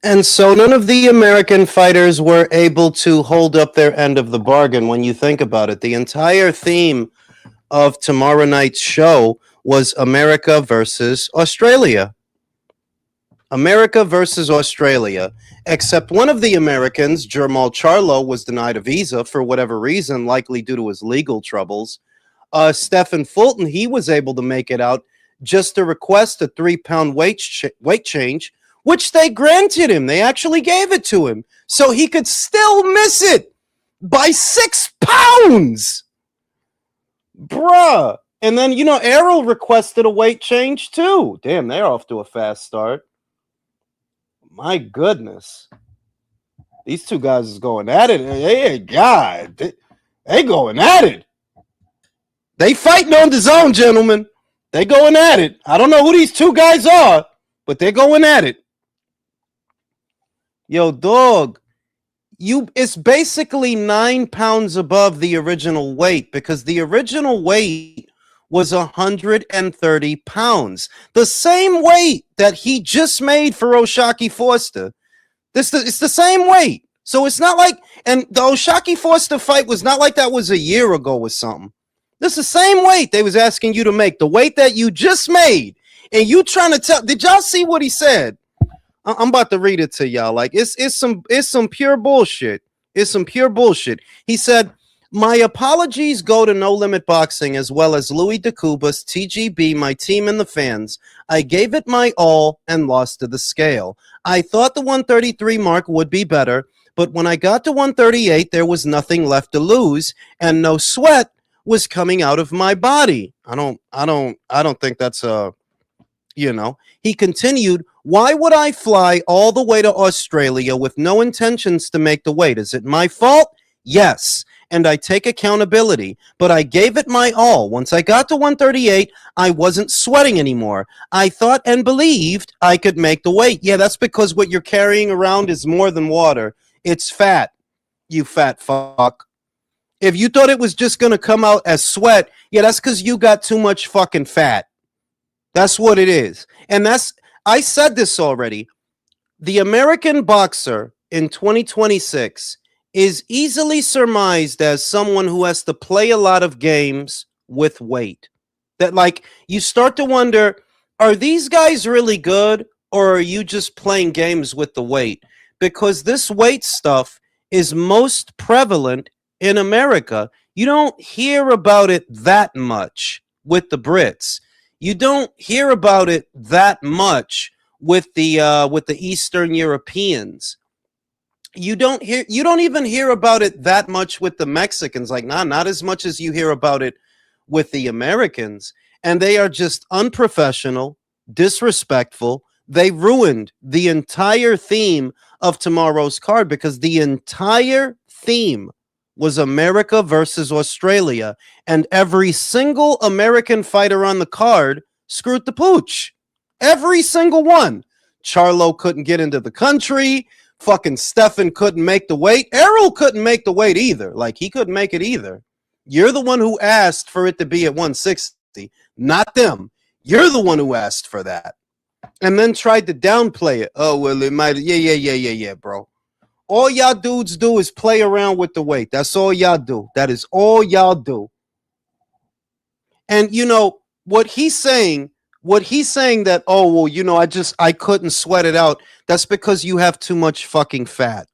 And so none of the American fighters were able to hold up their end of the bargain when you think about it. The entire theme of tomorrow night's show was America versus Australia. America versus Australia. Except one of the Americans, Jermal Charlo, was denied a visa for whatever reason, likely due to his legal troubles. Stephen Fulton, he was able to make it out just to request a 3 pound weight change, which they granted him. They actually gave it to him. So he could still miss it by 6 pounds. Bruh. And then, Errol requested a weight change too. Damn, they're off to a fast start. My goodness. These two guys is going at it. Hey, God. They going at it. They fighting on the zone, gentlemen. They going at it. I don't know who these two guys are, but they're going at it. Yo, dog. It's basically 9 pounds above the original weight because the original weight was 130 pounds. The same weight that he just made for Oshaki Foster. It's the same weight. So it's not like, and the Oshaki Foster fight was not like that was a year ago or something. This is the same weight they was asking you to make, the weight that you just made. And you trying to tell, did y'all see what he said? I'm about to read it to y'all. Like it's some pure bullshit. It's some pure bullshit. He said, "My apologies go to No Limit Boxing as well as Louis DeCubas, TGB, my team, and the fans. I gave it my all and lost to the scale. I thought the 133 mark would be better, but when I got to 138, there was nothing left to lose, and no sweat was coming out of my body." I don't think that's He continued, "Why would I fly all the way to Australia with no intentions to make the weight? Is it my fault? Yes. And I take accountability, but I gave it my all. Once I got to 138, I wasn't sweating anymore. I thought and believed I could make the weight." Yeah, that's because what you're carrying around is more than water. It's fat, you fat fuck. If you thought it was just going to come out as sweat, yeah, that's because you got too much fucking fat. That's what it is. And I said this already. The American boxer in 2026 is easily surmised as someone who has to play a lot of games with weight. That, like, you start to wonder, are these guys really good or are you just playing games with the weight? Because this weight stuff is most prevalent in America. You don't hear about it that much with the Brits. You don't hear about it that much with the Eastern Europeans. You don't even hear about it that much with the Mexicans. Like, nah, not as much as you hear about it with the Americans. And they are just unprofessional, disrespectful. They ruined the entire theme of tomorrow's card because the entire theme was America versus Australia. And every single American fighter on the card screwed the pooch. Every single one. Charlo couldn't get into the country. Fucking Stefan couldn't make the weight. Errol couldn't make the weight either. Like, he couldn't make it either. You're the one who asked for it to be at 160, not them. You're the one who asked for that. And then tried to downplay it. Oh, well, it might. Yeah, bro. All y'all dudes do is play around with the weight. That's all y'all do. That is all y'all do. And what he's saying that, oh, well, I couldn't sweat it out. That's because you have too much fucking fat.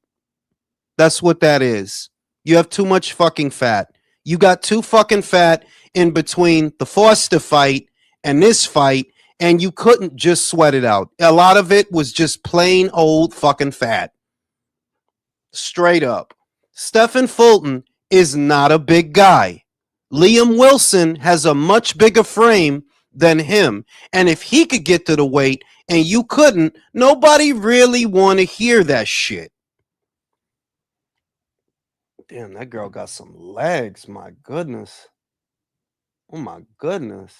That's what that is. You have too much fucking fat. You got too fucking fat in between the Foster fight and this fight, and you couldn't just sweat it out. A lot of it was just plain old fucking fat. Straight up. Stephen Fulton is not a big guy. Liam Wilson has a much bigger frame than him. And if he could get to the weight and you couldn't, nobody really want to hear that shit. Damn, that girl got some legs. My goodness. Oh my goodness.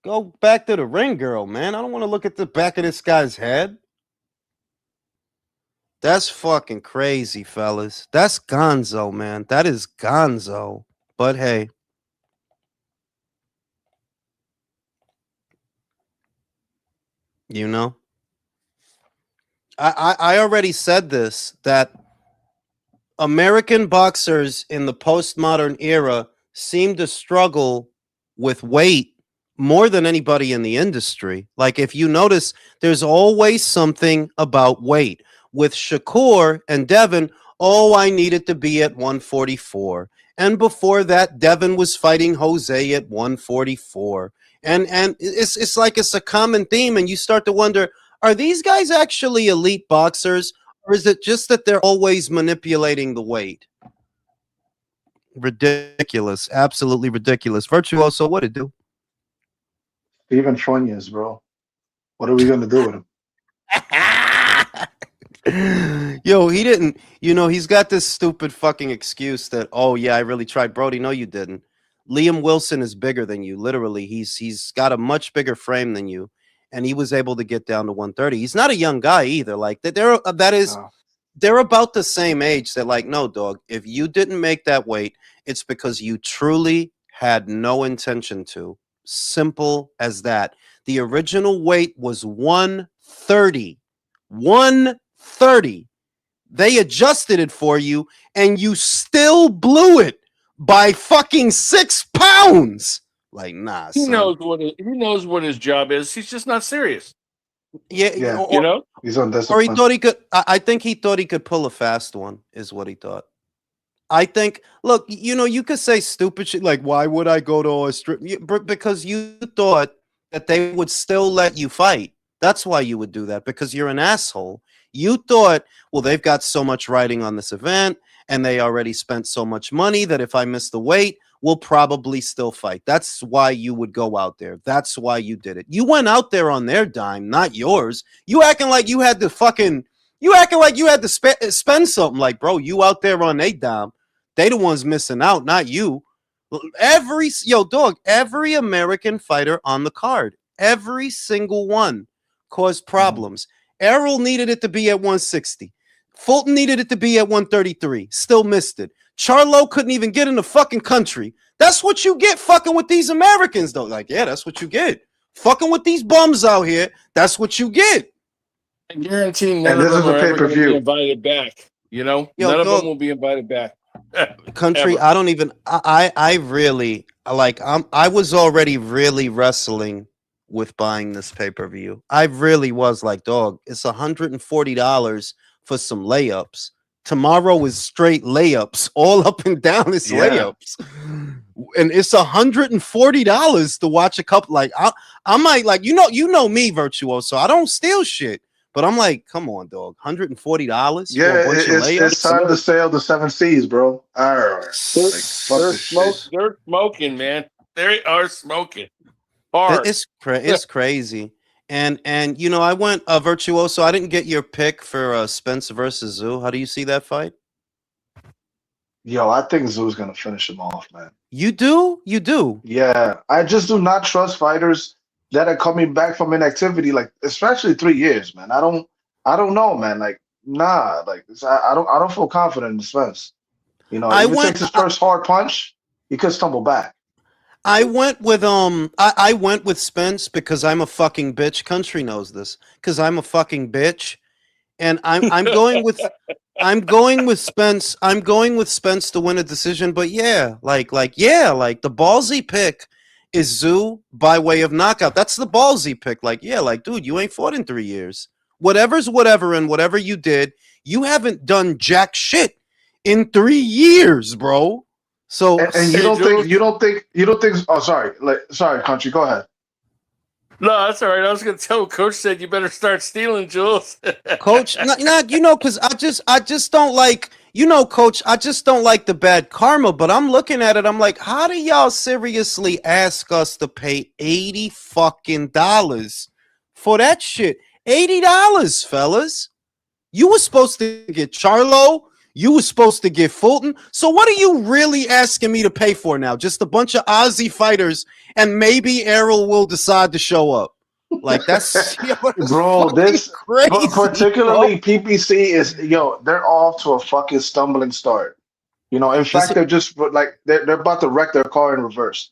Go back to the ring, girl, man. I don't want to look at the back of this guy's head. That's fucking crazy, fellas. That's gonzo, man. That is gonzo. But hey. You know? I already said this, that American boxers in the postmodern era seem to struggle with weight more than anybody in the industry. Like, if you notice, there's always something about weight. With Shakur and Devin, oh, I needed to be at 144. And before that, Devin was fighting Jose at 144. And it's like it's a common theme, and you start to wonder, are these guys actually elite boxers? Or is it just that they're always manipulating the weight? Ridiculous. Absolutely ridiculous. Virtuoso, what it do? Steven Fuentes, bro. What are we gonna do with him? Yo, he didn't. He's got this stupid fucking excuse that, oh yeah, I really tried. Brody, no, you didn't. Liam Wilson is bigger than you. Literally, he's got a much bigger frame than you, and he was able to get down to 130. He's not a young guy either. Like that is No. they're about the same age. They're like, no, dog, if you didn't make that weight, it's because you truly had no intention to. Simple as that. The original weight was 130. 130. They adjusted it for you, and you still blew it by fucking 6 pounds. Like, nah, He son. knows what his job is. He's just not serious. Yeah, Yeah. You know? He's or he undisciplined. thought he could. I think he thought he could pull a fast one, is what he thought. I think, look, you could say stupid shit like, why would I go to Australia? Because you thought that they would still let you fight. That's why you would do that, because you're an asshole. You thought, well, they've got so much riding on this event, and they already spent so much money that if I miss the weight, we'll probably still fight. That's why you would go out there. That's why you did it. You went out there on their dime, not yours. You acting like you had to spend something. Like, bro, you out there on their dime. They the ones missing out, not you. Every American fighter on the card, every single one caused problems. Errol needed it to be at 160. Fulton needed it to be at 133. Still missed it. Charlo couldn't even get in the fucking country. That's what you get fucking with these Americans, though. Like, yeah, that's what you get. Fucking with these bums out here. That's what you get. I guarantee none And of this them is a are ever going to be pay-per-view. invited back. None of them will be invited back. Country, Ever. I don't even. I really like. I was already really wrestling with buying this pay per view. I really was like, dog. It's $140 for some layups. Tomorrow is straight layups, all up and down. It's Yeah. layups, and it's $140 to watch a couple. Like, I might like you know me, Virtuoso. I don't steal shit. But I'm like, come on, dog. $140 for Yeah, a bunch of it's layups. time to sail the seven seas, bro. Arr. Like, fuck They're this shit. They're smoking, man. They are smoking hard. It's crazy. And I went Virtuoso. I didn't get your pick for Spence versus Zoo. How do you see that fight? Yo, I think Zoo's gonna finish him off, man. You do? You do? Yeah, I just do not trust fighters that are coming back from inactivity, like especially 3 years, man. I don't know, man. Like, nah, like I don't feel confident in Spence. If he takes his first hard punch, he could stumble back. I went with I went with Spence because I'm a fucking bitch. Country knows this because I'm a fucking bitch, and I'm going with Spence. I'm going with Spence to win a decision. But yeah, like the ballsy pick is Zoo by way of knockout. That's the ballsy pick. Like, yeah, like, dude, you ain't fought in 3 years. Whatever's whatever, and whatever you did, you haven't done jack shit in 3 years, bro. So And you don't think. Oh, sorry, sorry, country. Go ahead. No, that's all right. I was going to tell Coach said you better start stealing, Jules. Coach, because I just don't like, Coach, I just don't like the bad karma. But I'm looking at it, I'm like, how do y'all seriously ask us to pay $80 fucking dollars for that shit? $80, fellas. You were supposed to get Charlo. You were supposed to get Fulton. So what are you really asking me to pay for now? Just a bunch of Aussie fighters, and maybe Errol will decide to show up. Like, that's bro. This crazy, particularly bro. PPC is they're off to a fucking stumbling start. In fact, they're just like they're about to wreck their car in reverse.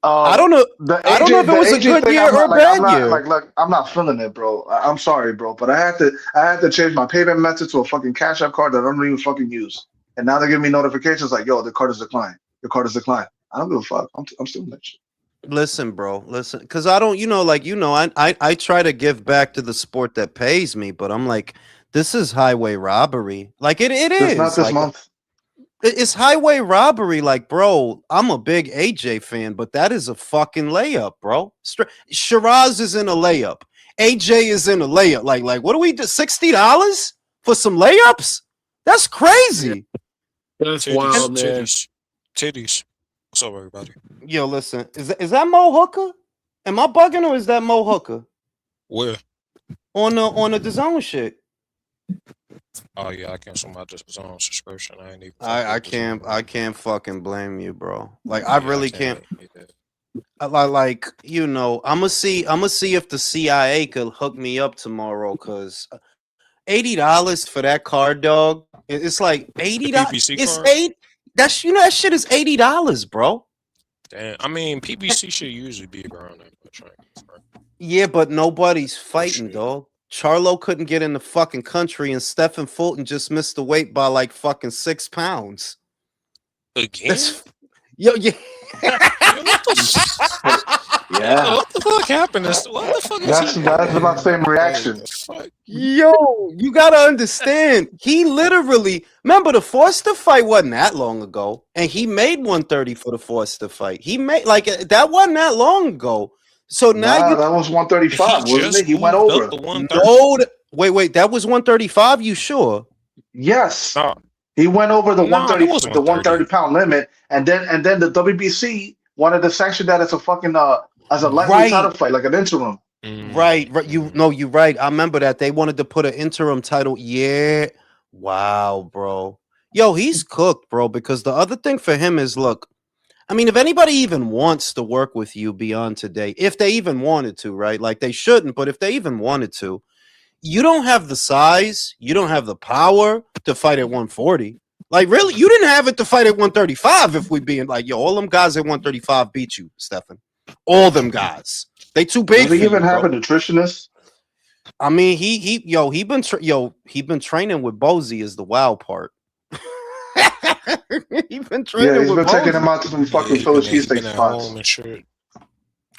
I don't know. The I don't know if it the was a AJ good thing, year I'm or not a like I'm bad not year. like look, I'm not feeling it, bro. I'm sorry, bro, but I had to change my payment method to a fucking Cash App card that I don't even fucking use. And now they give me notifications like, yo, the card is declined. Your card is declined. I don't give a fuck. I'm still that shit. Listen, bro. Listen, because I don't. I try to give back to the sport that pays me, but I'm like, this is highway robbery. Like it Just not is. this Like month. it's highway robbery. Like, bro, I'm a big AJ fan, but that is a fucking layup, bro. Shiraz is in a layup. AJ is in a layup. Like, what do we do? $60 for some layups? That's Yeah, crazy. that's And wild, man. Titties. What's up, everybody? yo, listen, is that Mo Hooker? Am I bugging or is that Mo Hooker Where? on the DAZN shit? Oh yeah, I canceled my zone subscription. I ain't even. I can't fucking blame you, bro. Like I Yeah, really can't. Like I'm gonna see if the CIA could hook me up tomorrow, cause $80 for that card, dog. It's like $80. PPC It's card? eight. That shit is $80, bro. Damn, I mean PPC should usually be around that much, right? Yeah, but nobody's fighting, Shit. dog. Charlo couldn't get in the fucking country, and Stephen Fulton just missed the weight by like fucking 6 pounds. Again? Yeah. Yo, Yeah. what the fuck happened? What the fuck is That's my same reaction. Yo, you gotta understand. He literally remember the Forster fight wasn't that long ago, and he made 130 for the Forster fight. He made that wasn't that long ago. So now Nah, you that was 135, wasn't it? He went moved over. up to 130. no. Wait, that was 135. You sure? Yes. No, He went over the no, it 130 was the 130 pound limit, and then the WBC wanted to sanction that as a fucking as a lightweight title fight, like an interim. Right. You're right. I remember that they wanted to put an interim title. Yeah. Wow, bro. Yo, he's cooked, bro. Because the other thing for him is, look, I mean, if anybody even wants to work with you beyond today, if they even wanted to, right? Like they shouldn't, but if they even wanted to, you don't have the size, you don't have the power to fight at 140. Like, really, you didn't have it to fight at 135. If we being like, yo, all them guys at 135 beat you, Stefan. All them guys. They too big. Does he even you, have bro. a nutritionist? I mean, he been training with Bozy is the wild part. He's been training Yeah, he's with been taking Bozy. him out to some fucking Philly cheesesteak spots. and shit.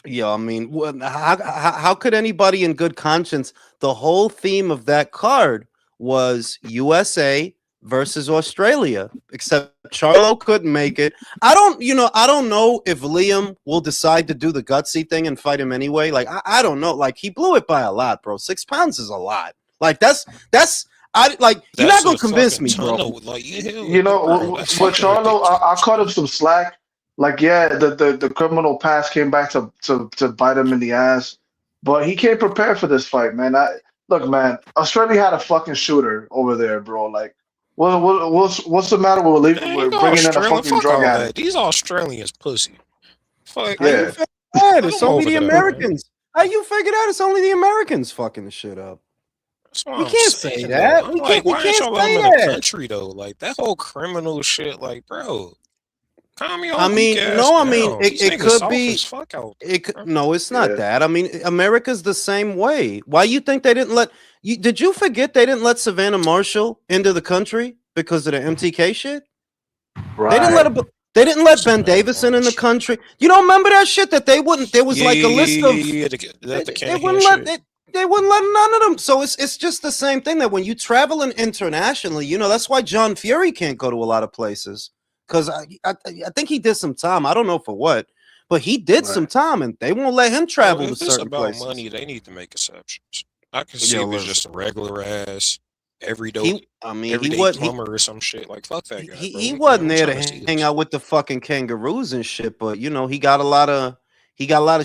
Yeah, I mean, how could anybody in good conscience? The whole theme of that card was USA versus Australia, except Charlo couldn't make it. I don't know if Liam will decide to do the gutsy thing and fight him anyway. Like, I don't know. Like, he blew it by a lot, bro. 6 pounds is a lot. Like, you're not gonna convince me, bro. You know, with Charlo, I cut him some slack. Like, yeah, the criminal past came back to bite him in the ass, but he came prepared for this fight, man. Look, man, Australia had a fucking shooter over there, bro. Like, what's the matter with bringing in a fucking drug addict? These Australians pussy. Fuck Yeah. It's only the Americans. How you figure that? It's only the Americans fucking the shit up. We can't say that. We can't say that. Country though, like that whole criminal shit, like, bro. I mean, it could be. No, it's not that. I mean, America's the same way. Why you think they didn't let you? Did you forget they didn't let Savannah Marshall into the country because of the MTK shit? Right. They didn't let Ben Davison in the country. You don't remember that shit that they wouldn't. There was like a list of. They wouldn't let. They wouldn't let none of them. So it's just the same thing that when you traveling internationally, that's why John Fury can't go to a lot of places. Because I think he did some time. I don't know for what, but he did some time, and they won't let him travel to certain places. Money, they need to make exceptions. I can see it was just a regular ass, everyday plumber or some shit. Like, fuck that guy. He wasn't there to hang out with the fucking kangaroos and shit, but he got a lot of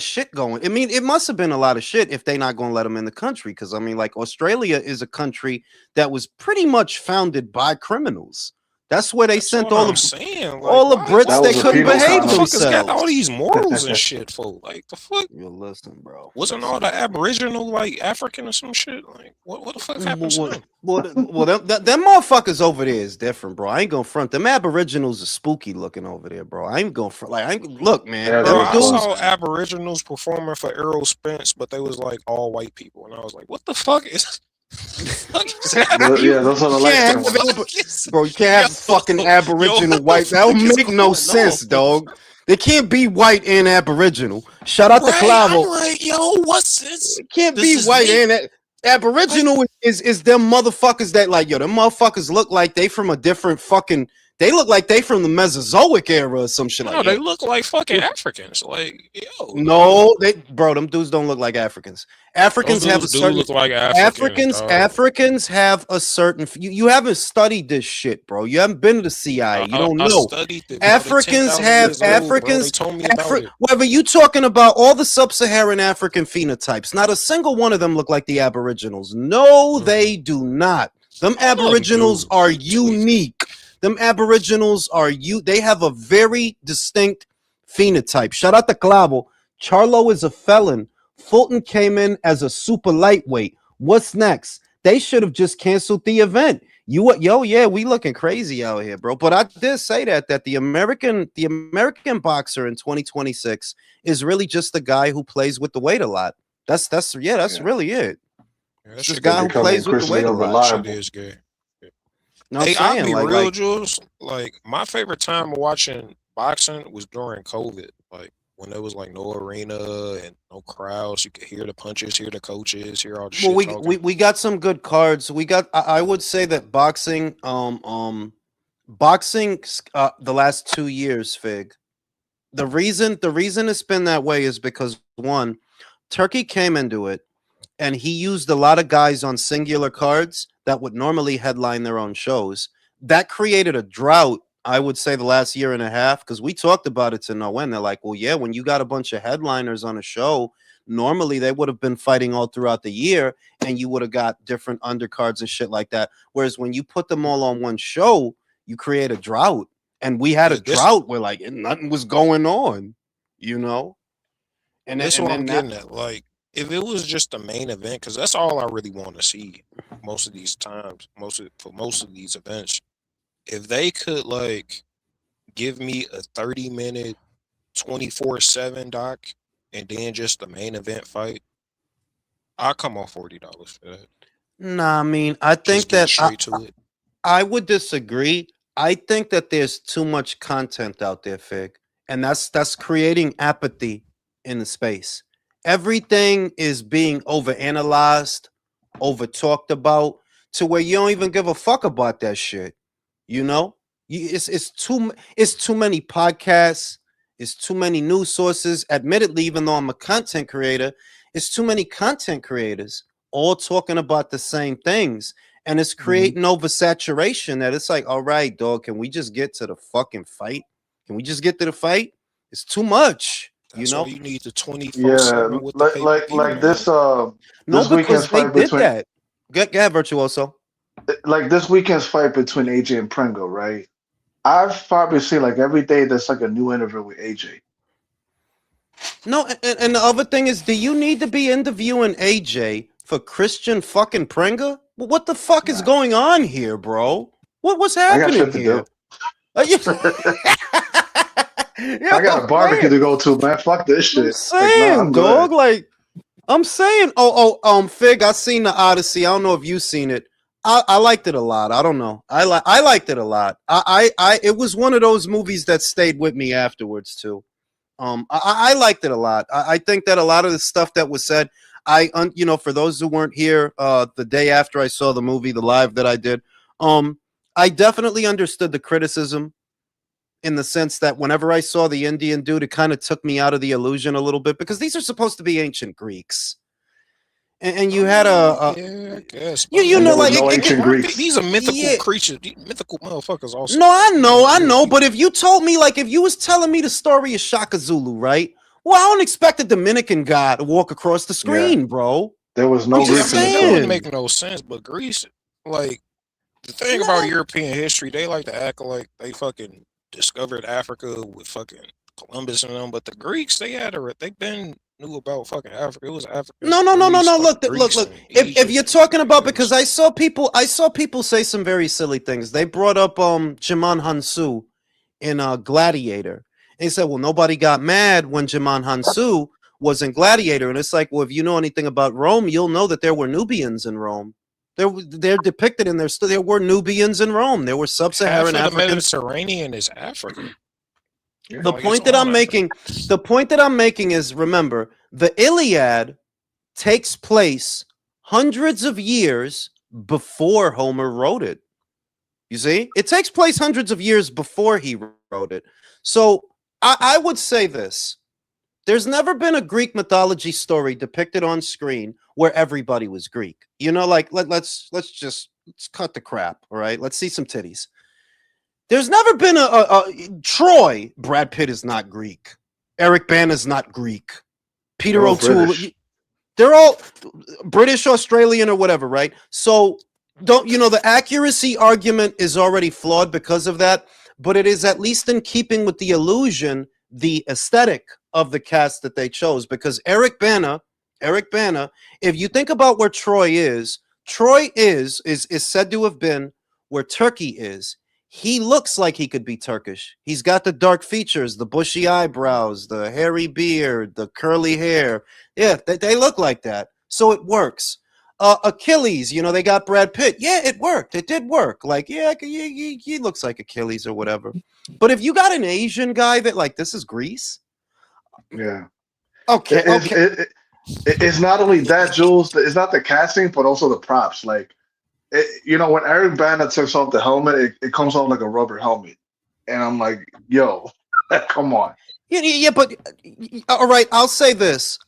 shit going. I mean, it must have been a lot of shit if they not gonna let him in the country. Because I mean, like, Australia is a country that was pretty much founded by criminals. That's where they sent all the saying. Like, all the Brits. They couldn't behave themselves. Got all themselves. these morals and shit for like the fuck. You listen, bro. Wasn't all the Aboriginal like African or some shit? Like, what the fuck happened to them? Well, them motherfuckers over there is different, bro. I ain't gonna front. Them Aboriginals are spooky looking over there, bro. I ain't gonna front. Like, look, man. Yeah, Bro, I saw Aboriginals performing for Errol Spence, but they was like all white people, and I was like, what the fuck is? Yeah, those are the light ones. Bro, you can't have fucking Aboriginal white. That would make no sense, dog. They can't be white and Aboriginal. Shout out to Clavo. I'm like, yo, what's this? It can't be white and Aboriginal is them motherfuckers that like, yo, them motherfuckers look like they from a different fucking. They look like they from the Mesozoic era or some shit like that. No, they look like fucking Africans. Like, yo. No, them dudes don't look like Africans. Africans have a certain look like Africans have a certain you haven't studied this shit, bro. You haven't been to the CIA. You don't know. Africans have whether you talking about all the sub-Saharan African phenotypes, not a single one of them look like the Aboriginals. No, they do not. Them Aboriginals are unique. Them Aboriginals they have a very distinct phenotype. Shout out to Clavo. Charlo is a felon. Fulton came in as a super lightweight. What's next? They should have just canceled the event. We looking crazy out here, bro. But I did say that the American boxer in 2026 is really just the guy who plays with the weight a lot. That's really it. It's this guy who plays with the weight a lot. No, hey, I'll be real, Jules. Like, my favorite time of watching boxing was during COVID. Like, when there was like no arena and no crowds, you could hear the punches, hear the coaches, hear all the shit. We got some good cards. I would say that boxing, the last 2 years, Fig. The reason it's been that way is because one, Turkey came into it and he used a lot of guys on singular cards that would normally headline their own shows. That created a drought, I would say, the last year and a half, because we talked about it to no end. They're like, well, yeah, when you got a bunch of headliners on a show, normally they would have been fighting all throughout the year, and you would have got different undercards and shit like that. Whereas when you put them all on one show, you create a drought. And we had a drought where, like, nothing was going on, you know? And that's what I'm getting at. Like, if it was just the main event, because that's all I really want to see most of these times, for most of these events. If they could like give me a 30-minute 24/7 doc and then just the main event fight, I'll come off $40 for that. Nah, I mean, I think that I would disagree. I think that there's too much content out there, Fig, and that's creating apathy in the space. Everything is being overanalyzed, over talked about, to where you don't even give a fuck about that shit. You know, it's too many podcasts, it's too many news sources. Admittedly, even though I'm a content creator, it's too many content creators all talking about the same things, and it's creating oversaturation. That it's like, all right, dog, can we just get to the fucking fight? Can we just get to the fight? It's too much. That's you know, you need the 24/7 with like this. No, this because they did that. Go ahead, Virtuoso. Like this weekend's fight between AJ and Pringle, right? I've probably seen like every day there's like a new interview with AJ. No, and the other thing is, do you need to be interviewing AJ for Christian fucking Pringle? Well, what the fuck is going on here, bro? What's happening here? I got a barbecue to go to, man. Fuck this shit. I'm saying, dog. Like, I'm saying. Fig, I seen the Odyssey. I don't know if you seen it. I liked it a lot. I don't know. I liked it a lot. It was one of those movies that stayed with me afterwards too. I liked it a lot. I think that a lot of the stuff that was said, for those who weren't here, the day after I saw the movie, the live that I did, I definitely understood the criticism, in the sense that whenever I saw the Indian dude, it kind of took me out of the illusion a little bit, because these are supposed to be ancient Greeks. And you had I guess. You know, like ancient Greeks. These are mythical creatures, mythical motherfuckers also. No, I know. But if you told me, like, if you was telling me the story of Shaka Zulu, right? Well, I don't expect a Dominican guy to walk across the screen, bro. There was no Greece. That wouldn't make no sense. But Greece, like, The thing about European history, they like to act like they fucking discovered Africa with fucking Columbus and them, but the Greeks, they've been knew about fucking Africa. It was Africans, No, no, no, no, Greece, no. fucking Look, look, Greeks look. and If Egypt. you're talking about, It because was, I saw people say some very silly things. They brought up Jaman Hansu in Gladiator. And he said, well, nobody got mad when Jaman Hansu was in Gladiator. And it's like, well, if you know anything about Rome, you'll know that there were Nubians in Rome. They're depicted in there were Nubians in Rome. There were half sub-Saharan of the Africans. Mediterranean is Africa. The Like, it's point that all I'm making, Africa. the point that I'm making is, remember, the Iliad takes place hundreds of years before Homer wrote it. You see, it takes place hundreds of years before he wrote it. So I would say this: there's never been a Greek mythology story depicted on screen where everybody was Greek. You know, like let's cut the crap. All right, let's see some titties. There's never been a Troy. Brad Pitt is not Greek. Eric Bana is not Greek. Peter They're all O'Toole. British. They're all British, Australian, or whatever, right? So don't the accuracy argument is already flawed because of that, but it is at least in keeping with the illusion, the aesthetic of the cast that they chose. Because Eric Bana, if you think about where Troy is said to have been where Turkey is. He looks like he could be Turkish. He's got the dark features, the bushy eyebrows, the hairy beard, the curly hair. Yeah, they look like that. So it works. Achilles, they got Brad Pitt. Yeah, it worked. It did work. Like, yeah, he looks like Achilles or whatever. But if you got an Asian guy that, like, this is Greece. Yeah. Okay, It's not only that, Jules. It's not the casting, but also the props. Like, when Eric Bana takes off the helmet, it comes off like a rubber helmet, and I'm like, yo, come on. Yeah, but all right. I'll say this,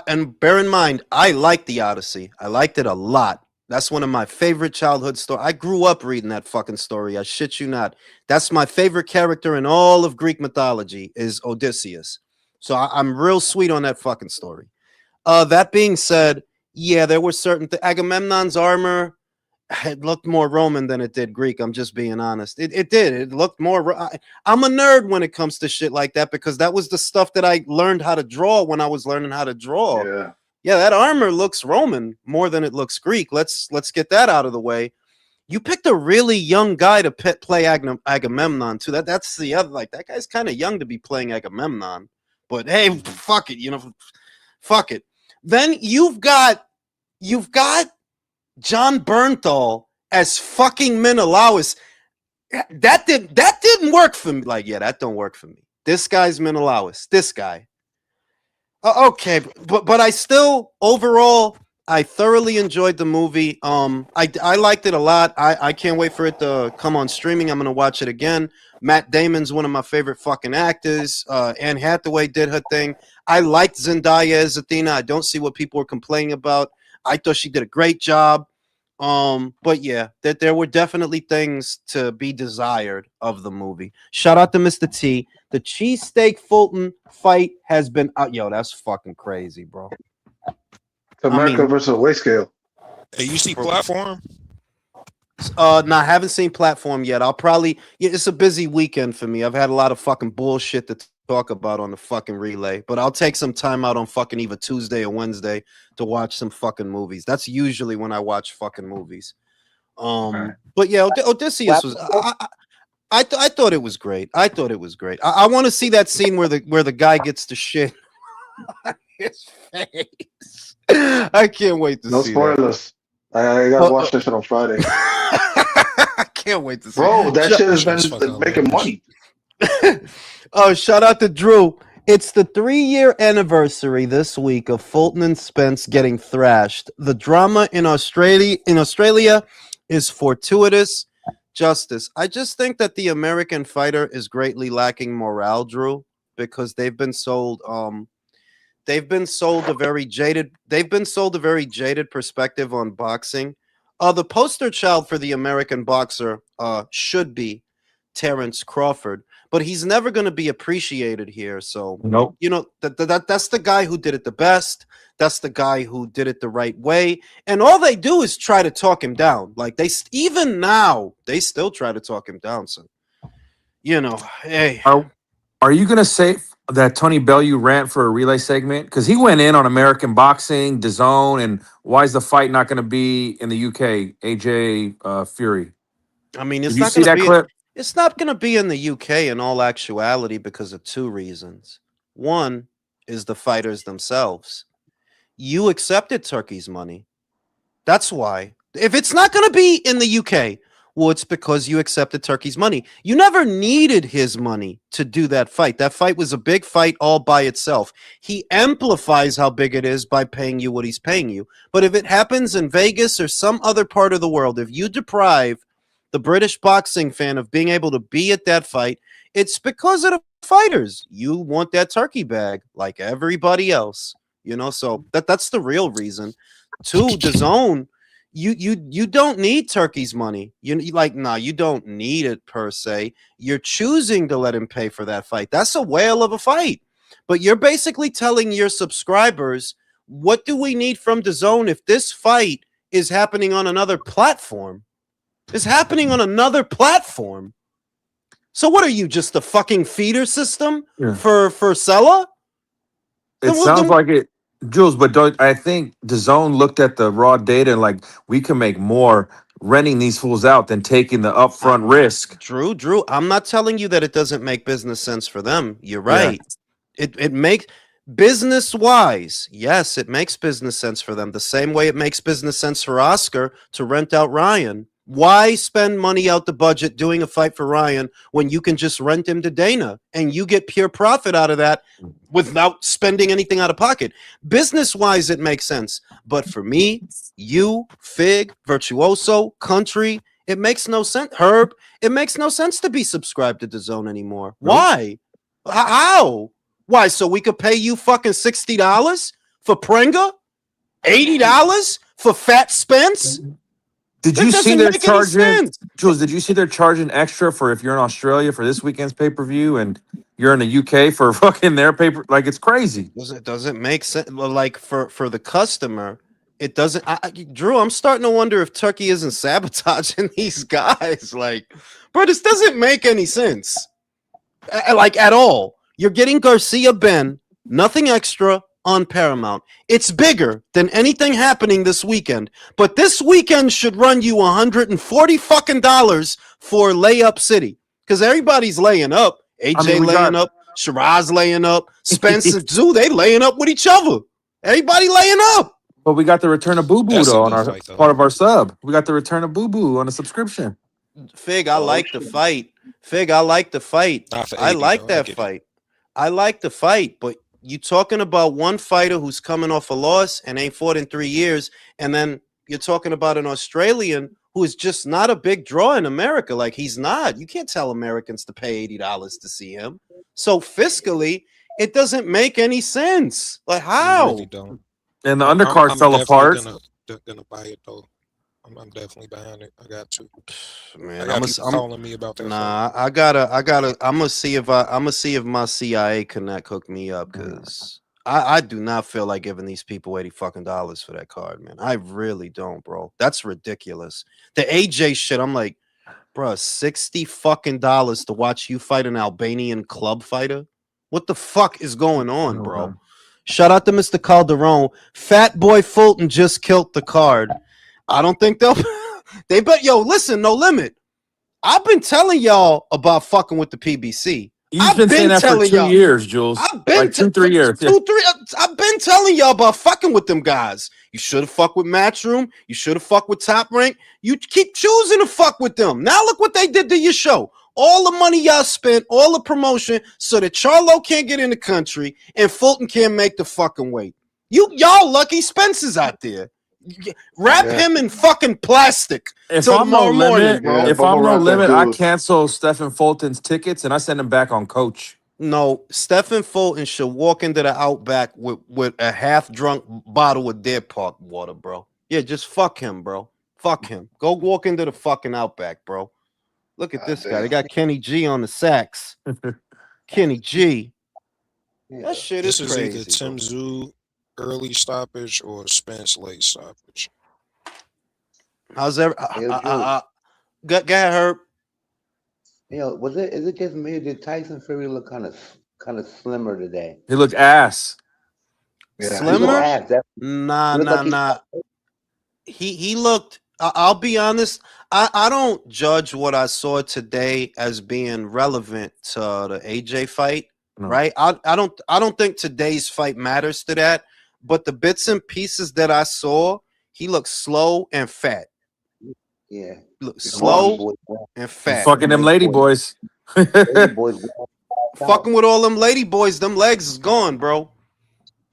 and bear in mind, I liked the Odyssey. I liked it a lot. That's one of my favorite childhood stories. I grew up reading that fucking story. I shit you not. That's my favorite character in all of Greek mythology is Odysseus. So I'm real sweet on that fucking story. That being said, yeah, there were certain Agamemnon's armor. It looked more Roman than it did Greek. I'm just being honest. It did. It looked more. I'm a nerd when it comes to shit like that because that was the stuff that I learned how to draw when I was learning how to draw. Yeah, that armor looks Roman more than it looks Greek. Let's get that out of the way. You picked a really young guy to play Agamemnon too. That's the other, like, that guy's kind of young to be playing Agamemnon. But hey, fuck it, fuck it. Then you've got John Bernthal as fucking Menelaus. That didn't work for me. Like, yeah, that don't work for me. This guy's Menelaus. This guy. Okay, but I still overall I thoroughly enjoyed the movie. I liked it a lot. I can't wait for it to come on streaming. I'm gonna watch it again. Matt Damon's one of my favorite fucking actors. Anne Hathaway did her thing. I liked Zendaya as Athena. I don't see what people were complaining about. I thought she did a great job. But yeah, that there were definitely things to be desired of the movie. Shout out to Mr. T. The cheesesteak Fulton fight has been out. Yo, that's fucking crazy, bro. America versus weight scale. Hey, you see Platform? No, I haven't seen Platform yet. I'll probably. Yeah, it's a busy weekend for me. I've had a lot of fucking bullshit to talk about on the fucking relay, but I'll take some time out on fucking either Tuesday or Wednesday to watch some fucking movies. That's usually when I watch fucking movies. But yeah, Odysseus was. I thought it was great. I thought it was great. I want to see that scene where the guy gets the shit on his face. I can't wait to see. No spoilers. I gotta watch this shit on Friday. I can't wait to see. Bro, that shit has been making money. Oh, shout out to Drew. It's the 3-year anniversary this week of Fulton and Spence getting thrashed. The drama in Australia is fortuitous justice. I just think that the American fighter is greatly lacking morale, Drew, because they've been sold a very jaded perspective on boxing. The poster child for the American boxer should be Terrence Crawford. but he's never going to be appreciated here. So, Nope. you know, that's the guy who did it the best. That's the guy who did it the right way. And all they do is try to talk him down. Like even now, they still try to talk him down. So, you know, hey. Are you gonna say that Tony Bellew rant for a relay segment? Because he went in on American boxing, DAZN, and why is the fight not going to be in the UK? AJ Fury. I mean, Did you see that clip? It's not going to be in the UK in all actuality because of two reasons. One is the fighters themselves. You accepted Turkey's money. That's why. If it's not going to be in the UK, well, it's because you accepted Turkey's money. You never needed his money to do that fight. That fight was a big fight all by itself. He amplifies how big it is by paying you what he's paying you. But if it happens in Vegas or some other part of the world, if you deprive the British boxing fan of being able to be at that fight, it's because of the fighters. You want that turkey bag like everybody else, you know. So that's the real reason. Two, DAZN, you don't need Turkey's money. You don't need it per se. You're choosing to let him pay for that fight. That's a whale of a fight. But you're basically telling your subscribers, what do we need from DAZN if this fight is happening on another platform? Is happening on another platform. So what are you, just a fucking feeder system for Sella? It sounds like it, Jules, but I think DAZN looked at the raw data and like, we can make more renting these fools out than taking the upfront risk. Drew, I'm not telling you that it doesn't make business sense for them. You're right. Yeah. It makes business wise. Yes, it makes business sense for them. The same way it makes business sense for Oscar to rent out Ryan. Why spend money out the budget doing a fight for Ryan when you can just rent him to Dana and you get pure profit out of that without spending anything out of pocket? Business-wise, it makes sense. But for me, you, Fig, Virtuoso, Country, it makes no sense. Herb, it makes no sense to be subscribed to DAZN anymore. Why? How? Why? So we could pay you fucking $60 for Prenga? $80 for Fat Spence? Did you see they're charging, Jules? Did you see they're charging extra for if you're in Australia for this weekend's pay-per-view and you're in the UK for fucking their paper? Like, it's crazy. Doesn't make sense. Like for the customer, it doesn't. Drew, I'm starting to wonder if Turkey isn't sabotaging these guys. Like, bro, this doesn't make any sense. Like at all. You're getting Garcia Ben, nothing extra on Paramount. It's bigger than anything happening this weekend, but this weekend should run you $140 fucking dollars for Layup City because everybody's laying up. AJ laying up, Shiraz laying up, Spence and Zoo, they laying up with each other. Everybody laying up. But we got the return of Boo Boo though on our part of our sub. We got the return of Boo Boo on a subscription. Fig, I like the fight. Fig, I like the fight. I like that fight. I like the fight, but you talking about one fighter who's coming off a loss and ain't fought in 3 years, and then you're talking about an Australian who is just not a big draw in America. Like, he's not. You can't tell Americans to pay $80 to see him. So fiscally, it doesn't make any sense. Like, how? Really don't. And the undercard fell apart. Gonna buy it though. I'm definitely behind it. I got to. Man, I'm calling me about that. Nah, I gotta. I'm gonna see if my CIA Connect hook me up because I do not feel like giving these people $80 fucking for that card, man. I really don't, bro. That's ridiculous. The AJ shit, I'm like, bro, $60 fucking to watch you fight an Albanian club fighter. What the fuck is going on, bro? Shout out to Mr. Calderon. Fat Boy Fulton just killed the card. I don't think they bet. Yo, listen, No Limit. I've been telling y'all about fucking with the PBC. You've been saying that for 2 years, Jules. I've been like 2-3 years. I've been telling y'all about fucking with them guys. You should have fucked with Matchroom. You should have fucked with Top Rank. You keep choosing to fuck with them. Now look what they did to your show. All the money y'all spent, all the promotion, so that Charlo can't get in the country and Fulton can't make the fucking weight. Y'all lucky Spencer's out there. Wrap him in fucking plastic. If I'm No Limit, I cancel Stephen Fulton's tickets and I send him back on coach. No, Stephen Fulton should walk into the Outback with a half-drunk bottle of Deer Park water, bro. Yeah, just fuck him, bro. Fuck him. Go walk into the fucking Outback, bro. Look at God this guy. They damn. got Kenny G on the sax. Kenny G. Yeah. That shit This is is either crazy. Tim Bro. Zoo early stoppage or Spence late stoppage. How's every? Hey, yo, Drew. Got Herb. Is it just me or did Tyson Fury look kind of slimmer today? He looked ass. Yeah, He he's looked Slimmer? lost. ass. That Nah, he looked nah, like he. nah. He looked. I'll be honest. I don't judge what I saw today as being relevant to the AJ fight. No. Right? I don't think today's fight matters to that. But the bits and pieces that I saw, he looked slow and fat. Yeah. He looked He's slow lost. and He's fat. fucking them lady boys. Lady boys. Fucking with all them lady boys, them legs is gone, bro.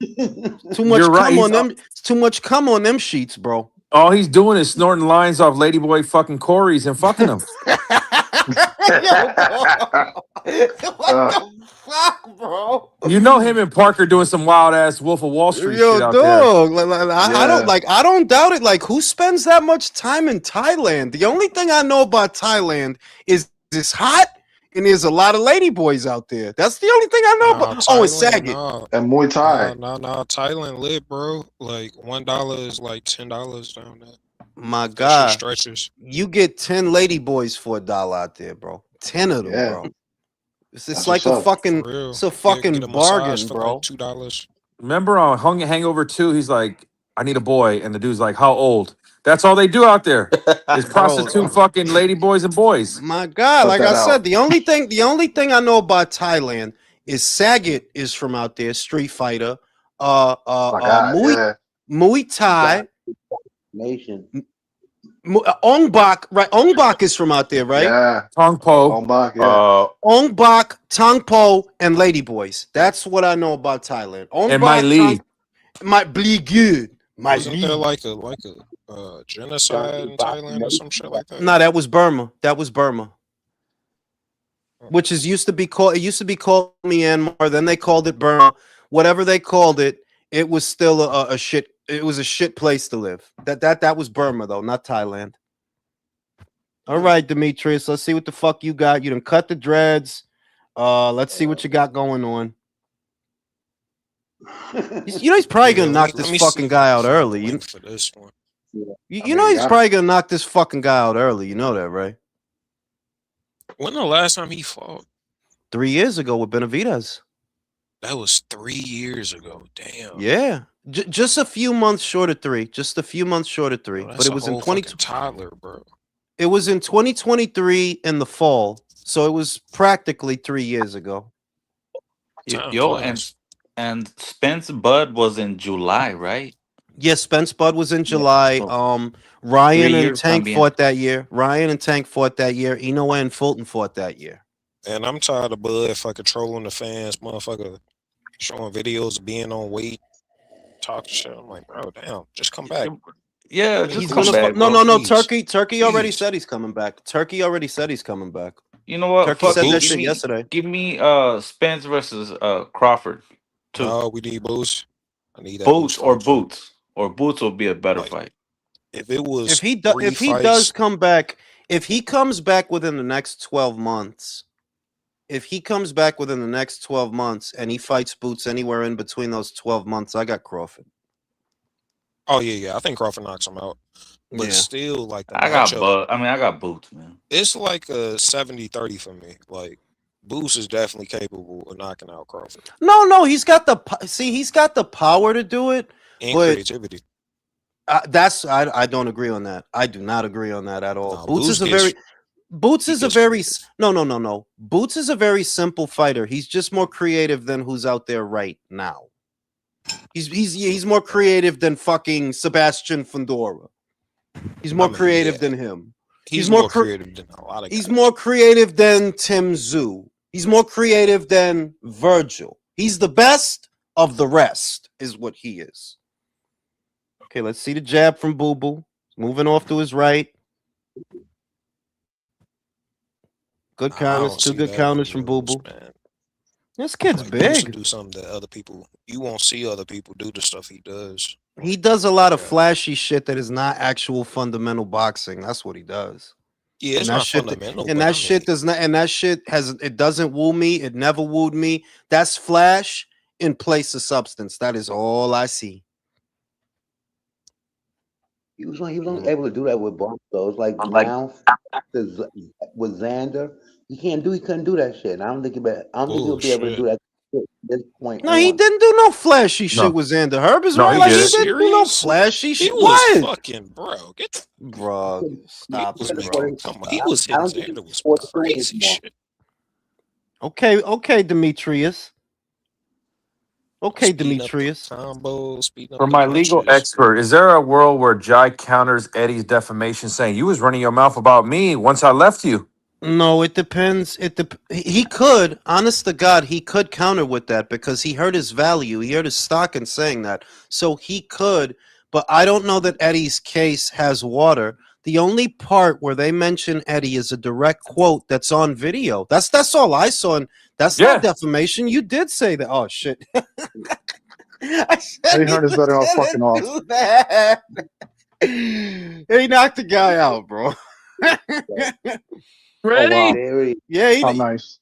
Too much You're right. cum He's, on them. Too much cum on them sheets, bro. all he's doing is snorting lines off ladyboy fucking Corey's and fucking them. Yo, dog. What the fuck, bro? You know him and Parker doing some wild ass Wolf of Wall Street Yo, shit out there. dog. Yeah. I don't doubt it. Like, who spends that much time in Thailand? The only thing I know about Thailand is it's hot and there's a lot of lady boys out there. That's the only thing I know Nah, about. Oh, and Thailand, Saget. nah. And Muay Thai. Nah. Thailand lit, bro. Like $1 is like $10 down there. My That shit God. stretches. You get 10 lady boys for $1 out there, bro. 10 of them, Yeah. bro. It's That's like what's a up. fucking, For real. it's a Get fucking a massage bargain, for bro. like $2. Remember on Hangover 2, he's like, I need a boy. And the dude's like, how old? That's all they do out there is prostitute fucking lady boys and boys. My God, Cut like that I said, out. the only thing I know about Thailand is Saget is from out there, Street Fighter. My God. Yeah. Muay Thai. Nation. Ong Bak, right? Ong Bak is from out there, right? Yeah. Tong Po. On back. Yeah. Ong Bak, Tang Po, and Lady Boys. That's what I know about Thailand. Ong And my Bak, Lee. might be good. My Wasn't there Lee. like a genocide in Thailand or some shit like that? No, that was Burma. That was Burma. Which is used to be called Myanmar, then they called it Burma. Whatever they called it, it was still a shit. It was a shit place to live. That was Burma though, not Thailand. All right, Demetrius, let's see what the fuck you got. You done cut the dreads. Let's see what you got going on. You know he's probably gonna knock this fucking guy out early. You for this one. know he's probably gonna knock this fucking guy out early. You know that, right? When the last time he fought? 3 years ago with Benavidez. That was 3 years ago. Damn. Yeah, just a few months short of 3. Just a few months short of 3. Bro, But it was in 20. toddler, bro. It was in 2023 in the fall, so it was practically 3 years ago. Yo, and Spence Bud was in July, right? Yes, Spence Bud was in July. so Ryan 3 and years Tank también. fought that year. Inoue and Fulton fought that year. And I'm tired of Bud fucking trolling the fans, motherfucker, showing videos of being on weight, talking shit. I'm like, bro, damn, just come back. Yeah, He's just gonna come back. no. bro. Please. Turkey already Please. said he's coming back. Turkey already said he's coming back. You know what? Turkey Fuck said it. that Give shit me, yesterday. give me Spence versus Crawford. Two. No, we need Boots. I need that Boots or fight, bro. Boots. Or Boots will be a better Like, fight. If it was If he fights, does come back, if he comes back within the next 12 months, and he fights Boots anywhere in between those 12 months, I got Crawford. oh yeah, I think Crawford knocks him out. But Yeah. still, like the I got matchup, Bud. I mean, I got Boots, man. it's like a 70-30 for me. Like Boots is definitely capable of knocking out Crawford No, he's got the power to do it. and But- creativity. I don't agree on that. I do not agree on that at all. No, Boots Boots is a gets- very Boots he is a gets very creative. no. Boots is a very simple fighter. He's just more creative than who's out there right now. He's more creative than fucking Sebastian Fundora. He's more I mean, creative yeah. than him. He's more more cre- creative than a lot of He's guys. more creative than Tim Zhu. He's more creative than Virgil. He's the best of the rest, is what he is. Okay, let's see the jab from Boo Boo. Moving off to his right. Good I counters, don't 2 see good that counters many from Boo moves, Boo. man. This kid's Like, Boots will big. do something that other people you won't see other people do the stuff he does. He does a lot of Yeah. flashy shit that is not actual fundamental boxing. That's what he does. Yeah, it's And that not shit, fundamental, and but that I shit mean, does not, and that shit it doesn't woo me. It never wooed me. That's flash in place of substance. That is all I see. He was only able to do that with Bronx, though. It's like Like now with Xander, he couldn't do that shit. And I don't think he'll be able to do bullshit. that shit from this point No, he on. didn't do no flashy shit no, with Xander. Herb is no, right. he Are you Like he didn't. didn't do no serious? flashy He shit. was What, fucking bro. Get bro? he Stop was it, making bro. come on. He I, was I hitting don't think he Xander can with some afford to do it crazy anymore. shit. Okay, Demetrius. Okay, Speeding up the Demetrius. combos, speeding up For the my legal punches. expert, is there a world where Jai counters Eddie's defamation, saying you was running your mouth about me once I left you? No, it depends. He could, honest to God, he could counter with that because he hurt his value. He hurt his stock in saying that. So he could, but I don't know that Eddie's case has water. The only part where they mention Eddie is a direct quote that's on video. That's all I saw, and that's not Yeah, defamation. You did say that. Oh shit! I said Eddie he Hearn is better off fucking didn't off. do that. He knocked the guy out, bro. Oh wow, Ready? Very Yeah, how he nice.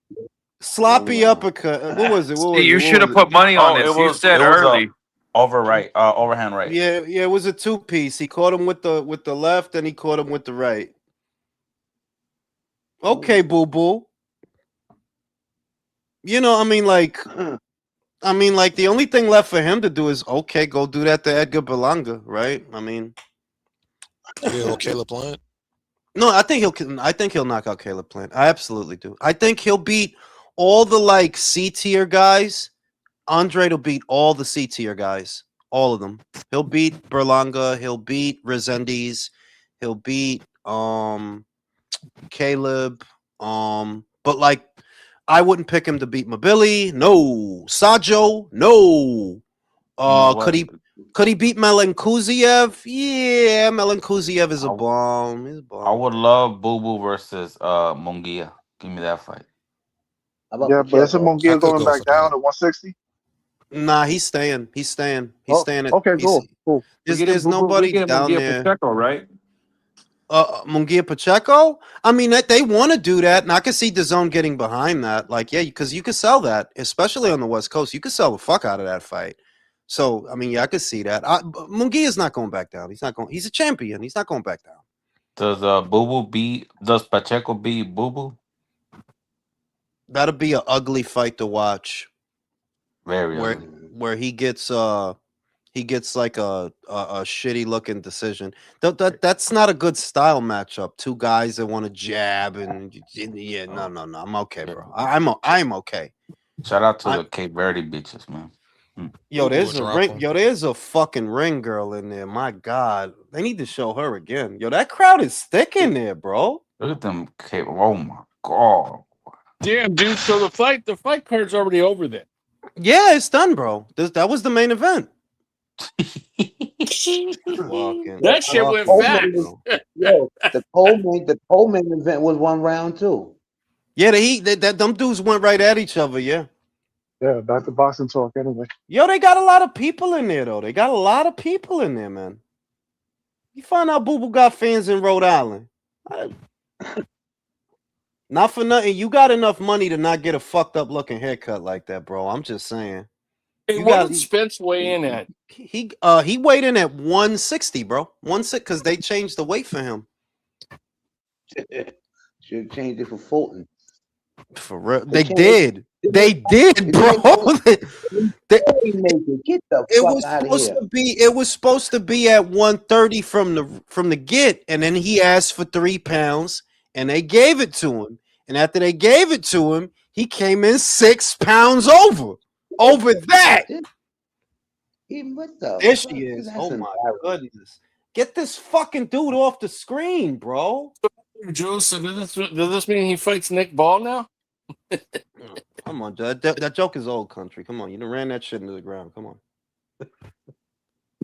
one sloppy round. uppercut. What was it? What see, was it? you What should was have it? put money on Oh, this. You said it was a early. overhand right. Yeah, it was a two piece. He caught him with the left, and he caught him with the right. Okay, boo boo. You know, I mean, like the only thing left for him to do is okay, go do that to Edgar Berlanga, right? I mean, Kill Caleb Plant. no, I think he'll knock out Caleb Plant. I absolutely do. I think he'll beat all the like C tier guys. Andrade will beat all the C tier guys, all of them. He'll beat Berlanga. He'll beat Resendiz. He'll beat Caleb. But like, I wouldn't pick him to beat Mabili. No, Sajo. No. You know what? Could he beat Melenkuziev? Yeah, Melenkuziev is a bomb. He's a bomb. I would love Boo Boo versus Munguia. Give me that fight. How about Yeah, but isn't Pacheco? I Munguia could going go back for down that. to 160? Nah, he's staying. He's staying. He's Oh, staying at. okay, cool. There's We nobody get him down Munguia there. Pacheco, right? Munguia Pacheco. I mean, they want to do that, and I can see DAZN getting behind that. Like, yeah, because you could sell that, especially on the West Coast. You could sell the fuck out of that fight. So, I mean, yeah, I could see that. Munguia's not going back down. He's not going. He's a champion. He's not going back down. Does Pacheco beat Boo Boo? That'll be an ugly fight to watch. Very Where ugly. where he gets like a shitty looking decision. That's not a good style matchup. Two guys that want to jab and yeah, no. I'm okay, bro. I'm okay. Shout out to I- the Cape Verde bitches, man. Yo, Boo Boo there's will a drop ring. him. Yo, there's a fucking ring girl in there. My God, they need to show her again. Yo, that crowd is thick in there, bro. Look at them Cape. Oh my god. Damn, dude. So the fight card's already over then. Yeah, it's done, bro. That was the main event. Fucking That shit went Coleman fast. was- Yo, the Coleman event was 1 round too. Yeah, them dudes went right at each other. Yeah. Yeah, back to boxing talk anyway. Yo, they got a lot of people in there, though. They got a lot of people in there, man. You find out Boo Boo got fans in Rhode Island. Not for nothing. You got enough money to not get a fucked up looking haircut like that, bro. I'm just saying. Hey, You what got- did Spence weigh in at? He weighed in at 160, bro. 160 because they changed the weight for him. Should have changed it for Fulton. For real. They They changed- did. They did, bro. Get the It fuck was out of supposed here. to be. It was supposed to be at 130 from the get, and then he asked for 3 pounds, and they gave it to him. And after they gave it to him, he came in 6 pounds over that. What the There fuck? she is. That's Oh my embarrassing. goodness! Get this fucking dude off the screen, bro. Joe, so does this mean he fights Nick Ball now? Come on, that joke is old country. Come on, you done ran that shit into the ground. Come on.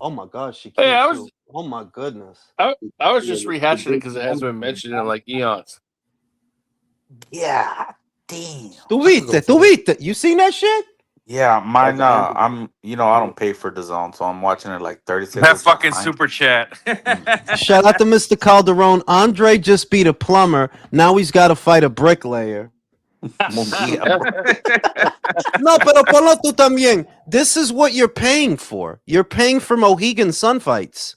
Oh my gosh, she. Hey, Can't too. Oh my goodness. I was just rehashing it because it hasn't been mentioned in like eons. Yeah, damn. Tuviste. You seen that shit? Yeah, mine. Like Andy. I'm. I don't pay for the zone, so I'm watching it like 30 That seconds fucking behind. super chat. Shout out to Mr. Calderon. Andre just beat a plumber. Now he's got to fight a bricklayer. Munguia, bro. No, pero ponlo tú también. This is what you're paying for. You're paying for Mohegan Sun fights.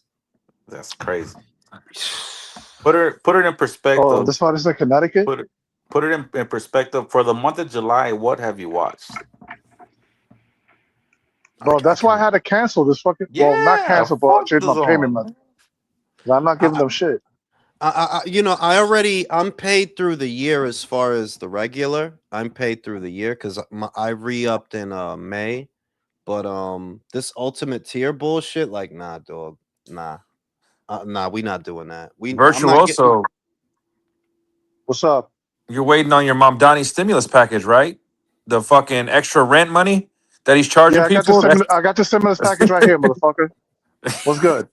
That's crazy. Put it in perspective. Oh, this fight is in Connecticut? Put it in perspective. For the month of July, what have you watched? Bro, that's why I had to cancel this fucking. Well, not Yeah, cancel, but fuck change the my payment zone. method. I'm not giving them shit. I'm paid through the year as far as the regular. I'm paid through the year because I re-upped in May. But this ultimate tier bullshit, like, nah, dog, nah, we not doing that. I'm not Virtuoso, What's up? you're waiting on your mom Donnie stimulus package, right? The fucking extra rent money that he's charging Yeah, people. I got the stimulus package right here, motherfucker. What's good?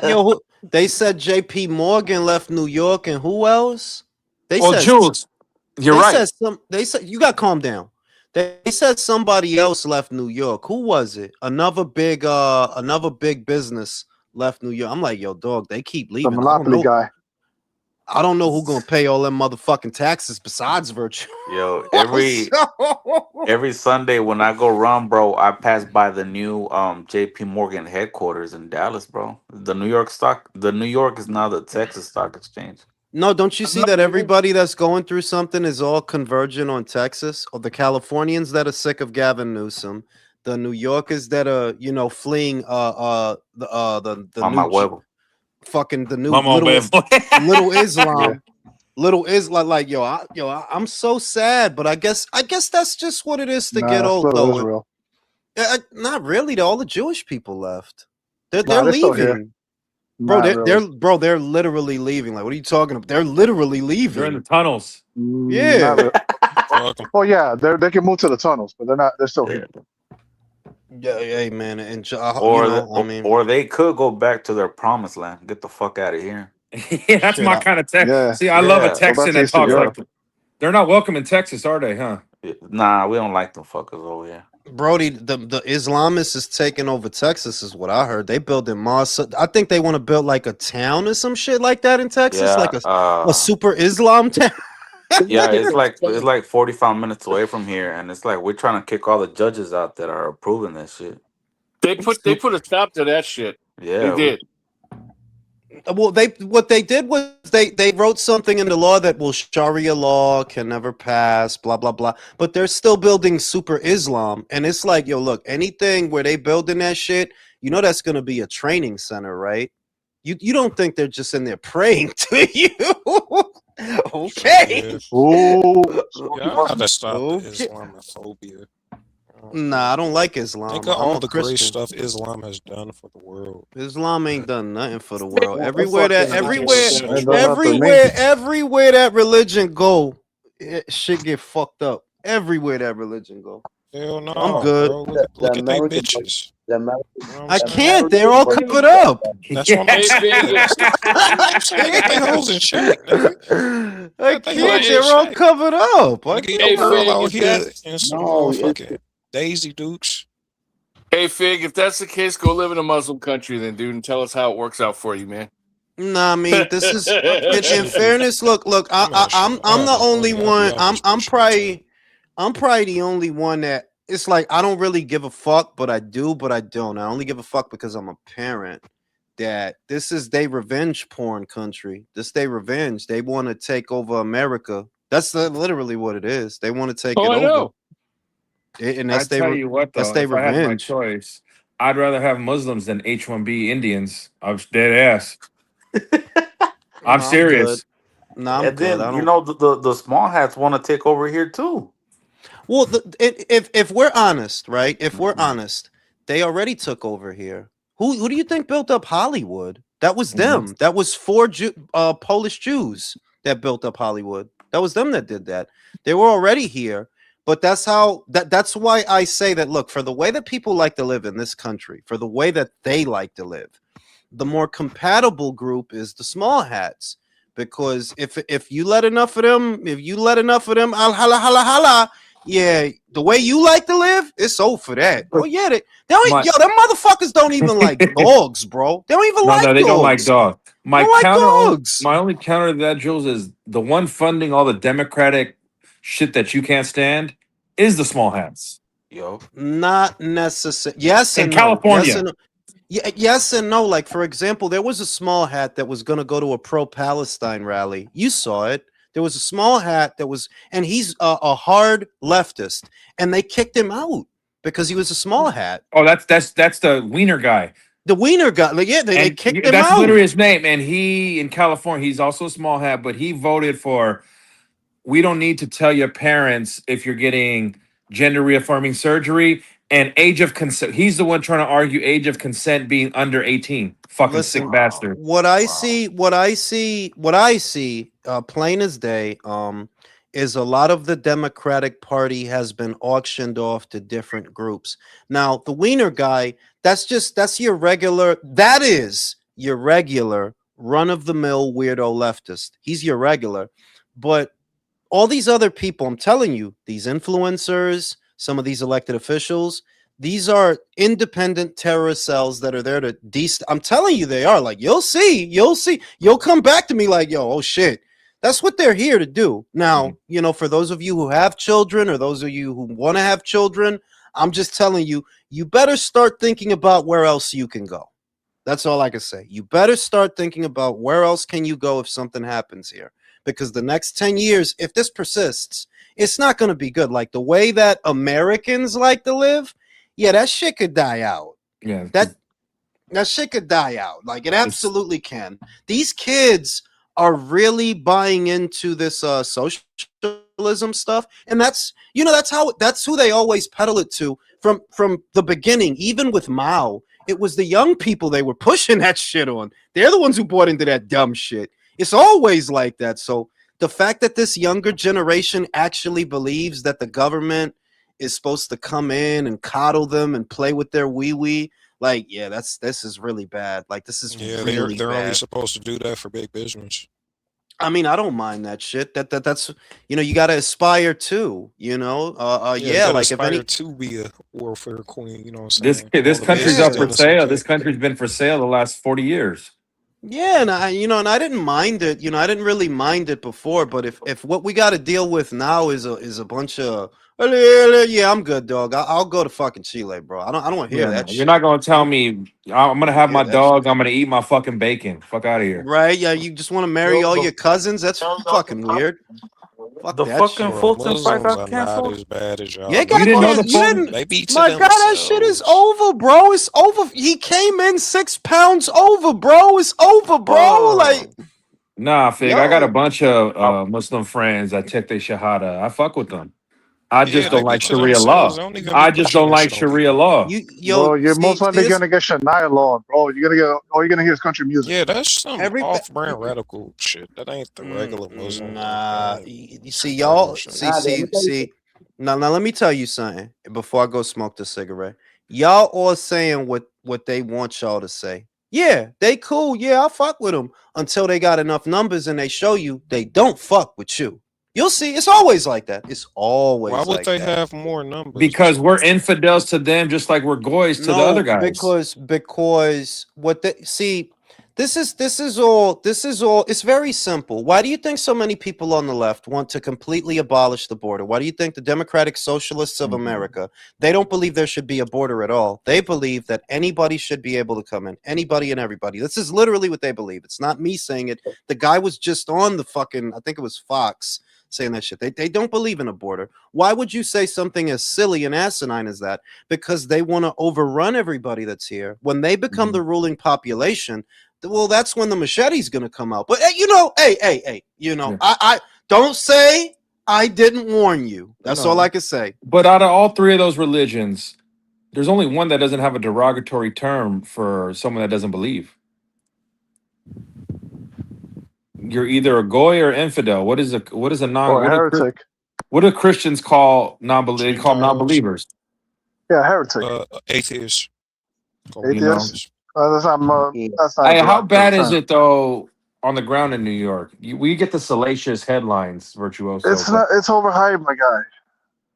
Yo, they said J.P. Morgan left New York, and who else? They Well, said Jules, you're right. They said you got to calm down. They said somebody else left New York. Who was it? Another big business left New York. I'm like, yo, dog, they keep The leaving. Monopoly guy. I don't know who's gonna pay all them motherfucking taxes besides Virtue. Yo, every Sunday when I go run, bro, I pass by the new JP Morgan headquarters in Dallas, bro. The New York is now the Texas Stock Exchange. No, don't you see that everybody that's going through something is all converging on Texas? Or the Californians that are sick of Gavin Newsom, the New Yorkers that are, fleeing the Mama new huevo. fucking the new Mama little Islam. Yeah. Little Islam, like I'm so sad, but I guess that's just what it is to get it's old little though. Israel. Not really. All the Jewish people left. They're They're still here. leaving. Bro, Not really. they're literally leaving. Like, what are you talking about? They're literally leaving. They're in the tunnels. Yeah. Not really. Fuck 'em. Oh yeah, they can move to the tunnels, but they're not. They're still here. Yeah, hey man, and Or they could go back to their promised land. Get the fuck out of here. Yeah, that's Shit, my kind of Texas. Yeah. See, I love a Yeah. Go Texan back to that Eastern talks Europe. like they're not welcome in Texas, are they? Huh? Nah, we don't like them fuckers over here. Brody, the Islamists is taking over Texas, is what I heard. They building Mars. I think they want to build like a town or some shit like that in Texas, Yeah, like a super Islam town. yeah, it's like 45 minutes away from here, and it's like we're trying to kick all the judges out that are approving this shit. They put a stop to that shit. Yeah, They did. Well, what they did was they wrote something in the law that Sharia law can never pass, blah blah blah. But they're still building super Islam, and it's like, yo, look, anything where they building that shit, that's gonna be a training center, right? You don't think they're just in there praying to you? Okay. Ooh. Y'all gotta stop Okay. the Islamophobia. Nah, I don't like Islam. Think of I'm all a the great Christian. stuff Islam has done for the world. Islam ain't done nothing for the world. Well, Everywhere fucking everywhere that religion go, shit get fucked up. Everywhere that religion go. Hell no, I'm good. bro. Look at they American- bitches. the American- I can't. They're all covered up. That's what I'm saying. I'm saying get they hoes in check, nigga. I can't. They're all covered up. I Nigga, can't. your girl Fig, out if here that's- in some No, motherfucking Daisy Dukes. Hey, Fig, if that's the case, go live in a Muslim country then, dude, and tell us how it works out for you, man. Nah, I mean, this is in fairness. Look. I'm the only one. I'm probably the only one that it's like I don't really give a fuck, but I do, but I don't. I only give a fuck because I'm a parent. That this is they revenge porn country. This they revenge. They want to take over America. That's literally what it is. They want to take it I over. know. And I that's tell you what, though, that's they if I had my revenge. choice, I'd rather have Muslims than H-1B Indians. I'm dead ass. I'm serious. Nah, I'm and good. then the small hats want to take over here too. Well, if we're honest, right? If we're honest, they already took over here. Who do you think built up Hollywood? That was them. That was four Polish Jews that built up Hollywood. That was them that did that. They were already here. But that's why I say that, look, for the way that people like to live in this country, for the way that they like to live, the more compatible group is the small hats. Because if you let enough of them, al hala hala hala, Yeah, the way you like to live, it's over for that. Oh yeah, they don't. My Yo, them motherfuckers don't even like dogs, bro. They don't even no, like they don't like dogs. dog. They don't like dogs. My only counter to that, Jules, is the one funding all the Democratic shit that you can't stand is the small hats Yo, Not necessary. Yes in and no. Yes California. and no. Yeah, yes and no. Like for example, there was a small hat that was going to go to a pro-Palestine rally. You saw it. There was a small hat that was, and he's a hard leftist, and they kicked him out because he was a small hat. Oh, that's the Wiener guy, The wiener guy, like, yeah, they and kicked him that's out. literally his name. And he in California, he's also a small hat, but he voted for. We don't need to tell your parents if you're getting gender reaffirming surgery and age of consent. He's the one trying to argue age of consent being under 18. Fucking sick Listen, wow, bastard. what I wow. see, plain as day, is a lot of the Democratic Party has been auctioned off to different groups. Now, the Wiener guy, that's your regular, that is your regular run of the mill weirdo leftist. He's your regular, but all these other people, I'm telling you, these influencers, some of these elected officials, these are independent terrorist cells that are there to I'm telling you, they are. Like, you'll see, you'll come back to me like, yo, oh shit. That's what they're here to do. Now, for those of you who have children or those of you who want to have children, I'm just telling you, you better start thinking about where else you can go. That's all I can say. You better start thinking about where else can you go if something happens here. Because the next 10 years, if this persists, it's not going to be good. Like the way that Americans like to live, yeah, that shit could die out. Yeah, That shit could die out. Like it it's absolutely can. These kids are really buying into this socialism stuff, and that's that's who they always peddle it to from the beginning. Even with Mao, it was the young people they were pushing that shit on. They're the ones who bought into that dumb shit. It's always like that. So the fact that this younger generation actually believes that the government is supposed to come in and coddle them and play with their wee wee, like, yeah, this is really bad. Like, this is Yeah, really they're only bad. supposed to do that for big business. I mean, I don't mind that shit. That's you got to aspire to, Yeah, you yeah, gotta like if aspire any, to be a warfare queen. You know what I'm this saying? All this the country's business up yeah. for dealers and sale. shit. This country's been for sale the last 40 years. Yeah, and I didn't mind it. I didn't really mind it before, but if what we got to deal with now is a bunch of yeah, I'm good, dog. I'll go to fucking Chile, bro. I don't want to hear Yeah, that no, you're not shit. gonna tell me I'm gonna I don't have hear my that shit. dog. I'm gonna eat my fucking bacon. Fuck out of here. Right? Yeah, you just want to marry Yo, all your cousins? That's fucking weird. Fuck the that fucking shit. Bro, Fulton fight Muslims got are not canceled. as bad as You y'all got You make didn't know them. the You Fulton? didn't. Maybe to My God, that shit is themselves. over, bro. It's over. He came in 6 pounds over, bro. It's over, bro. Like, Fuck. Nah, Fig. I got a yo, bunch of I, Muslim friends that check their shahada. I fuck with them. I Yeah, just they don't be like to Sharia themselves. law. They don't even be I just pushing don't that like shit on Sharia people. law. yo, Bro, you're most see, likely this gonna get Shania law, bro. You're gonna get all you're gonna hear is country music. Yeah, that's some every off-brand radical shit. That ain't the regular Muslim. That nah. ain't You see, some regular y'all. shit. Nah, let me tell you See. Now, let me tell you something before I go smoke the cigarette. Y'all all saying what they want y'all to say. Yeah, they cool. Yeah, I fuck with them until they got enough numbers and they show you they don't fuck with you. You'll see. It's always like that. It's Why always would like they that. have more numbers? Because we're infidels to them, just like we're goys to the other No, guys. because what they see, this is all it's very simple. Why do you think so many people on the left want to completely abolish the border? Why do you think the Democratic Socialists of America, they don't believe there should be a border at all? They believe that anybody should be able to come in, anybody and everybody. This is literally what they believe. It's not me saying it. The guy was just on the fucking, I think it was Fox, saying that shit. They don't believe in a border. Why would you say something as silly and asinine as that? Because they want to overrun everybody that's here. When they become the ruling population, well, that's when the machete's going to come out. But hey, Yeah. I don't say I didn't warn you. That's all No. I can say. But out of all three of those religions, there's only one that doesn't have a derogatory term for someone that doesn't believe. You're either a goy or infidel. What is a non Or a heretic. what do Christians call non-believers? They call them Gentiles, non-believers. Yeah, heretic. atheists. Call them You know. Atheist. atheists. yeah. That's not a Hey, how derogatory bad is term. it though on the ground in New York? We get the salacious headlines, Virtuoso, It's but not. It's overhyped, my guy.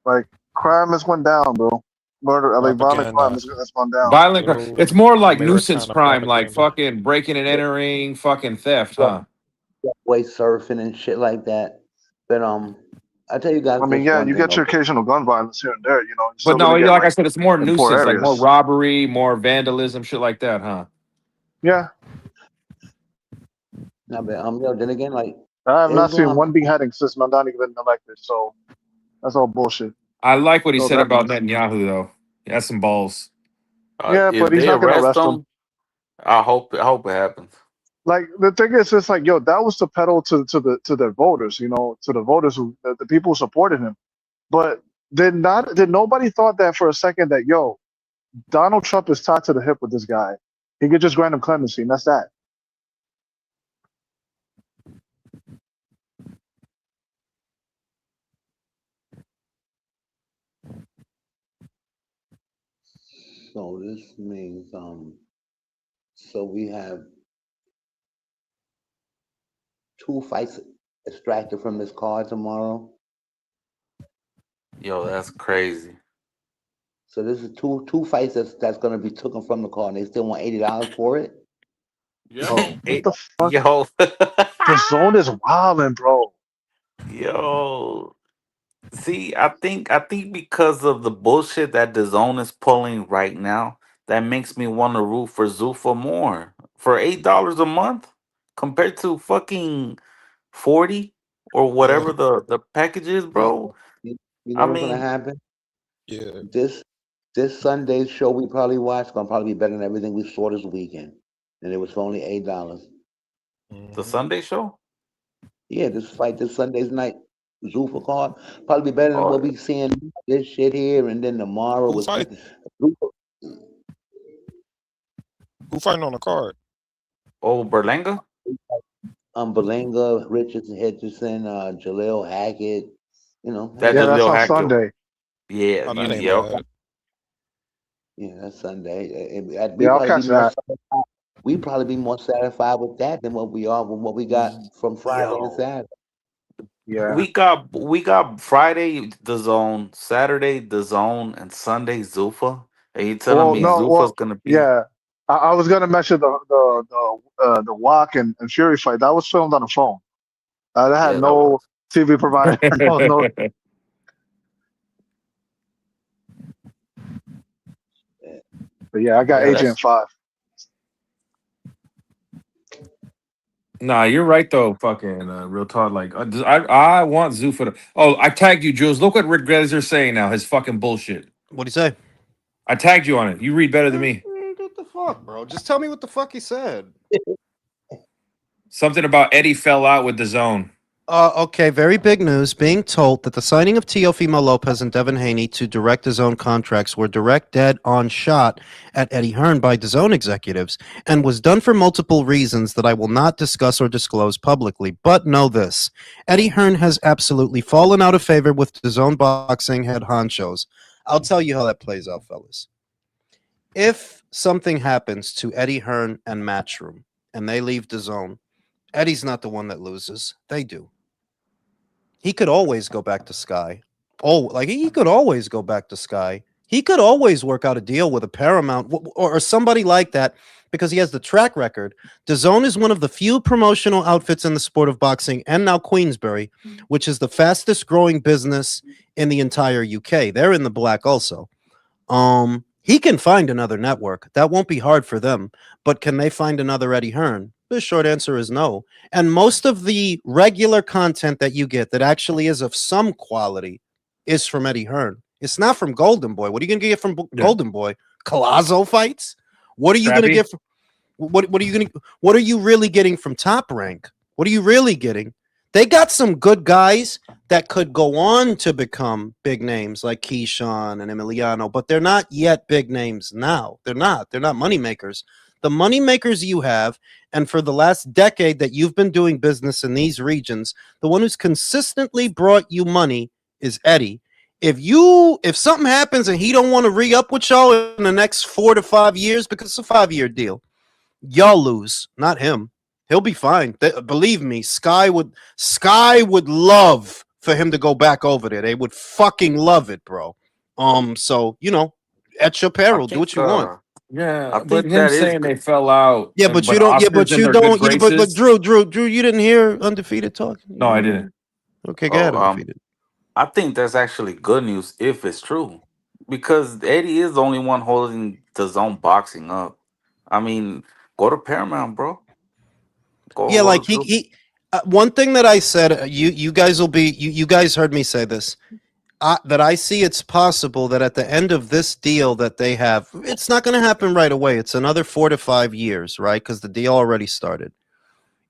Like crime has went down, bro. Murder, like violent crime Propaganda. has gone down. Violent crime. Little It's more like nuisance Americana crime, like propaganda. fucking breaking and entering, fucking theft, Yeah, huh? way surfing and shit like that. But I tell you guys I mean, this yeah, one you thing, get your okay? occasional gun violence here and there. You know, you're But still no, gonna get like I like said, it's more in poor nuisance, like more areas. robbery, more vandalism, shit like that, huh? Yeah, Now, but then again, like I have not seen Islam, one beheading since Mandani been elected. So that's all bullshit. I like what he So said that about means, Netanyahu, though. He has some balls. yeah, If but he's they not gonna arrest arrest him. them, I hope it happens. Like the thing is, it's like, yo, that was to peddle to the voters, you know, to the voters who the people who supported him. But did nobody thought that for a second that, yo, Donald Trump is tied to the hip with this guy. He could just grant him clemency, and that's that. so this means so we have 2 fights extracted from this card tomorrow. Yo, that's crazy. So this is two fights that's gonna be taken from the card. And they still want $80 for it. Bro, what It- the fuck? yo, The zone is wilding, bro. yo. See, I think because of the bullshit that the zone is pulling right now, that makes me want to root for Zufa more for $8 a month compared to fucking 40 or Yeah, whatever the package is, Yeah. bro. You know I what's gonna mean, happen? yeah. This Sunday's show we probably watched gonna probably be better than everything we saw this weekend, and it was for only $8. the Mhm. Sunday show. Yeah, this Sunday's night Zuffa card probably be better than Oh, what we seeing this shit here, and then tomorrow Who was fighting? Zuffa, Who fighting on the card? oh, Berlanga. Belinga, Richardson, Henderson, Jaleel Hackett. You know, That Yeah, that's Jalil on Hackett. Sunday. Yeah, Oh, that ain't yep. bad. yeah, that's Sunday. Yeah, I'll catch that. We probably be more satisfied with that than what we are with what we got from Friday and Yo. Saturday. Yeah. We got Friday the zone, Saturday the zone, and Sunday Zufa. And you telling Well, me Yeah, no, Zufa's well, gonna be yeah. I was gonna mention the Walk and Fury fight that was filmed on a phone. That had yeah, that was. no TV provider. No. But yeah, I got Yeah, Agent that's 5. Nah, you're right though. Fucking real talk. Like I want Zuffa to. Oh, I tagged you, Jules. Look what Rick Grazer's saying now. His fucking bullshit. What'd he say? I tagged you on it. You read better than me. What the fuck, bro? Just tell me what the fuck he said. Something about Eddie fell out with the zone. Okay, very big news. Being told that the signing of Teofimo Lopez and Devin Haney to direct DAZN contracts were direct dead-on shot at Eddie Hearn by DAZN executives and was done for multiple reasons that I will not discuss or disclose publicly. But know this, Eddie Hearn has absolutely fallen out of favor with DAZN boxing head honchos. I'll tell you how that plays out, fellas. If something happens to Eddie Hearn and Matchroom and they leave DAZN, Eddie's not the one that loses. They do. He could always go back to Sky. Oh, like he could always go back to Sky. He could always work out a deal with a Paramount or somebody like that because he has the track record. DAZN is one of the few promotional outfits in the sport of boxing and now Queensberry, which is the fastest growing business in the entire UK. They're in the black also. He can find another network. That won't be hard for them. But can they find another Eddie Hearn? The short answer is no. And most of the regular content that you get that actually is of some quality is from Eddie Hearn. It's not from Golden Boy. What are you going to get from Golden Boy? Colazo fights? What are you going to get from what are you going to what are you really getting from Top Rank? What are you really getting? They got some good guys that could go on to become big names like Keyshawn and Emiliano, but they're not yet big names now. They're not money makers. The money makers you have, and for the last decade that you've been doing business in these regions, the one who's consistently brought you money is Eddie. If something happens and he don't want to re-up with y'all in the next 4 to 5 years, because it's a 5-year deal, y'all lose, not him. He'll be fine. Believe me, Sky would love for him to go back over there. They would fucking love it, bro. So at your I peril, do think what you want. Yeah, I but think him that is saying they good. fell out, Yeah, but but you don't. Yeah, Oscar's but in you their good don't. Yeah, but graces. Drew, you didn't hear undefeated talking. You No, I didn't hear? didn't. Okay, go ahead, Oh, undefeated. I think that's actually good news if it's true, because Eddie is the only one holding the zone boxing up. I mean, go to Paramount, bro. Yeah, Go like to Drew. one thing that I said, you guys will be you guys heard me say this. That I see it's possible that at the end of this deal that they have, it's not going to happen right away. It's another 4 to 5 years, right? Because the deal already started.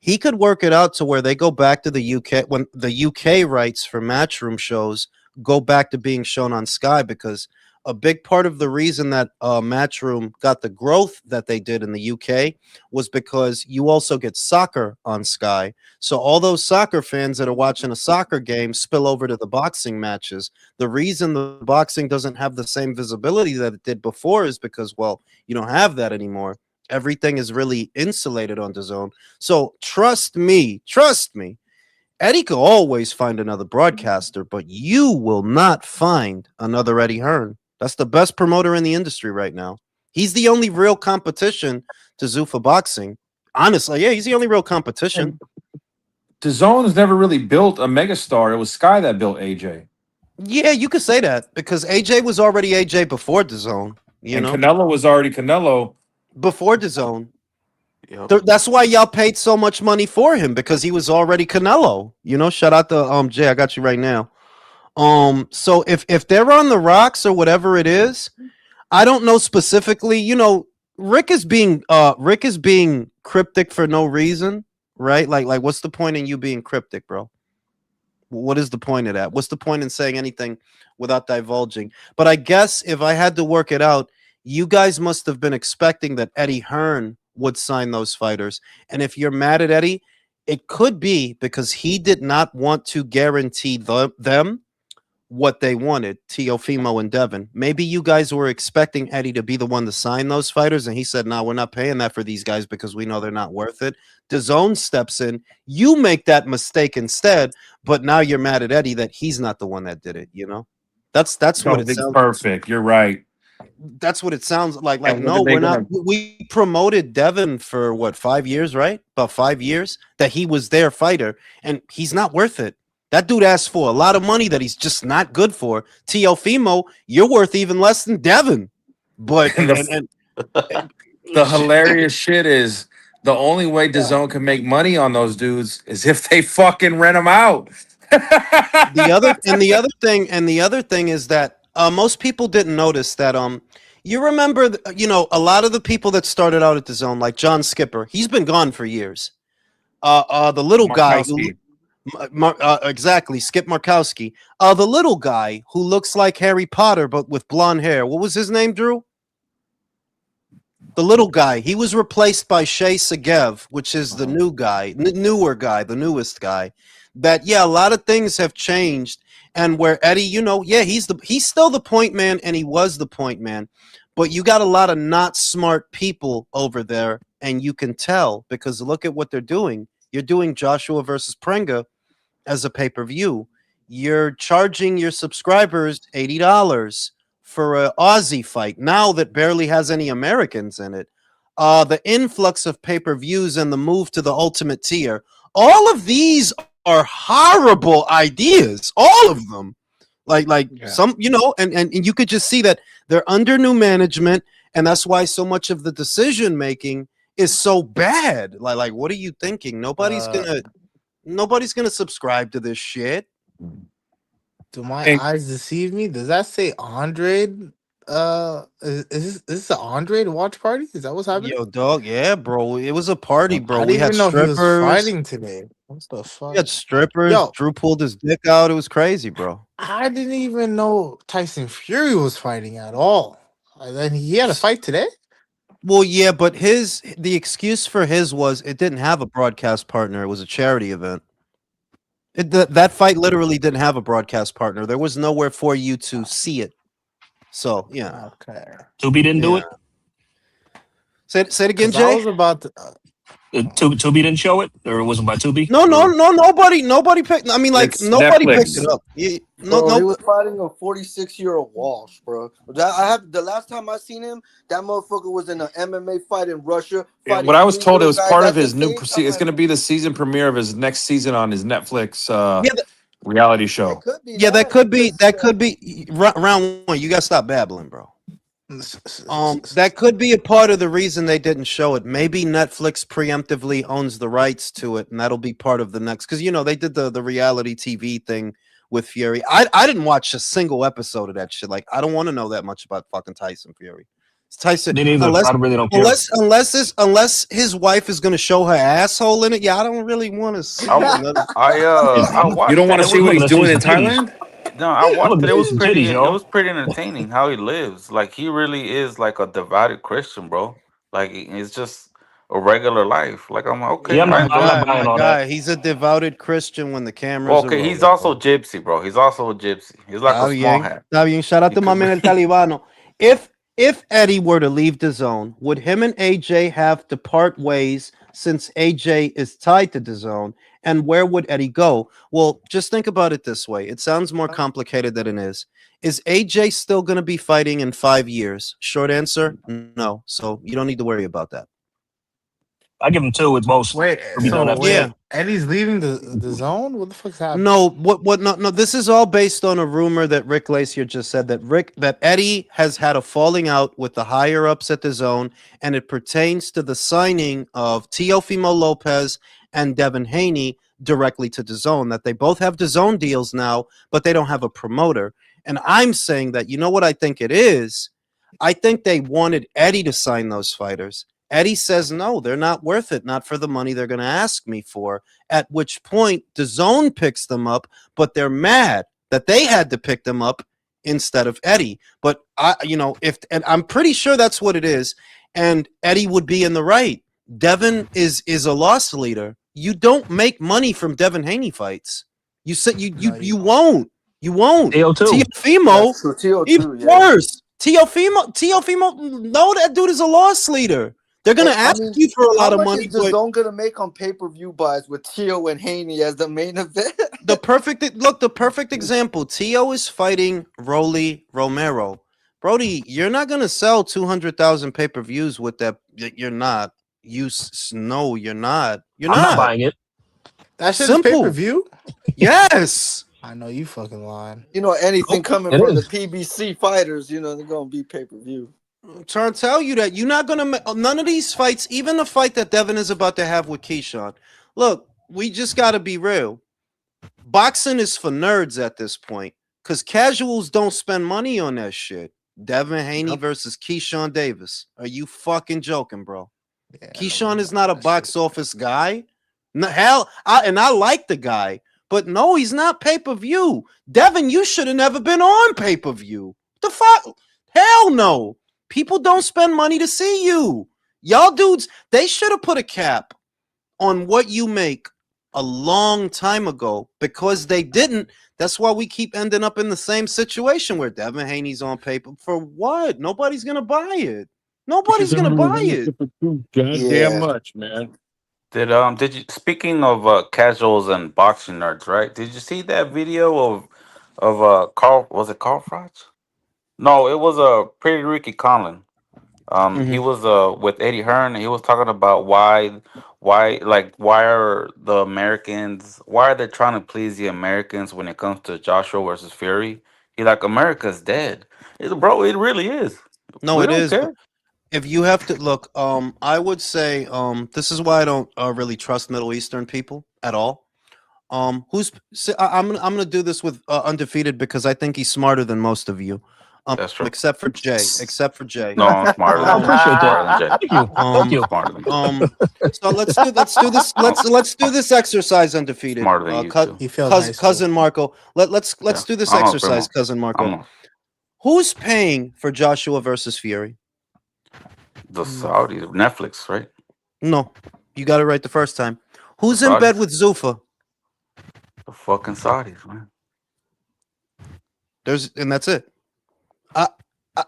He could work it out to where they go back to the UK when the UK rights for Matchroom shows go back to being shown on Sky, because a big part of the reason that Matchroom got the growth that they did in the UK was because you also get soccer on Sky. So all those soccer fans that are watching a soccer game spill over to the boxing matches. The reason the boxing doesn't have the same visibility that it did before is because, well, you don't have that anymore. Everything is really insulated on DAZN. So trust me, Eddie could always find another broadcaster, but you will not find another Eddie Hearn. That's the best promoter in the industry right now. He's the only real competition to Zuffa Boxing. Honestly, yeah, he's the only real competition. DAZN has never really built a megastar. It was Sky that built AJ. Yeah, you could say that because AJ was already AJ before DAZN. And Canelo was already Canelo before DAZN. Yep. That's why y'all paid so much money for him, because he was already Canelo. Shout out to Jay. I got you right now. So if they're on the rocks or whatever it is, I don't know specifically. Rick is being cryptic for no reason, right? Like what's the point in you being cryptic, bro? What is the point of that? What's the point in saying anything without divulging? But I guess if I had to work it out, you guys must have been expecting that Eddie Hearn would sign those fighters. And if you're mad at Eddie, it could be because he did not want to guarantee them what they wanted, Teofimo and Devin. Maybe you guys were expecting Eddie to be the one to sign those fighters, and he said, no, we're not paying that for these guys because we know they're not worth it. DAZN steps in. You make that mistake instead, but now you're mad at Eddie that he's not the one that did it, That's what it sounds. perfect. You're right. That's what it sounds like. Like, And when no, are they we're not. gonna- We promoted Devin for what, 5 years, right? About 5 years that he was their fighter, and he's not worth it. That dude asked for a lot of money that he's just not good for. Teofimo, you're worth even less than Devin. But The hilarious shit is the only way DAZN can make money on those dudes is if they fucking rent them out. the other thing is that most people didn't notice that you remember a lot of the people that started out at DAZN, like John Skipper, he's been gone for years. The little guy who, exactly, Skip Markowski. The little guy who looks like Harry Potter but with blonde hair. What was his name, Drew? The little guy. He was replaced by Shay Segev, which is the new guy, newer guy, the newest guy. That, yeah, a lot of things have changed. And where Eddie, he's still the point man, and he was the point man. But you got a lot of not smart people over there, and you can tell because look at what they're doing. You're doing Joshua versus Prenga as a pay-per-view. You're charging your subscribers $80 for an Aussie fight now that barely has any Americans in it. The influx of pay-per-views and the move to the ultimate tier. All of these are horrible ideas. All of them. Some, and you could just see that they're under new management, and that's why so much of the decision making is so bad. Like what are you thinking? Nobody's gonna subscribe to this shit. Do my eyes deceive me? Does that say Andrade? Is this an Andrade watch party? Is that what's happening? Yo, dog, yeah, bro. It was a party, bro. I We didn't had even know he was strippers. fighting today. What the fuck? We had strippers. Yo. Drew pulled his dick out. It was crazy, bro. I didn't even know Tyson Fury was fighting at all. And then he had a fight today? Well, yeah, but the excuse for his was it didn't have a broadcast partner. It was a charity event. That fight literally didn't have a broadcast partner. There was nowhere for you to see it. So, yeah. Okay. Tubi didn't do it? Say it again, 'Cause I Jay. was about to. Tubi didn't show it, or it wasn't by Tubi. No, nobody picked. I mean, like It's nobody Netflix. picked it up. Bro, he was fighting a 46-year-old Walsh, bro. I have the last time I seen him, that motherfucker was in an MMA fight in Russia. Yeah, Fighting what I was three told, it little was guys part at of the his new. same It's time. going to be the season premiere of his next season on his Netflix Yeah, reality show. It could be yeah, that could be. because, That could be round one. You gotta stop babbling, bro. That could be a part of the reason they didn't show it. Maybe Netflix preemptively owns the rights to it, and that'll be part of the next. Because they did the reality TV thing with Fury. I didn't watch a single episode of that shit. Like, I don't want to know that much about fucking Tyson Fury. It's Tyson, Me neither. I really don't care. unless his wife is gonna show her asshole in it. Yeah, I don't really want to see. I watched. You don't want to see what he's doing in some titties. Thailand? No, I watched it. It was some pretty. titties, It yo. was pretty entertaining how he lives. Like he really is like a devoted Christian, bro. Like it's just a regular life. Like I'm like, okay, Yeah, I'm I not enjoy. buying all that. He's a devoted Christian when the cameras Well, are okay, he's rolling, also bro. gypsy, bro. He's also a gypsy. He's like a small hat. Está bien. Shout out He to my could man be- El Talibano. If Eddie were to leave the zone, would him and AJ have to part ways since AJ is tied to the zone? And where would Eddie go? Well, just think about it this way. It sounds more complicated than it is. Is AJ still going to be fighting in 5 years? Short answer, no. So you don't need to worry about that. I give him 2 at most. Wait, He'll be done after yeah. that. Eddie's leaving the zone? What the fuck's happening? No, no, this is all based on a rumor that Rick Lacier just said that Eddie has had a falling out with the higher ups at the zone, and it pertains to the signing of Teofimo Lopez and Devin Haney directly to the zone, that they both have the zone deals now, but they don't have a promoter. And I'm saying that, you know what I think it is? I think they wanted Eddie to sign those fighters. Eddie says, no, they're not worth it, not for the money they're going to ask me for. At which point, the zone picks them up, but they're mad that they had to pick them up instead of Eddie. But and I'm pretty sure that's what it is. And Eddie would be in the right. Devin is a loss leader. You don't make money from Devin Haney fights. You said you won't. You won't. AO2. Teofimo, even worse. Teofimo, no, that dude is a loss leader. They're gonna ask you for a lot of money. Is the zone gonna make on pay-per-view buys with Tio and Haney as the main event? The perfect example. Tio is fighting Rolly Romero. Brody, you're not gonna sell 200,000 pay-per-views with that. You're not. No, you're not. I'm not buying it. That shit's Simple. pay-per-view? Yes. I know you fucking lying. Anything coming It from is. the PBC fighters, they're gonna be pay-per-view. I'm trying to tell you that you're not gonna none of these fights, even the fight that Devin is about to have with Keyshawn. Look, we just gotta be real. Boxing is for nerds at this point, because casuals don't spend money on that shit. Devin Haney versus Keyshawn Davis. Are you fucking joking, bro? Yeah, Keyshawn is not a box office guy. No, hell, I like the guy, but no, he's not pay-per-view. Devin, you should have never been on pay-per-view. The fuck? Hell no. People don't spend money to see you. Y'all dudes, they should have put a cap on what you make a long time ago, because they didn't. That's why we keep ending up in the same situation where Devin Haney's on paper. For what? Nobody's going to buy it. Nobody's going to buy it. Goddamn much, man. Did you, speaking of casuals and boxing nerds, right? Did you see that video of Carl? Was it Carl Froch? No, it was Pretty Ricky Conlon. He was with Eddie Hearn, and he was talking about why are the Americans, why are they trying to please the Americans when it comes to Joshua versus Fury? He like, America's dead. Bro, it really is. No, We it don't is. care. If you have to look, I would say this is why I don't really trust Middle Eastern people at all. I'm gonna do this with Undefeated, because I think he's smarter than most of you. That's true. Except for Jay. No, I'm smarter I than appreciate smarter that. than Jay. Thank you. Thank you. Smarter than Jay. So let's do this exercise, Undefeated. Smarter than you too. He feels nice Cousin Marco. Let's Yeah. do this I'm not exercise, Primo. Cousin I'm Marco. not. Who's paying for Joshua versus Fury? The Saudis, Netflix, right? No, you got it right the first time. Who's The in bed Saudis. with Zufa? The fucking Saudis, man. And that's it.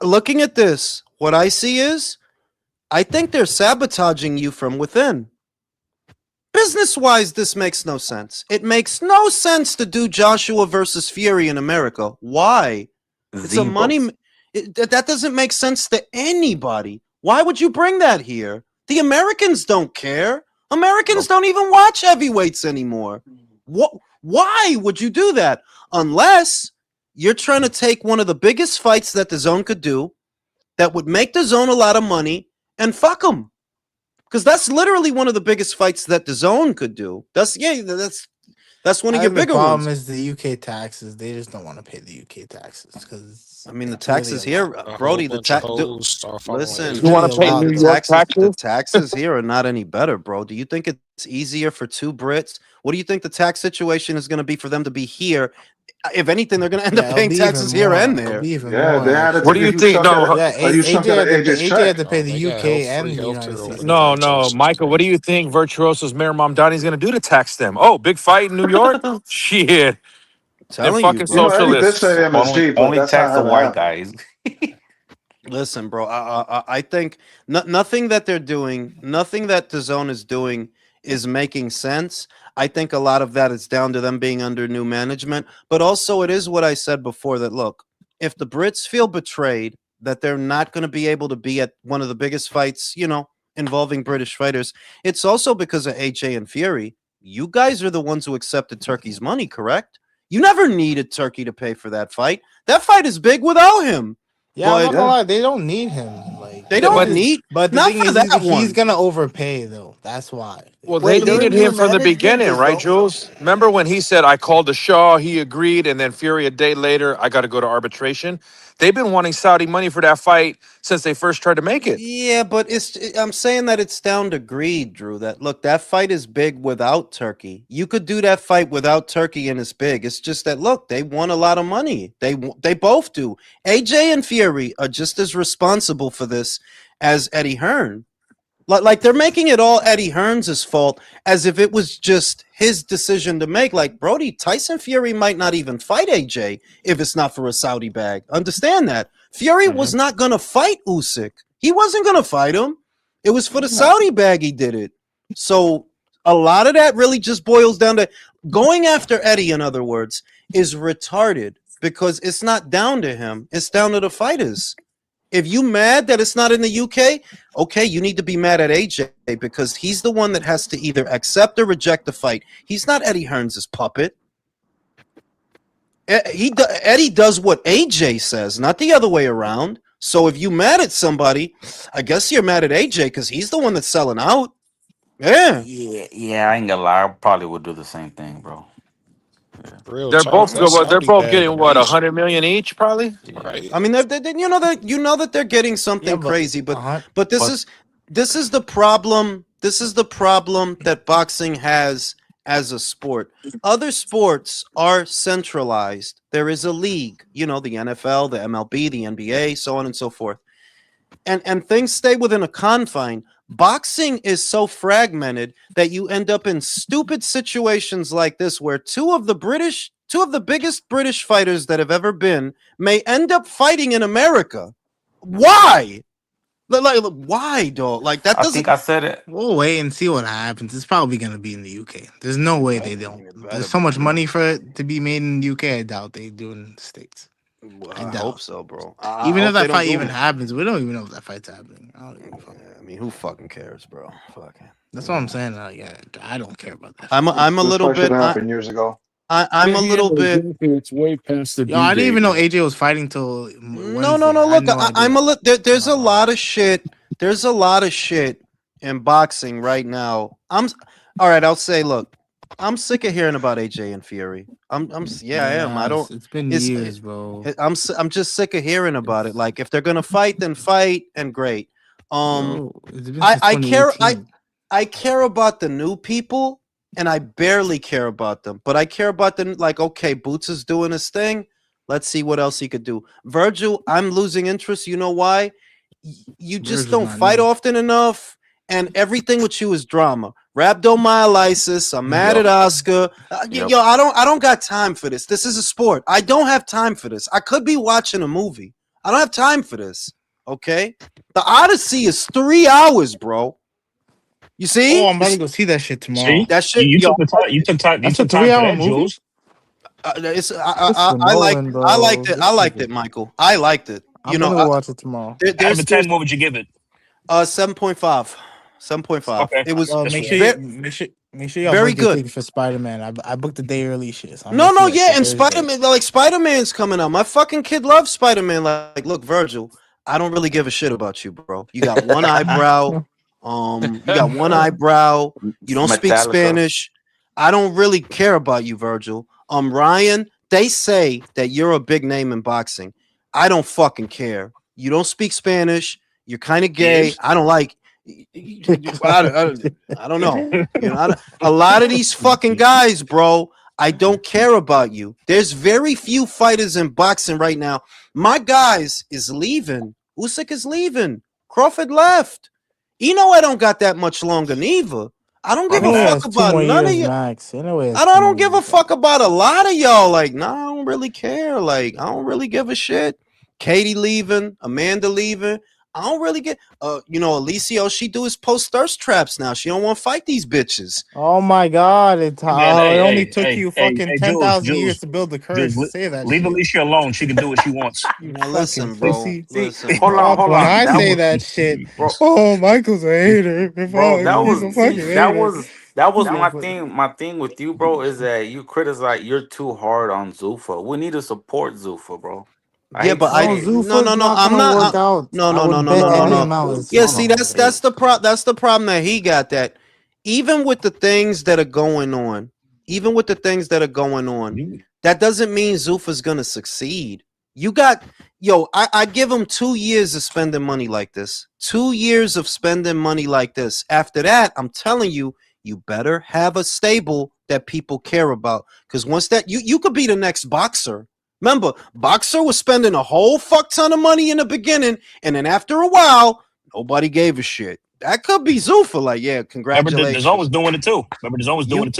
Looking at this, what I see is, I think they're sabotaging you from within. business-wise, this makes no sense. It makes no sense to do Joshua versus Fury in America. Why? It's a money. That doesn't make sense to anybody. Why would you bring that here? The Americans don't care. Americans don't even watch heavyweights anymore. Why would you do that? Unless you're trying to take one of the biggest fights that the Zone could do, that would make the Zone a lot of money, and fuck them. Because that's literally one of the biggest fights that the Zone could do. That's one of your bigger ones. The problem is the UK taxes. They just don't want to pay the UK taxes because I mean the taxes here, Brody. The listen, you want to pay New York taxes? The taxes here are not any better, bro. Do you think it's easier for two Brits? What do you think the tax situation is going to be for them to be here? If anything, they're going to end up paying taxes here and there. Yeah, they had to. What do you think? No, AJ had to pay the UK and the United States. No, Michael. What do you think Virtuoso's Mayor Mamdani is going to do to tax them? Oh, big fight in New York. Shit. They're fucking socialists. Only tax the white guys. Listen, bro. I think nothing that they're doing, nothing that the Zone is doing, is making sense. I think a lot of that is down to them being under new management, but also it is what I said before, that look, if the Brits feel betrayed, that they're not going to be able to be at one of the biggest fights, involving British fighters, it's also because of AJ and Fury. You guys are the ones who accepted Turkey's money, correct? You never needed Turkey to pay for that fight. That fight is big without him. Yeah, I'm not gonna lie, they don't need him. They don't need. But the thing is, he's gonna overpay though. That's why. Well, they needed him from the beginning, right, Jules? Remember when he said, "I called the Shah, he agreed," and then Fury a day later, "I got to go to arbitration." They've been wanting Saudi money for that fight since they first tried to make it. Yeah, but I'm saying that it's down to greed, Drew. That look, that fight is big without Turkey. You could do that fight without Turkey, and it's big. It's just that look, they won a lot of money. They both do. AJ and Fury are just as responsible for this as Eddie Hearn. Like they're making it all Eddie Hearn's fault, as if it was just his decision to make. Like, Brody, Tyson Fury might not even fight AJ if it's not for a Saudi bag. Understand that. Fury was not going to fight Usyk. He wasn't going to fight him. It was for the Saudi bag he did it. So a lot of that really just boils down to going after Eddie, in other words, is retarded, because it's not down to him. It's down to the fighters. If you mad that it's not in the UK, okay, you need to be mad at AJ, because he's the one that has to either accept or reject the fight. He's not Eddie Hearn's puppet. Eddie does what AJ says, not the other way around. So if you mad at somebody, I guess you're mad at AJ because he's the one that's selling out. Yeah. Yeah, I ain't gonna lie. I probably would do the same thing, bro. They're both getting what, 100 million each, probably. Right. I mean, you know that they're getting something crazy, but this is the problem. This is the problem that boxing has as a sport. Other sports are centralized. There is a league, the NFL, the MLB, the NBA, so on and so forth, and things stay within a confine. Boxing is so fragmented that you end up in stupid situations like this, where two of the biggest British fighters that have ever been may end up fighting in America. Why? Like why, dog? Like that doesn't. I think I said it. We'll wait and see what happens. It's probably gonna be in the UK. There's no way they don't. There's so much money for it to be made in the UK. I doubt they do in the States. I hope so, bro. Even if that fight even happens, we don't even know if that fight's happening. I mean, who fucking cares, bro? Fucking. That's what I'm saying. I don't care about that. I'm a little bit. Happened years ago. I'm a little bit. It's way past the. Yo, I didn't even know AJ was fighting till. No. Look, I'm a little. There's a lot of shit. There's a lot of shit in boxing right now. All right. I'll say, look, I'm sick of hearing about AJ and Fury. I am. I don't. It's been years, bro. I'm just sick of hearing about it. Like, if they're gonna fight, then fight, and great. I care. I care about the new people, and I barely care about them. But I care about them. Like, okay, Boots is doing his thing. Let's see what else he could do. Virgil, I'm losing interest. You know why? You just don't fight often enough, and everything with you is drama. Rhabdomyolysis. I'm mad at Oscar. Yo, I don't got time for this. This is a sport. I don't have time for this. I could be watching a movie. I don't have time for this. Okay? The Odyssey is 3 hours, bro. You see? Oh, I'm about to go see that shit tomorrow. See, That shit, you yo, took the time. You took time. You That's a took time for 3-hour that, movie. Jules. it's Christopher I liked Nolan, it. bro. I liked it. This I liked nigga- it, Michael. I liked it. You I'm know, gonna go watch it tomorrow. Out of a 10, what would you give it? 7.5. 7.5. Okay, It was Well, that's make fair. sure y'all very book your good. ticket for Spider-Man. I booked the day early shit. So I'm No, gonna no, see that yeah, shit and Thursday. Spider-Man, like Spider-Man's coming out. My fucking kid loves Spider-Man. Like, look, Virgil, I don't really give a shit about you, bro. You got one eyebrow. You got one eyebrow. You don't speak Metallica. Spanish. I don't really care about you, Virgil. Ryan, they say that you're a big name in boxing. I don't fucking care. You don't speak Spanish. You're kind of gay. Yes. I don't like. I don't know. You know, a lot of these fucking guys, bro. I don't care about you. There's very few fighters in boxing right now. My guys is leaving. Usyk is leaving. Crawford left. You know I don't got that much longer neither. I don't give He a only fuck has 2 about more none of years you. max. Anyway, I don't give a fuck about a lot of y'all. Like, nah, I don't really care. Like, I don't really give a shit. Katie leaving, Amanda leaving. I don't really get Alicia, all she do is post thirst traps now. She don't want to fight these bitches. Oh my god! Man, It only took you fucking hey, 10,000 years Jules, to build the Jules, courage to say that leave shit. Alicia alone. She can do what she wants. You Now fucking listen, bro. pussy. Listen, Hold bro. on, hold When on. I That say was, that shit, bro, oh, Michael's a hater. He's a fucking hater. that was my thing. My thing with you, bro, is that you criticize. You're too hard on Zuffa. We need to support Zuffa, bro. I Yeah, hate to but No, say it. Zuffa's no. not I'm gonna work not. out. No, I no, no, would no, bet no, no, any no. amount it's Yeah, not see, gonna that's work. that's the problem that he got. That even with the things that are going on, that doesn't mean Zuffa's gonna succeed. You got I give him 2 years of spending money like this. 2 years of spending money like this. After that, I'm telling you, you better have a stable that people care about. Because once that you could be the next boxer. Remember, Boxer was spending a whole fuck ton of money in the beginning, and then after a while, nobody gave a shit. That could be Zuffa. Like, yeah, Remember, congratulations. the Zone was doing it too.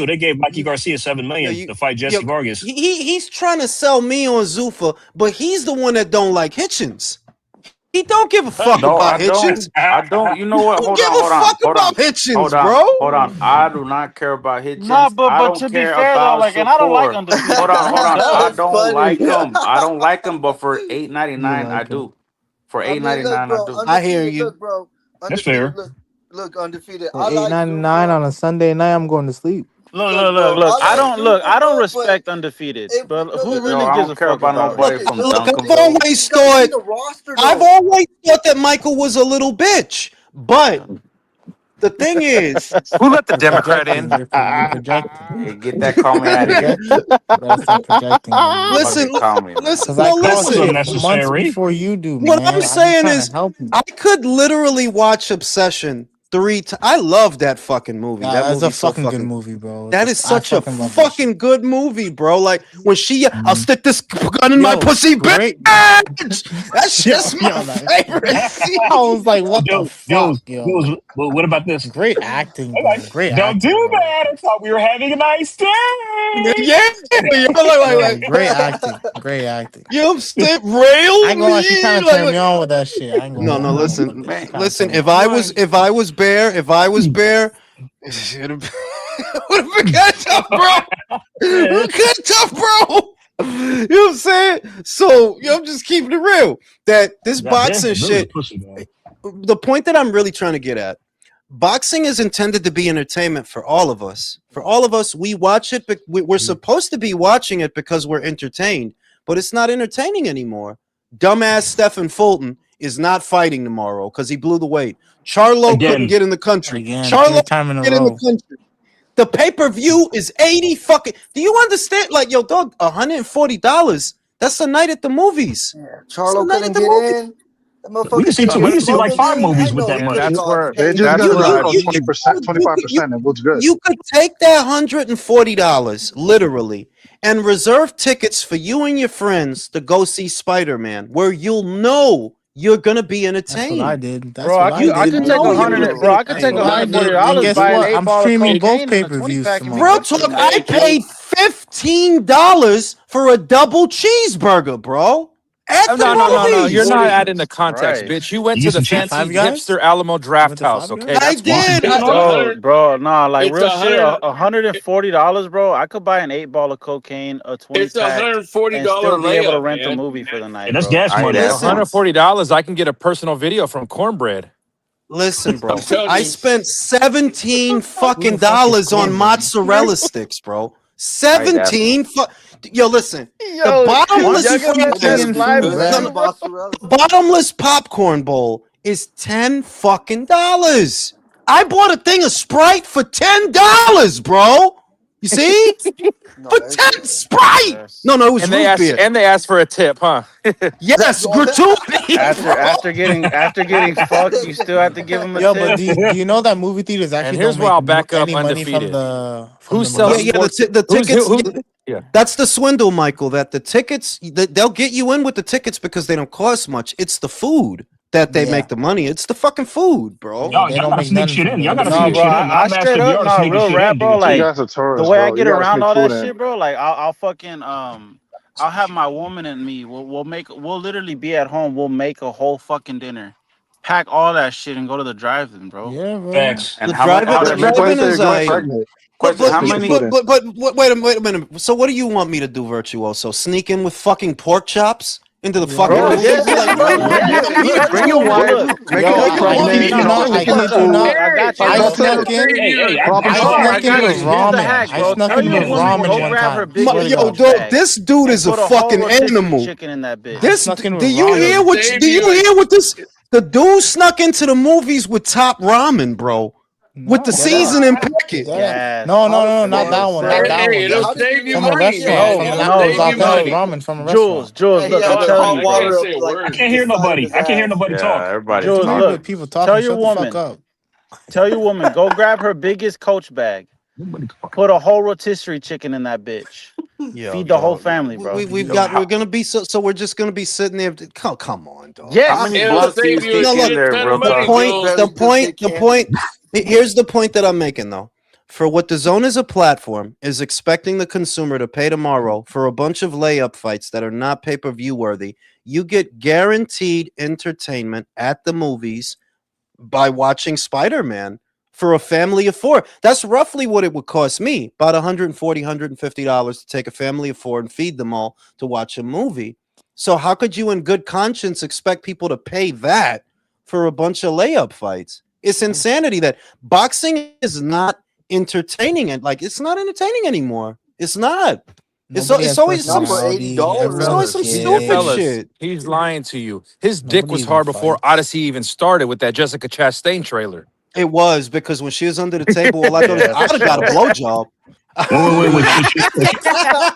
You- They gave Mikey you- Garcia $7 million to fight Jesse Vargas. He's trying to sell me on Zuffa, but he's the one that don't like Hitchens. He don't give a fuck No, about I don't. Hitchens. I don't. You know what? Don't Hold give on, a hold on, fuck hold on, about Hitchens, hold on, bro. hold on. I do not care about Nah, Hitchens. I but don't to be care fair though, about like, and I don't like Shakur. Undefeated. Hold on, hold on. That I was don't funny. like him. I don't like him, but for $8.99, I like him. do. For I mean, look, $8.99, I bro, do. I hear undefeated. you. Look, bro, That's undefeated. fair. Look, undefeated. For I like $8.99 Zuffa. on a Sunday night, I'm going to sleep. Look, Bro. look. I like I Zuffa, don't bro. But respect Undefeated, if we but who Yo, really I gives don't a care fuck about about nobody it? from Look, I've Duncanville. always you gotta see thought the roster I've though. always thought that Michael was a little bitch. But the thing is, Who let the You're Democrat projecting. in? You're projecting. Hey, get that commie You're out of here. projecting. You gotta stop projecting, man. listen, Fucking commie, man. listen, Because I no, call That's listen. shit months unnecessary. before you do, What man. I'm I'm saying trying is, to help you. I could literally watch Obsession 3 times. I love that fucking movie. That That's a movie's so fucking good fucking. movie, bro. That is I such a fucking love that shit. fucking good movie, bro. Like when I'll stick this gun in my pussy, great. bitch. That's just my favorite scene. I was like, what the fuck, yo? Jules, well, what about this? Great acting, All bro. right, Great don't acting, do bro. that. I thought we were having a nice day. Yeah, Great acting. Great acting. You step rail I ain't gonna lie, she kind me. of turned me on with that shit. I ain't gonna No, lie. listen, Man, listen. kinda If I was Bear, it would have been kind of tough, bro. It would kind of tough, bro. You know what I'm saying? So, I'm just keeping it real. That this boxing shit. The point that I'm really trying to get at. Boxing is intended to be entertainment for all of us. For all of us, we watch it, but we're supposed to be watching it because we're entertained, but it's not entertaining anymore. Dumbass Stephen Fulton is not fighting tomorrow because he blew the weight. Charlo couldn't get in the country. Charlo couldn't get in the country. The pay-per-view is 80 fucking. Do you understand? Like, yo, dog, $140. That's a night at the movies. Charlo couldn't get in. We can see like 5 movies with that money. That's where they just got to go 20%, 25%. It looks good. You could take that $140 literally and reserve tickets for you and your friends to go see Spider-Man, where you'll know you're gonna be entertained. That's what I did. That's Bro, what I could take $140 buy an 8 I'm ball of streaming both cocaine and a pay-per-views 20-pack. tomorrow. Real talk, I paid $15 for a double cheeseburger, bro. At the No. You're movies. not adding the context, Christ. bitch. You went You to get the some chips? fancy Five Guys? hipster Alamo You Draft went to House. Five Okay, Guys? I that's why. did. It's Bro, bro, nah, like it's real shit. $100. $140, bro. I could buy an 8 ball of cocaine, a 20 It's pack, and still $140 be able to layup, rent a man. movie for the Yeah, night, that's bro. gas I money. ain't For Listen, $140, I can get a personal video from Cornbread. listen, I'm bro. telling I you. spent 17 Who fucking the fuck is dollars on Cornbread? mozzarella sticks, bro. Right, that. 17 Yo, listen. The Yo, bottomless y'all gonna let fucking that slide, Food, bro? right? the, the bottomless popcorn bowl is 10 fucking dollars. I bought a thing of Sprite for $10, bro. You see? For 10 Sprite. No, it was And root beer. they asked for a tip, huh? Yes, gratuity. After getting fucked, you still have to give him a Yo, but tip. do you know that movie theaters And actually here's don't where make I'll back up any money from undefeated. the Who sells Yeah, movies? sports? the tickets. Yeah. That's the swindle, Michael. That the tickets, they'll get you in with the tickets because they don't cost much. It's the food that they Yeah. make the money. It's the fucking food, bro. Y'all, They y'all don't gotta make sneak nothing shit from in. Y'all the gotta No, sneak bro, shit movies. in. I I'm asking straight up, VR no, sneaking real shit rap, in, bro. nigga. You Like guys are the tourists, way I bro. get You gotta around sneak all food that in. shit, bro. Like I'll fucking I'll have my woman and me. We'll literally be at home. We'll make a whole fucking dinner, pack all that shit, and go to the drive-in, bro. Yeah, bro. Facts. And The how much? drive-in, Yeah, the make drive-in Wednesday is girl I. pregnant. But Question: but How Sneak many? food but in. but, but but wait a minute. So what do you want me to do, Virtuoso? Sneak in with fucking pork chops into the fucking Bro, movie? Like, what? bring your Well, wife, look, make Yo, her look, I look, kid pregnant, you you know, not. I sneak in kid you food. not. I got you. I That's Look, it. snuck in. Problem I hold on, solved. I snuck in got with you. Here's the ramen. hack, I bro. snuck Tell in your with woman ramen go one grab her time. Swear to biggest Yo, God. coach dog, bag this dude and is a put a whole fucking rotisserie animal. chicken in that bitch. I This, snuck in do with you hear ramen. what? Do you hear what this? The dude snuck into the movies with top ramen, bro, with No, the dead ass. seasoning packet. Dead ass. Gas. No, not that one. Not that Hey, one. it'll save you From a money, restaurant. man. No, From It'll it was save no, you authentic no. money. ramen from a Jules, restaurant. Jules, And he look, had I'm the Look, telling hot I you, can't bro. water up say a like I word. can't hear deciding nobody. his I can't hear ass. nobody Yeah, talk. everybody Just leave talking. it. People Tell talking. your Shut the fuck woman, up. go grab her biggest coach bag. Nobody talking. Put a whole rotisserie chicken in that bitch. Yo, Feed the whole dog, family, bro. So we're how, gonna be so we're just gonna be sitting there. Come on, dog. Yes. Come How on. many it'll blunts do you save you a No, think in look. shit there, ton real of The money, talk? point, Jules. the Barely just point, get the candy. point. Here's the point that I'm making, though. For what the zone is a platform is expecting the consumer to pay tomorrow for a bunch of layup fights that are not pay-per-view worthy. You get guaranteed entertainment at the movies by watching Spider-Man for a family of four. That's roughly what it would cost me, about $140, $150 to take a family of four and feed them all to watch a movie. So how could you in good conscience expect people to pay that for a bunch of layup fights? It's insanity that boxing is not entertaining, and like it's not entertaining anymore. It's not. Nobody It's has always some Not for $80. personality. it's always Everyone's some Fellas, stupid gay. fellas, shit. he's lying to you. His dick Nobody was even hard before fights. Odyssey even started with that Jessica Chastain trailer. It was because when she was under the table, all I thought is Yeah, I'd for have got a sure. blowjob.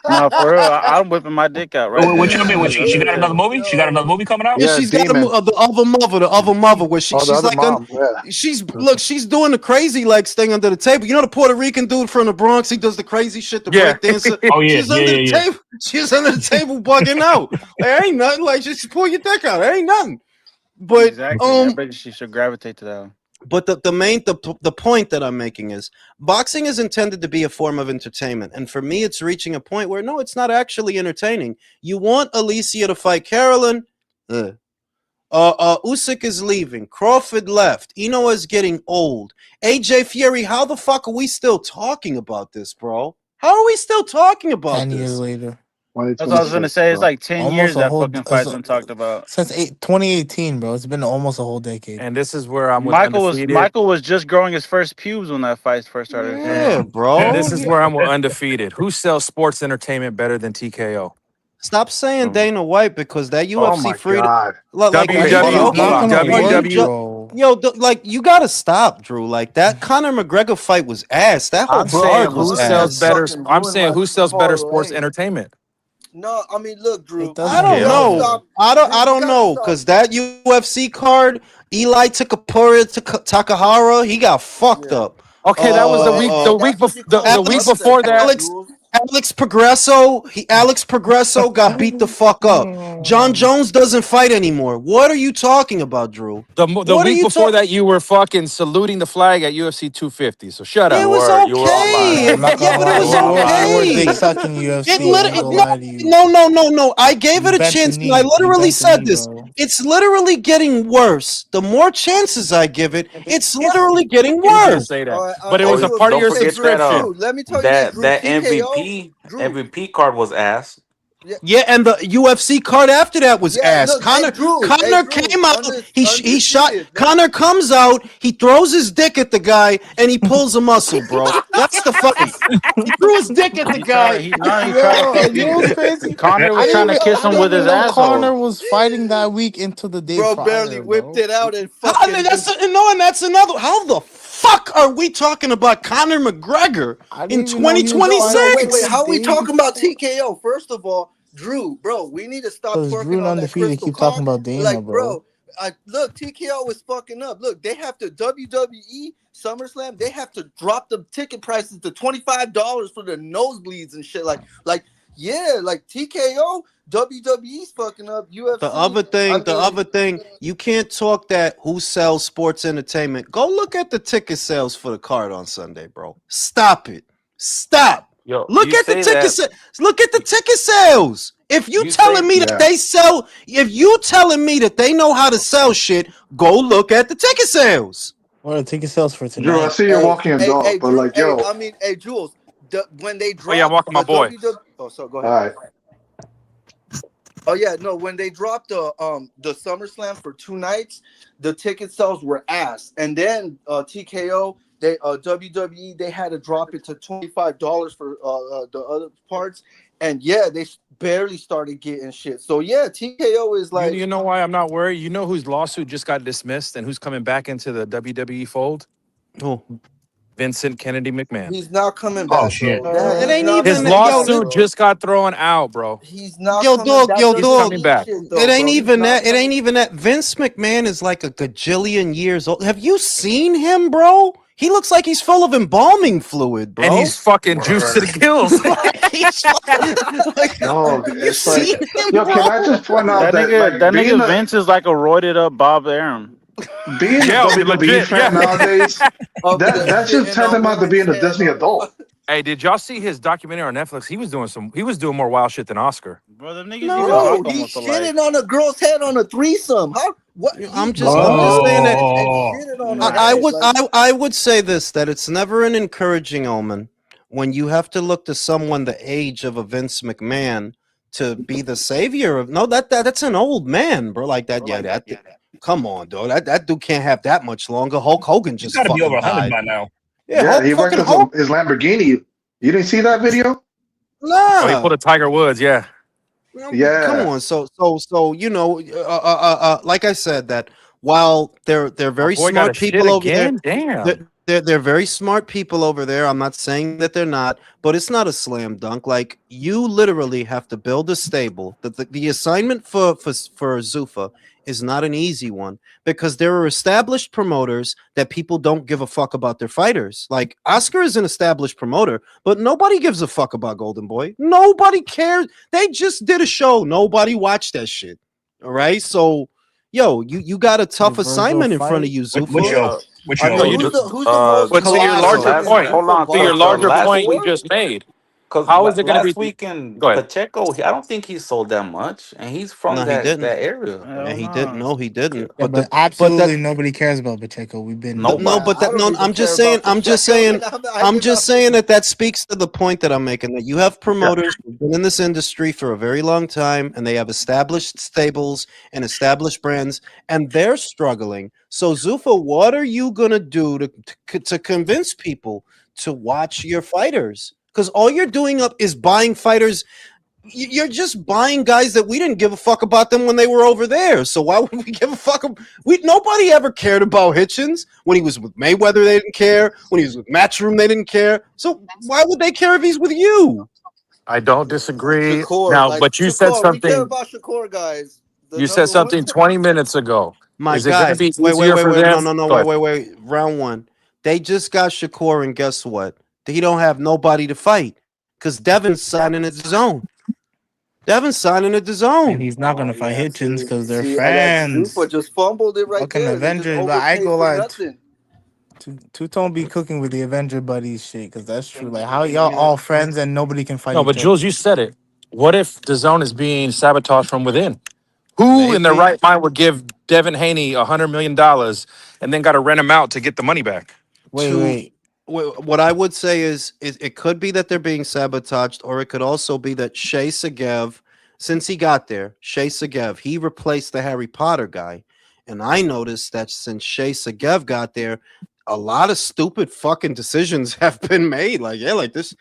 No, for real. I'm whipping my dick out right what you there. mean? What, she Under the got another table. movie? She got another movie coming out? Yeah, Yeah, she's got demon. the other mother, where Oh, the she's other like mom. Yeah. she's doing the crazy legs thing under the table. You know the Puerto Rican dude from the Bronx? He does the crazy shit, the Yeah. break dancer. Oh yeah, She's under the table. She's under the table bugging out. Like, ain't nothing. Like just pull your dick out. Ain't nothing. But Exactly. I bet she should gravitate to that one. But the point that I'm making is boxing is intended to be a form of entertainment, and for me, it's reaching a point where no, it's not actually entertaining. You want Alicia to fight Carolyn? Usyk is leaving. Crawford left. Eno is getting old. AJ Fury. How the fuck are we still talking about this, bro? How are we still talking about 10 this? years later. That's what I was gonna say. It's like 10 Almost years a that whole fucking fight's been talked about. since 2018, bro. It's been almost a whole decade. And this is where I'm with undefeated. Michael was just growing his first pubes when that fight first started. Yeah, bro. And this is where I'm with undefeated. Who sells sports entertainment better than TKO? Stop saying Dana White because that Oh UFC my freedom. God. Like, are you Hold on, joking? not gonna Are you work, WWE. jo- bro. Yo, like you gotta stop, Drew. Like that Conor McGregor fight was ass. That whole I'm saying card was who Bro, sells ass. better. fucking I'm ruined saying my who sells better sports parlay. entertainment. No, I mean, look, It Drew. doesn't I don't matter. know. I don't know because that UFC card, Eli Takapura Takahara, he got fucked up. Okay, that was the week. The week That's what before. you call The week upset, before that. Jules. Alex Progresso got beat the fuck up. John Jones doesn't fight anymore. What are you talking about, Drew? The What are week you before talking? that, you were fucking saluting the flag at UFC 250. So shut Yeah, up. it was You were all okay. live. I'm not Yeah, gonna but it lie, was you were dick okay. sucking It UFC. I ain't literally gonna lie to you. no. I gave You it a bent the chance, and I knee. You literally bent the said knee, this. bro. It's literally getting worse. The more chances I give it, it's literally getting He was gonna worse. say All that, right, but it hey was a Oh, Drew, part of let, don't your hey forget Drew, that subscription. Drew, let me tell you this, that Drew. that TKO, Drew. MVP card was ass. Yeah, Yeah, and the UFC card after that was yeah. ass. Look, hey Drew, Connor came out. He shot. undisputed. Connor comes out. He throws his dick at the guy, and he pulls a muscle, bro. That's the fight. He threw his dick at the He tried. guy. He no. He tried Yo, to you know what's crazy? Connor was trying to kiss I him didn't with his even know Connor asshole. was fighting that week until the day Bro barely prior, whipped bro. it out and How, and fucking that's just. no, and that's another. How the fuck are we talking about Conor McGregor I in didn't even know he was No, fighting wait, till wait. the 2026? How are we day talking about before. TKO? First of all, Drew, bro, we need to stop Because Drew twerking and on that Undefeated crystal keep talking cock. about Dana, Like, bro. bro, look, TKO is fucking up. Look, they have to WWE SummerSlam. They have to drop the ticket prices to $25 for the nosebleeds and shit. Yeah, like TKO, WWE's fucking up. The UFC. other I thing, mean, you can't talk that who sells sports entertainment. Go look at the ticket sales for the card on Sunday, bro. Stop it. Stop. Yo, Look you at the say ticket that sales. Look at the ticket sales. If you you telling say me that Yeah. they sell, if you telling me that they know how to sell shit, go look at the ticket sales. What are the ticket sales for Drew, I tonight? see you're walking a dog, hey, but Drew. like, yo, Hey, Jules. When they Oh yeah, I'm drop walking my the boy. WWE. Oh, so go all ahead. right. Oh yeah, no. When they dropped the SummerSlam for 2 nights, the ticket sales were ass, and then TKO they WWE they had to drop it to $25 for the other parts, and yeah, they barely started getting shit. So yeah, TKO is You like you know why I'm not worried? You know whose lawsuit just got dismissed and who's coming back into the WWE fold? Oh, Vincent Kennedy McMahon. he's not coming Oh back, shit. bro. it He's ain't not His even coming back, yo. lawsuit bro. just got thrown out, bro. He's not Yo, coming. dog, That yo, He's dog. coming WWE back. shit, It though, ain't bro. He's even not that. It ain't coming. even that. Vince McMahon is like a gajillion years old. Have you seen him, bro? He looks like he's full of embalming fluid, And bro. he's fucking juiced to the Word. gills. Dog, Have you it's like, seen him, yo, bro? can I just point out that like That nigga Vince is like a roided up Bob Aaron. being a Yeah, WWE legit. fan Yeah. nowadays, Over there that's just shitting on tantamount to women's being a head Disney on the adult. Hey, did y'all see his documentary on Netflix? He was doing more wild shit than Oscar. Bro, them niggas even No, Bro, talk he almost alike. shitted on a girl's head on a threesome. How? What? He I'm just saying that and Whoa. shitted on her I head. would Like, I would say this, that it's never an encouraging omen when you have to look to someone the age of a Vince McMahon to be the savior of no that's an old man, bro. Like that, yeah, that come on, dog. That dude can't have that much longer. Hulk Hogan He's just got to be over fucking 100 died. by now. Yeah, Yeah, Hulk he wrecked fucking Hulk. his Lamborghini. You didn't see that video? Oh, he pulled Nah. a Tiger Woods. Yeah. Come Yeah. on, so you know, like I said, that while they're My very boy got a smart shit people over there, again. Damn. they're very smart people over there. I'm not saying that they're not, but it's not a slam dunk. Like you literally have to build a stable. The assignment for Zuffa is not an easy one because there are established promoters that people don't give a fuck about their fighters. Like Oscar is an established promoter, but nobody gives a fuck about Golden Boy. Nobody cares. They just did a show. Nobody watched that shit. All right. So, yo, you got a The tough Virgil assignment in front of fight. you, Which Zuffa. show? uh, Which I show? No, mean, you who's do. the most But to your colossal larger last in point, Zuffa to your Boxing? larger Like last point you week, what? just made, because how is it going to be? last weekend Go ahead. Pacheco, I don't think he sold that much, and he's from No, he didn't. that area. Hell And he didn't. no. No, he didn't. Yeah, But but but that absolutely nobody cares about Pacheco. We've been no, Nobody. but I that don't no. even care about Pacheco, and I I'm did just not. saying that speaks to the point that I'm making. That you have promoters who've been in this industry for a very long time, and they have established stables and established brands, and they're struggling. So Zuffa, what are you gonna do to convince people to watch your fighters? Because all you're doing up is buying fighters. You're just buying guys that we didn't give a fuck about them when they were over there. So why would we give a fuck? Nobody ever cared about Hitchens when he was with Mayweather. They didn't care when he was with Matchroom. They didn't care. So why would they care if he's with you? I don't disagree. Shakur, Now, like but you said Shakur, we care something. about Shakur, guys. The You said number one. something 20 minutes ago. My Is it going to guy, be wait, easier for them? no, Go ahead. wait. Round one, they just got Shakur, and guess what? He don't have nobody to fight. because Devin's signing at the zone. Devin's signing at the And zone. he's not gonna fight yeah. Hitchens because they're See, that Zuffa friends. just fumbled it right Fucking there. They just Avengers, but I overpaid go for like nothing. Two-Tone be cooking with the Avenger buddies shit, because that's true. Like, how y'all all friends and nobody can fight No, but each other? Jules, you said it. What if the zone is being sabotaged from within? Who in their Maybe. right mind would give Devin Haney $100 million and then got to rent him out to get the money back? Wait. What I would say is it could be that they're being sabotaged, or it could also be that Shay Segev, since he got there, Shay Segev, he replaced the Harry Potter guy. And I noticed that since Shay Segev got there, a lot of stupid fucking decisions have been made. Like, yeah, like this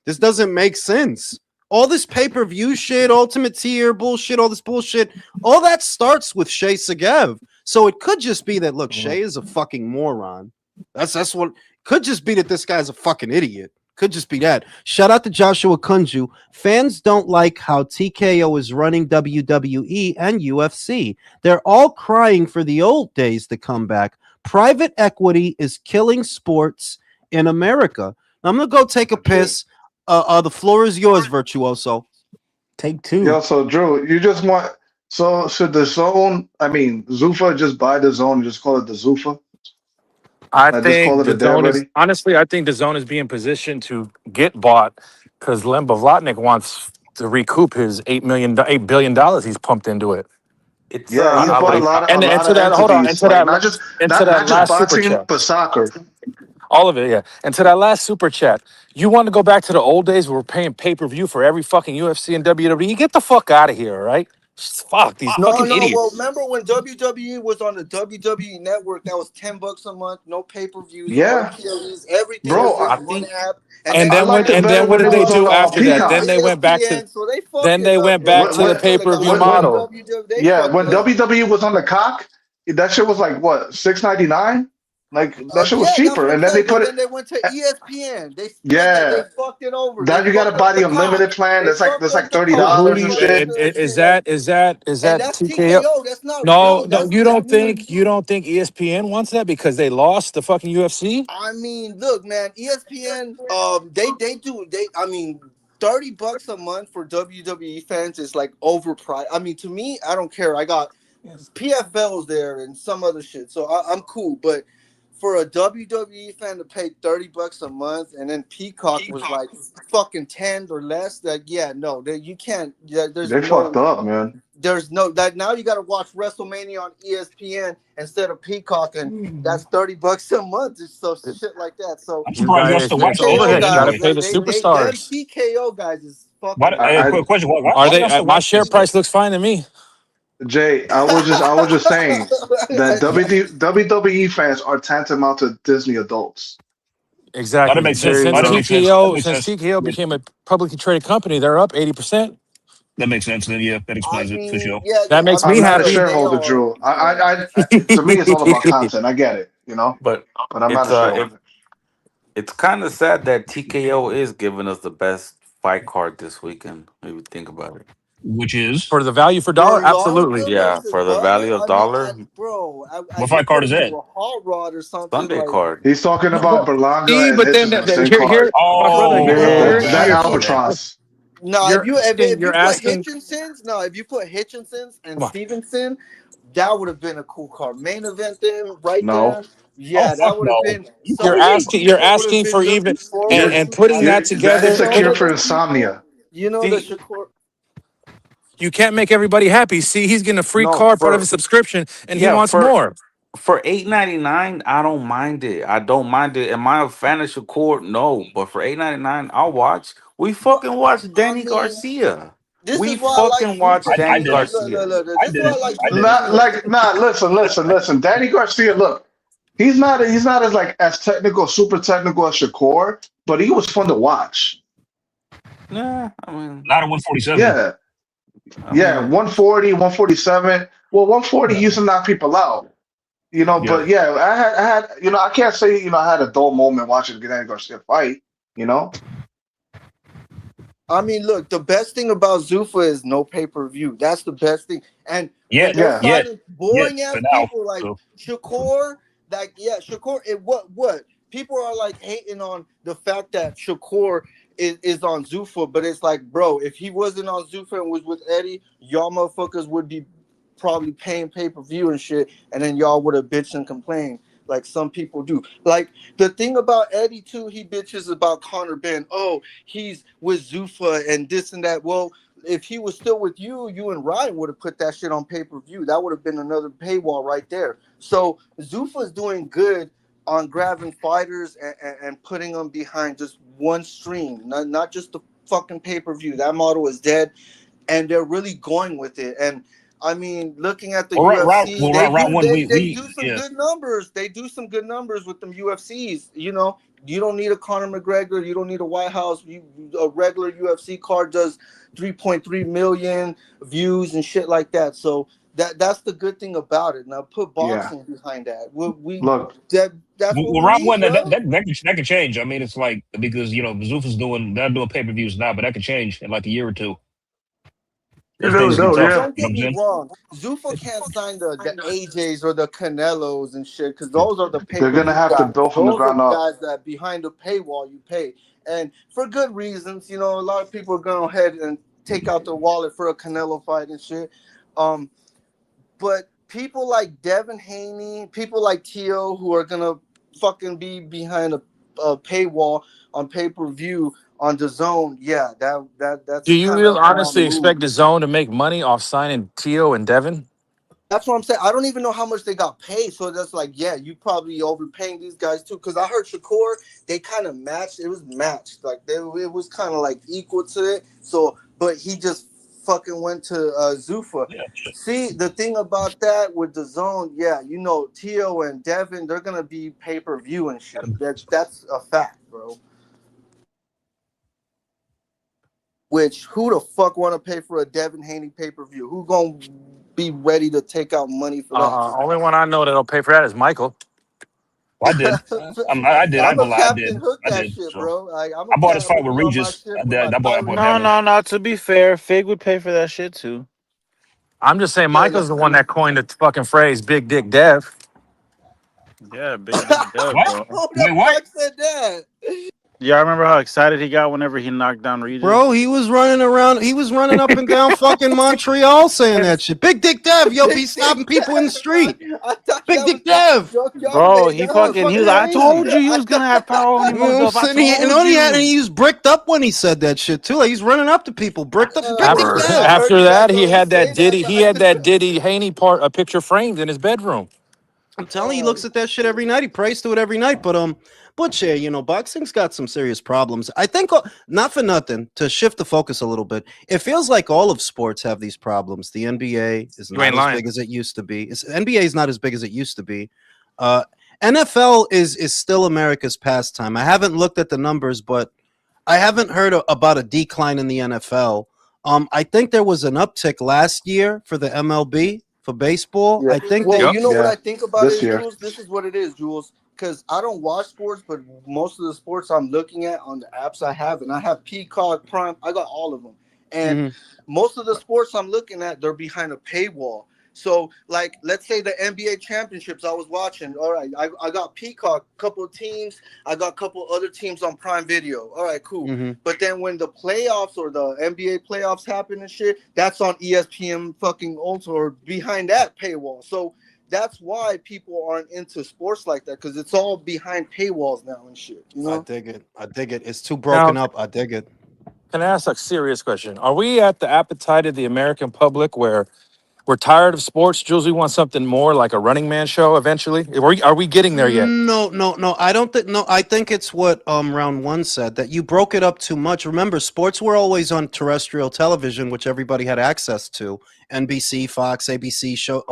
doesn't make sense. All this pay-per-view shit, ultimate tier bullshit, all this bullshit, all that starts with Shay Segev. So it could just be that, look, Shay is a fucking moron. That's what could just be, that this guy's a fucking idiot. Could just be that. Shout out to Joshua Kunju. Fans don't like how TKO is running WWE and UFC. They're all crying for the old days to come back. Private equity is killing sports in America. Now, I'm gonna go take a piss. The floor is yours, Virtuoso. Take two. Yo, so Drew, you just want, so should the zone, I mean, Zuffa just buy the zone and just call it the Zuffa? I Just call think it a the day zone is already? honestly, I think the zone is being positioned to get bought because Len Bavlatnik wants to recoup his $8 billion he's pumped into it. It's Yeah, he's I bought a like lot And of to that, hold on, entities, like not just into that not just last super boxing, chat, but soccer. all of it, yeah. And to that last super chat, you want to go back to the old days where we're paying pay-per-view for every fucking UFC and WWE? Get the fuck out of here, all right? Fuck these No, fucking well, idiots. remember when WWE was on the WWE network? That was $10 a month, no pay-per-views, no Yeah, PLEs, everything bro, was I just one think app. And I then liked it and better then what when did it they was do on after that? Then Peacock. they went back to ESPN, so they then fucked it they up, went back man. to the When, pay-per-view when model. They yeah, fucked when it up. WWE was on the cock, that shit was like what, $6.99? Like that shit was Yeah, that's cheaper. what I'm And then they saying. But put it, then they went to ESPN. They split that. They yeah. fucked it over. They Then you gotta fucked up buy the the cock. unlimited plan. They That's fucked like up the $30 cock Who do and and you all this shit. other is shit. Like, is and that that's TKO? TKO. That's not No, yo. no, That's you that don't means. think ESPN wants that because they lost the fucking UFC? I mean, look, man, ESPN, I mean, $30 a month for WWE fans is like overpriced. I mean, to me, I don't care. I got PFLs there and some other shit, so I'm cool. But for a WWE fan to pay $30 a month and then Peacock was like fucking 10 or less, that yeah, no, you can't. They fucked up, man. There's no that now you got to watch WrestleMania on ESPN instead of Peacock, and that's $30 a month. It's so shit like that. So I'm You surprised y'all guys, still watch it's it TKO overhead. You got guys, to anyway. pay the them superstars. TKO guys is Why? fucking. Hey, I quick question. Are Why they? y'all still My watch share this stuff? price looks fine to me. Jay, I was just saying that WWE fans are tantamount to Disney adults. Oh, that Exactly. makes sense. Since Oh, that So makes sense. That TKO makes since sense. TKO Yeah, became a publicly traded company, they're up 80%. that makes sense. Then yeah, that I explains it for mean, sure. yeah, That I makes me I'm mean, not a look, happy. they shareholder, are. Drew. Yeah. To me, it's all about content. I get it, but but I'm not it's a shareholder. it's kind of sad that TKO is giving us the best fight card this weekend. Maybe think about it. Which is For the value for dollar, absolutely. Berlanga Yeah, versus for the Butler. value of I mean, dollar, I what just fight card put is him that? through a hot rod or something. Sunday Like, card. He's talking No, about but Berlanga see, and but then Hitchens on the same here, card. my brother, Oh, here, That here's okay, the okay. albatross. no, you're if you're you put asking. Hitchinson's, no, if you put Hitchinson's and Come on. Stevenson, that would have been a cool card. Main event them right No, there. Oh Yeah, fuck that would have no. been You You're something crazy? asking. You're people would have asking been for even looking forward and to. putting Like, that that you together. is a know, cure Putting for other people, insomnia. the see, Shakur. you can't make everybody happy. See, he's getting a free No, card, part of his subscription, and he yeah, wants more. for $8.99, I don't mind it. I don't mind it. Am I a fan of Shakur? No, but for $8.99, I'll watch. We Well, fucking watch I Danny mean, Garcia. this We is why I like fucking watch Zuffa I Danny too. didn't. Garcia. This I is why I didn't. like I Zuffa didn't. too. Like, Listen. Danny Garcia, look, he's not as like as technical, super technical as Shakur, but he was fun to watch. Nah, I mean, Not at 147. Yeah, I yeah, mean, 140, 147. Well, 140 Yeah. used to knock people out, Yeah. but yeah, I had, I can't say, I had a dull moment watching Danny Garcia fight, you know. I mean, look, the best thing about Zuffa is no pay-per-view. That's the best thing. And when Yet. they're Yeah, Yet. signing Yet. boring ass For now. people like So Shakur, Shakur, what? People are like hating on the fact that Shakur is on Zuffa, but it's like, bro, if he wasn't on Zuffa and was with Eddie, y'all motherfuckers would be probably paying pay-per-view and shit, and then y'all would have bitched and complained like some people do. Like the thing about Eddie too, he bitches about Conor Ben. Oh, he's with Zuffa and this and that. Well, if he was still with you, you and Ryan would have put that shit on pay-per-view. That would have been another paywall right there. So Zuffa's doing good on grabbing fighters and putting them behind just one stream, not just the fucking pay-per-view. That model is dead, and they're really going with it. And I mean, looking at the UFC, round one, they do some yeah. good numbers. They do some good numbers with them UFCs. You know, you don't need a Conor McGregor. You don't need a White House. A regular UFC card does 3.3 million views and shit like that. So that's the good thing about it. Now put boxing behind that. That's what we round need, one, bro. that could change. I mean, it's like, because Zuffa's they're doing pay-per-views now, but that could change in like a year or two. It really Things get do, tough. yeah. Don't get me wrong. Zuffa can't sign the AJs or the Canelos and shit, because those are the They're gonna have to guys. build from the Those are ground the up. guys that behind the paywall you pay, and for good reasons. You know, a lot of people are going ahead and take out their wallet for a Canelo fight and shit. But people like Devin Haney, people like Tio, who are gonna fucking be behind a paywall on pay-per-view on the zone, yeah, that's Do you kind really of on the honestly move. expect the zone to make money off signing Tio and Devin? That's what I'm saying. I don't even know how much they got paid. So that's like, yeah, you probably overpaying these guys too. Because I heard Shakur, they kind of matched. It was matched. Like it was kind of like equal to it. So, but he just fucking went to Zuffa. Yeah. See, the thing about that with the zone, yeah, you know, Tio and Devin, they're gonna be pay-per-view and shit. That's a fact, bro. Which who the fuck want to pay for a Devin Haney pay-per-view? Who gonna be ready to take out money for that? Only one I know that'll pay for that is Michael. Well, I did. I did. I I'm ain't a gonna lie, I Captain did. Hook I that did. shit, So bro. Like, I'm I a bought his Captain fight with Hook on my Regis. shit I with my did. I bought pirate No, Devin. hat. no, no. To be fair, Fig would pay for that shit too. I'm just saying Yeah, Michael's the one that coined the fucking phrase "Big Dick Dev." Yeah, big dick Dev, What? bro. Who the Wait, what? fuck said that? Yeah, I remember how excited he got whenever he knocked down Regis. Bro, he was running around. He was running up and down fucking Montreal saying that shit. Big Dick Dev, yo, be Big stopping Dick people in the Dev, street. dog. I thought Big that Dick was just a Dev. joke y'all Bro, made he up. fucking, he was like, I told you he was gonna have power when he You know moved what I'm up. I saying? And told you. he was bricked up when he said that shit too. Like he's running up to people, bricked up. Big Dick After I Dev. heard after you guys that, he always had say that Diddy. He had that that. Diddy Haney part, a picture framed in his bedroom. I'm telling you, he looks at that shit every night. He prays to it every night. But yeah, you know, boxing's got some serious problems. I think not for nothing, to shift the focus a little bit. It feels like all of sports have these problems. The NBA is You not ain't as lying. big as it used to be. NBA is not as big as it used to be. NFL is still America's pastime. I haven't looked at the numbers, but I haven't heard about a decline in the NFL. I think there was an uptick last year for the MLB for baseball. Yeah. I think Well, they you know what I think about This it, year. Jules? This is what it is, Jules. Because I don't watch sports, but most of the sports I'm looking at on the apps I have, and I have Peacock, Prime, I got all of them. And most of the sports I'm looking at, they're behind a paywall. So, like, let's say the NBA championships I was watching. All right, I got Peacock, couple of teams. I got a couple other teams on Prime Video. All right, cool. But then when the playoffs or the NBA playoffs happen and shit, that's on ESPN fucking Ultra or behind that paywall. So that's why people aren't into sports like that, because it's all behind paywalls now and shit. You know? I dig it. It's too Now, broken up. I dig it. can I ask a serious question? Are we at the appetite of the American public where we're tired of sports, Jules? We want something more like a Running Man show eventually. Are we getting there yet? No. I don't think. No, I think it's what round one said, that you broke it up too much. Remember, sports were always on terrestrial television, which everybody had access to. NBC, Fox, ABC, show,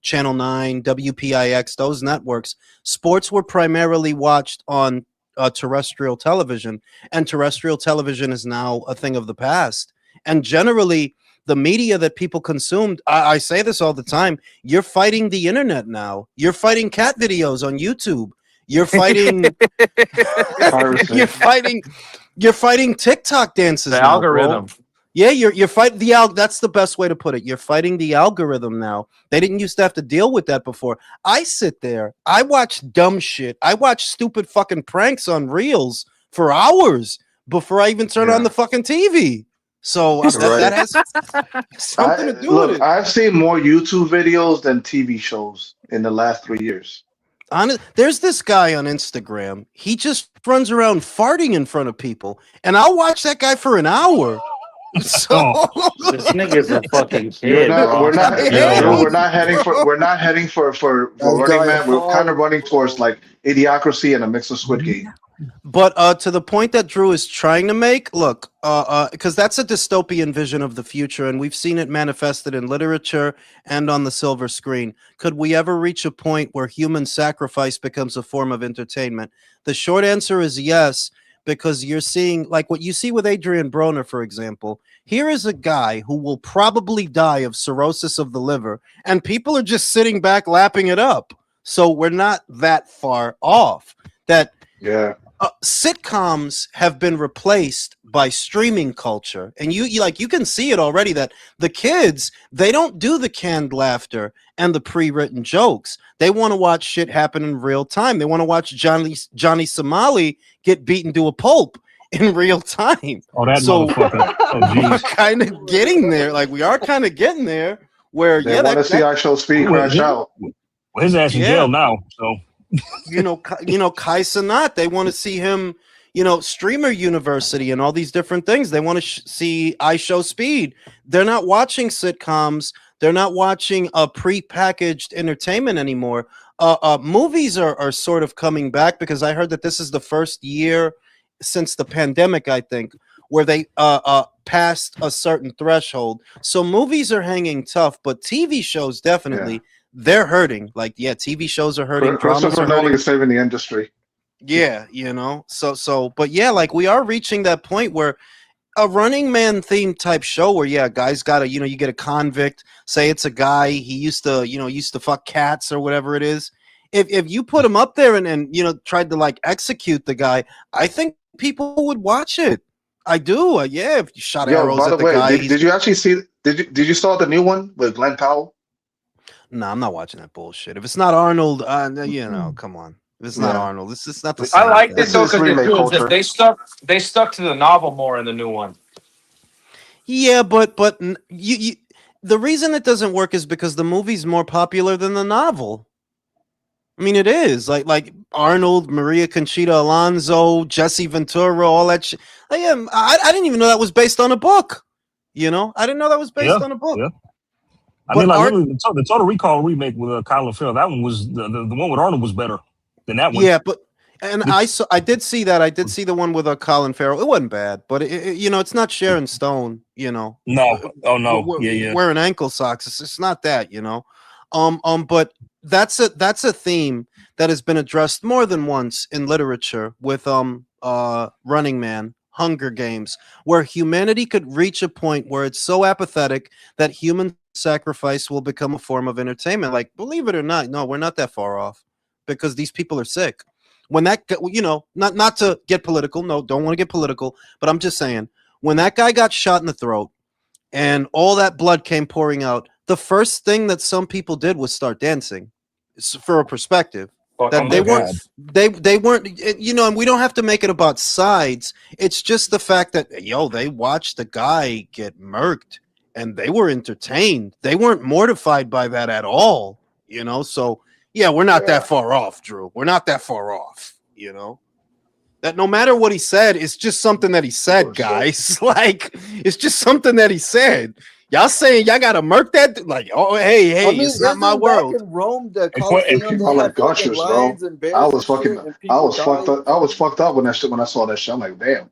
Channel 9, WPIX, those networks. Sports were primarily watched on terrestrial television, and terrestrial television is now a thing of the past. And generally, the media that people consumed, I say this all the time, you're fighting the internet now. You're fighting cat videos on YouTube. You're fighting you're fighting TikTok dances The now, algorithm. bro. Yeah, you're fighting that's the best way to put it. You're fighting the algorithm now. They didn't used to have to deal with that before. I sit there, I watch dumb shit. I watch stupid fucking pranks on Reels for hours before I even turn on Yeah. the fucking TV. So that has something to do with it. I've seen more YouTube videos than TV shows in the last 3 years. There's this guy on Instagram. He just runs around farting in front of people, and I'll watch that guy for an hour. So This nigga's a fucking You're kid, not. bro. We're not. Yeah. Drew, we're not heading for. We're not heading for Running Man. We're kind of running towards like Idiocracy and a mix of Squid Game. But to the point that Drew is trying to make, look, because that's a dystopian vision of the future, and we've seen it manifested in literature and on the silver screen. Could we ever reach a point where human sacrifice becomes a form of entertainment? The short answer is yes, because you're seeing, like what you see with Adrian Broner, for example. Here is a guy who will probably die of cirrhosis of the liver, and people are just sitting back lapping it up. So we're not that far off. That Yeah. Sitcoms have been replaced by streaming culture, and you can see it already that the kids, they don't do the canned laughter and the pre-written jokes. They want to watch shit happen in real time. They want to watch Johnny Somali get beaten to a pulp in real time. Oh, that motherfucker. Oh, we're jeez. kind of getting there. Like we are kind of getting there where They want to see I Show Speed crash out. Well, his ass in jail now, so. Kai Cenat, they want to see him, Streamer University and all these different things. They want to see I Show Speed. They're not watching sitcoms. They're not watching a pre-packaged entertainment anymore. Movies are sort of coming back because I heard that this is the first year since the pandemic, I think, where they passed a certain threshold. So movies are hanging tough, but TV shows definitely. Yeah. They're hurting. Like, yeah, TV shows are hurting. Christopher Nolan is saving the industry. Yeah, but yeah, like we are reaching that point where a Running Man theme type show where, yeah, guys gotta, you get a convict, say it's a guy, he used to fuck cats or whatever it is. If you put him up there and tried to like execute the guy, I think people would watch it. I do. Yeah, if you shot arrows by at the the way, guy. did you actually see? Did you saw the new one with Glenn Powell? No, I'm not watching that bullshit. If it's not Arnold, come on. If it's not Arnold, it's just not the same. I like thing. this though because they stuck to the novel more in the new one. Yeah, but you the reason it doesn't work is because the movie's more popular than the novel. I mean, it is like Arnold, Maria Conchita Alonso, Jesse Ventura, all that shit. I didn't even know that was based on a book. I didn't know that was based on a book. Yeah. I mean, like literally, the Total Recall remake with Colin Farrell. That one was the one with Arnold was better than that one. Yeah, I did see that. I did see the one with Colin Farrell. It wasn't bad, but it's not Sharon Stone. No. Oh no. Wearing ankle socks. It's not that. But that's a theme that has been addressed more than once in literature with Running Man, Hunger Games, where humanity could reach a point where it's so apathetic that human sacrifice will become a form of entertainment. Like, believe it or not, no, we're not that far off because these people are sick. When that, not to get political, no, don't want to get political, but I'm just saying, when that guy got shot in the throat and all that blood came pouring out, the first thing that some people did was start dancing. For a perspective that they weren't, and we don't have to make it about sides. It's just the fact that they watched the guy get murked and they were entertained. They weren't mortified by that at all, so yeah, we're not that far off, Drew. We're not that far off, that no matter what he said, it's just something that he said, guys. Like, it's just something that he said. Y'all saying y'all gotta murk that? Like, oh, hey, it's not my world. Back in Rome, the People like gushers, bro. I was fucked up when I saw that shit. I'm like, damn.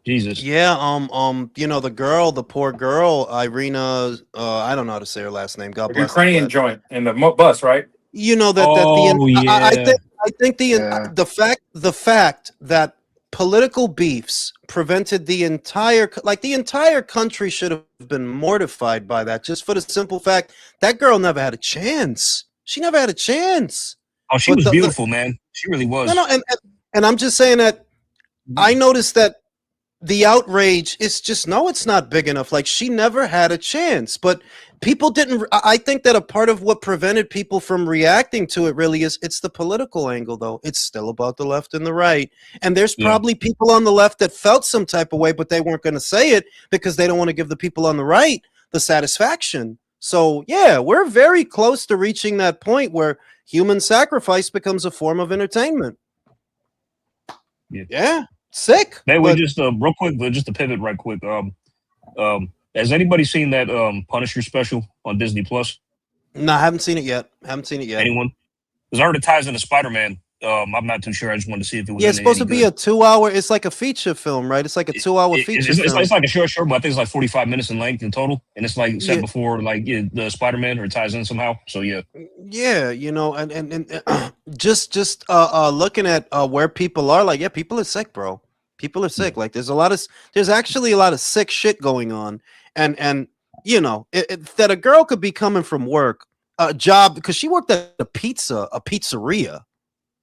Jesus. Yeah. The poor girl, Irina. I don't know how to say her last name. God bless. Ukrainian joint in the bus, right? I think the fact that political beefs prevented the entire country should have been mortified by that, just for the simple fact that girl never had a chance. She never had a chance. Oh, she was beautiful, man. She really was. No, and I'm just saying that I noticed that the outrage is just, no, it's not big enough. Like, she never had a chance, but people didn't. I think that a part of what prevented people from reacting to it really is it's the political angle, though. It's still about the left and the right. And there's probably people on the left that felt some type of way, but they weren't going to say it because they don't want to give the people on the right the satisfaction. So, yeah, we're very close to reaching that point where human sacrifice becomes a form of entertainment. Yeah, sick. Hey, we just real quick, just to pivot right quick. Has anybody seen that Punisher special on Disney Plus? No, I haven't seen it yet. Anyone? Because I heard it ties into Spider-Man. I'm not too sure. I just wanted to see if it was. Yeah, it's supposed to be a 2-hour. It's like a feature film, right? It's like a 2-hour feature film. It's like a short, but I think it's like 45 minutes in length in total, and it's like set before like the Spider-Man, or it ties in somehow. So yeah, you know, and just looking at where people are, like, yeah, people are sick, bro. People are sick. Like, there's actually a lot of sick shit going on, and you know, that a girl could be coming from work, a job, because she worked at a pizzeria.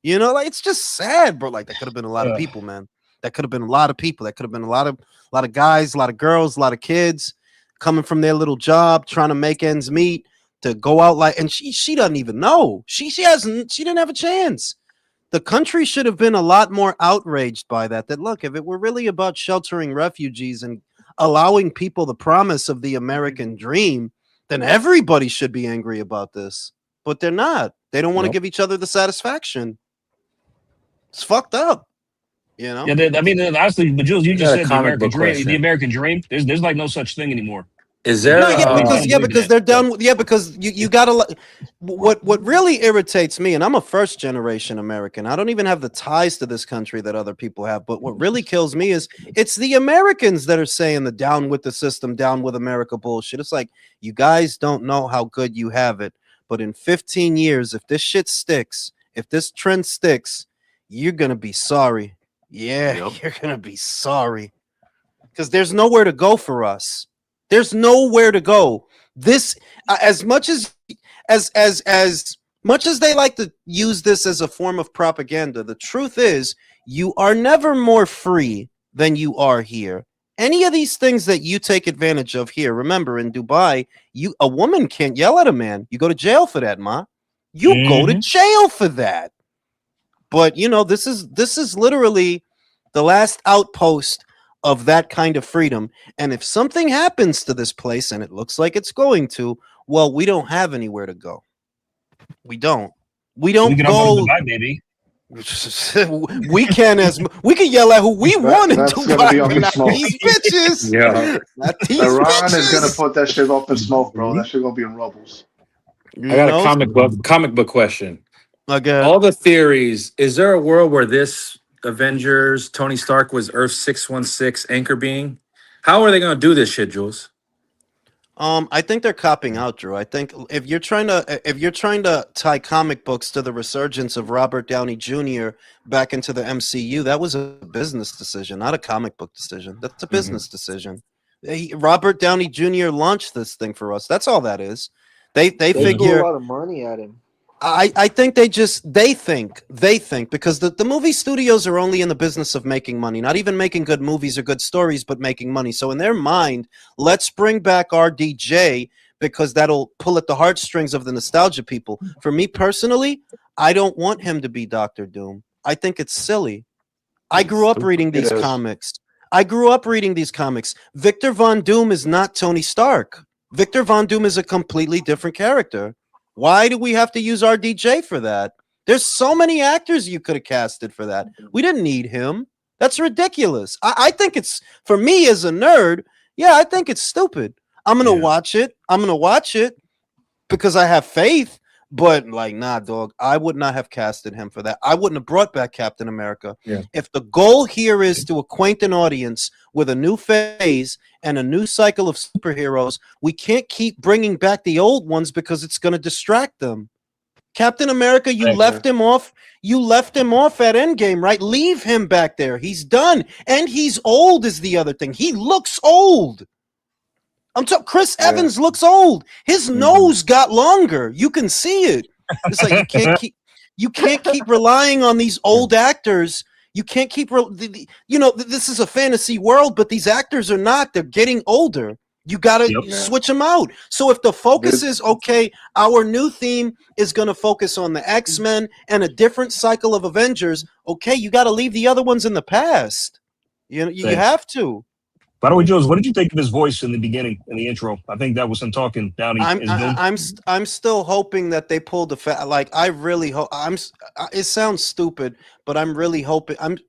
You know, like, it's just sad, bro. Like, that could have been a lot of people, man. That could have been a lot of people. That could have been a lot of guys, a lot of girls, a lot of kids coming from their little job, trying to make ends meet, to go out like, and she doesn't even know. She didn't have a chance. The country should have been a lot more outraged by that. That, look, if it were really about sheltering refugees and allowing people the promise of the American dream, then everybody should be angry about this. But they're not. They don't want to give each other the satisfaction. It's fucked up, you know. Yeah, I mean, honestly, but Jules, you just said the American dream. The American dream. There's like no such thing anymore. Is there? No, because they're done. Because you gotta. What really irritates me, and I'm a first generation American. I don't even have the ties to this country that other people have. But what really kills me is it's the Americans that are saying the down with the system, down with America bullshit. It's like, you guys don't know how good you have it. But in 15 years, if this shit sticks, if this trend sticks, you're going to be sorry. Yeah, You're going to be sorry. Because there's nowhere to go for us. There's nowhere to go. This, as much as they like to use this as a form of propaganda, the truth is, you are never more free than you are here. Any of these things that you take advantage of here, remember, in Dubai, a woman can't yell at a man. You go to jail for that, ma. You go to jail for that. But, you know, this is literally the last outpost of that kind of freedom. And if something happens to this place, and it looks like it's going to, well, we don't have anywhere to go. We don't. We can go. Dubai, baby. we can yell at who we want in Dubai, not these bitches. Yeah, Iran is gonna put that shit up in smoke, bro. That shit gonna be in rubbles. I got a comic book question. All the theories. Is there a world where this Avengers Tony Stark was Earth 616 anchor being? How are they gonna do this shit, Jules? I think they're copping out, Drew. I think if you're trying to tie comic books to the resurgence of Robert Downey Jr. back into the MCU, that was a business decision, not a comic book decision. That's a business decision. Robert Downey Jr. launched this thing for us. That's all that is. They figure a lot of money at him. I think they think because the movie studios are only in the business of making money, not even making good movies or good stories, but making money. So in their mind, let's bring back RDJ because that'll pull at the heartstrings of the nostalgia people. For me personally, I don't want him to be Dr. Doom. I think it's silly. I grew up reading these comics. Victor Von Doom is not Tony Stark. Victor Von Doom is a completely different character. Why do we have to use RDJ for that? There's so many actors you could have casted for that. We didn't need him. That's ridiculous. I think it's, for me as a nerd, yeah, I think it's stupid. I'm going to watch it. Because I have faith. But, like, nah, dog, I would not have casted him for that. I wouldn't have brought back Captain America. Yeah. If the goal here is to acquaint an audience with a new phase and a new cycle of superheroes, we can't keep bringing back the old ones because it's going to distract them. Captain America, you left him off at Endgame, right? Leave him back there. He's done. And he's old is the other thing. He looks old. I'm talking. Chris Evans looks old. His nose got longer. You can see it. It's like you can't keep relying on these old actors. You can't keep. This is a fantasy world, but these actors are not. They're getting older. You got to Yep. switch them out. So if the focus Did- is, okay, our new theme is going to focus on the X-Men and a different cycle of Avengers, okay, you got to leave the other ones in the past. You Thanks. have to. By the way, Jules, what did you think of his voice in the beginning, in the intro? I think that was him talking Downey as Doom. I'm still hoping that they pulled the like I really hope it sounds stupid, but I'm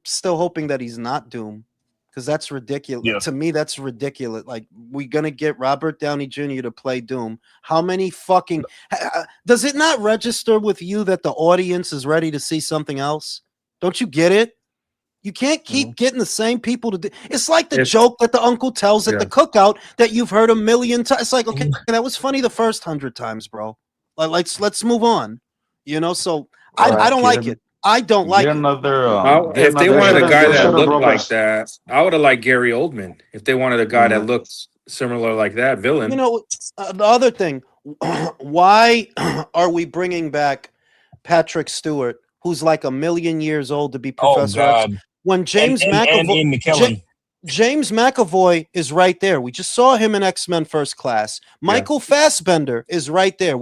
still hoping that he's not Doom, because that's ridiculous. Yeah. To me, that's ridiculous. Like, we're gonna get Robert Downey Jr. to play Doom. How many fucking does it not register with you that the audience is ready to see something else? Don't you get it? You can't keep getting the same people to do. It's like the joke that the uncle tells at the cookout that you've heard a million times. It's like, okay, that was funny the first 100 times, bro. Like, let's move on. So I don't like it. I don't like Get it. another. If they They wanted a should've- guy they that should've looked broke like us. that, I would have liked Gary Oldman. If they wanted a guy that looked similar like that villain, The other thing, why are we bringing back Patrick Stewart, who's like a million years old, to be Professor X? God. When James and McAvoy, Ian McKellen. James McAvoy is right there. We just saw him in X-Men First Class. Michael Fassbender is right there.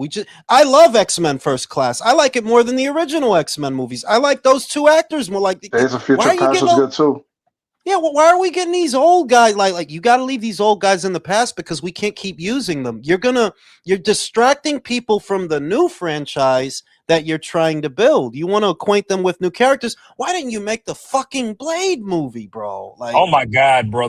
I love X-Men First Class. I like it more than the original X-Men movies. I like those two actors more. Like, Days of why Future are you Past getting was all- good too. Yeah, well, why are we getting these old guys? Like you got to leave these old guys in the past because we can't keep using them. You're distracting people from the new franchise that you're trying to build. You want to acquaint them with new characters. Why didn't you make the fucking Blade movie, bro? Like, Oh my God, bro!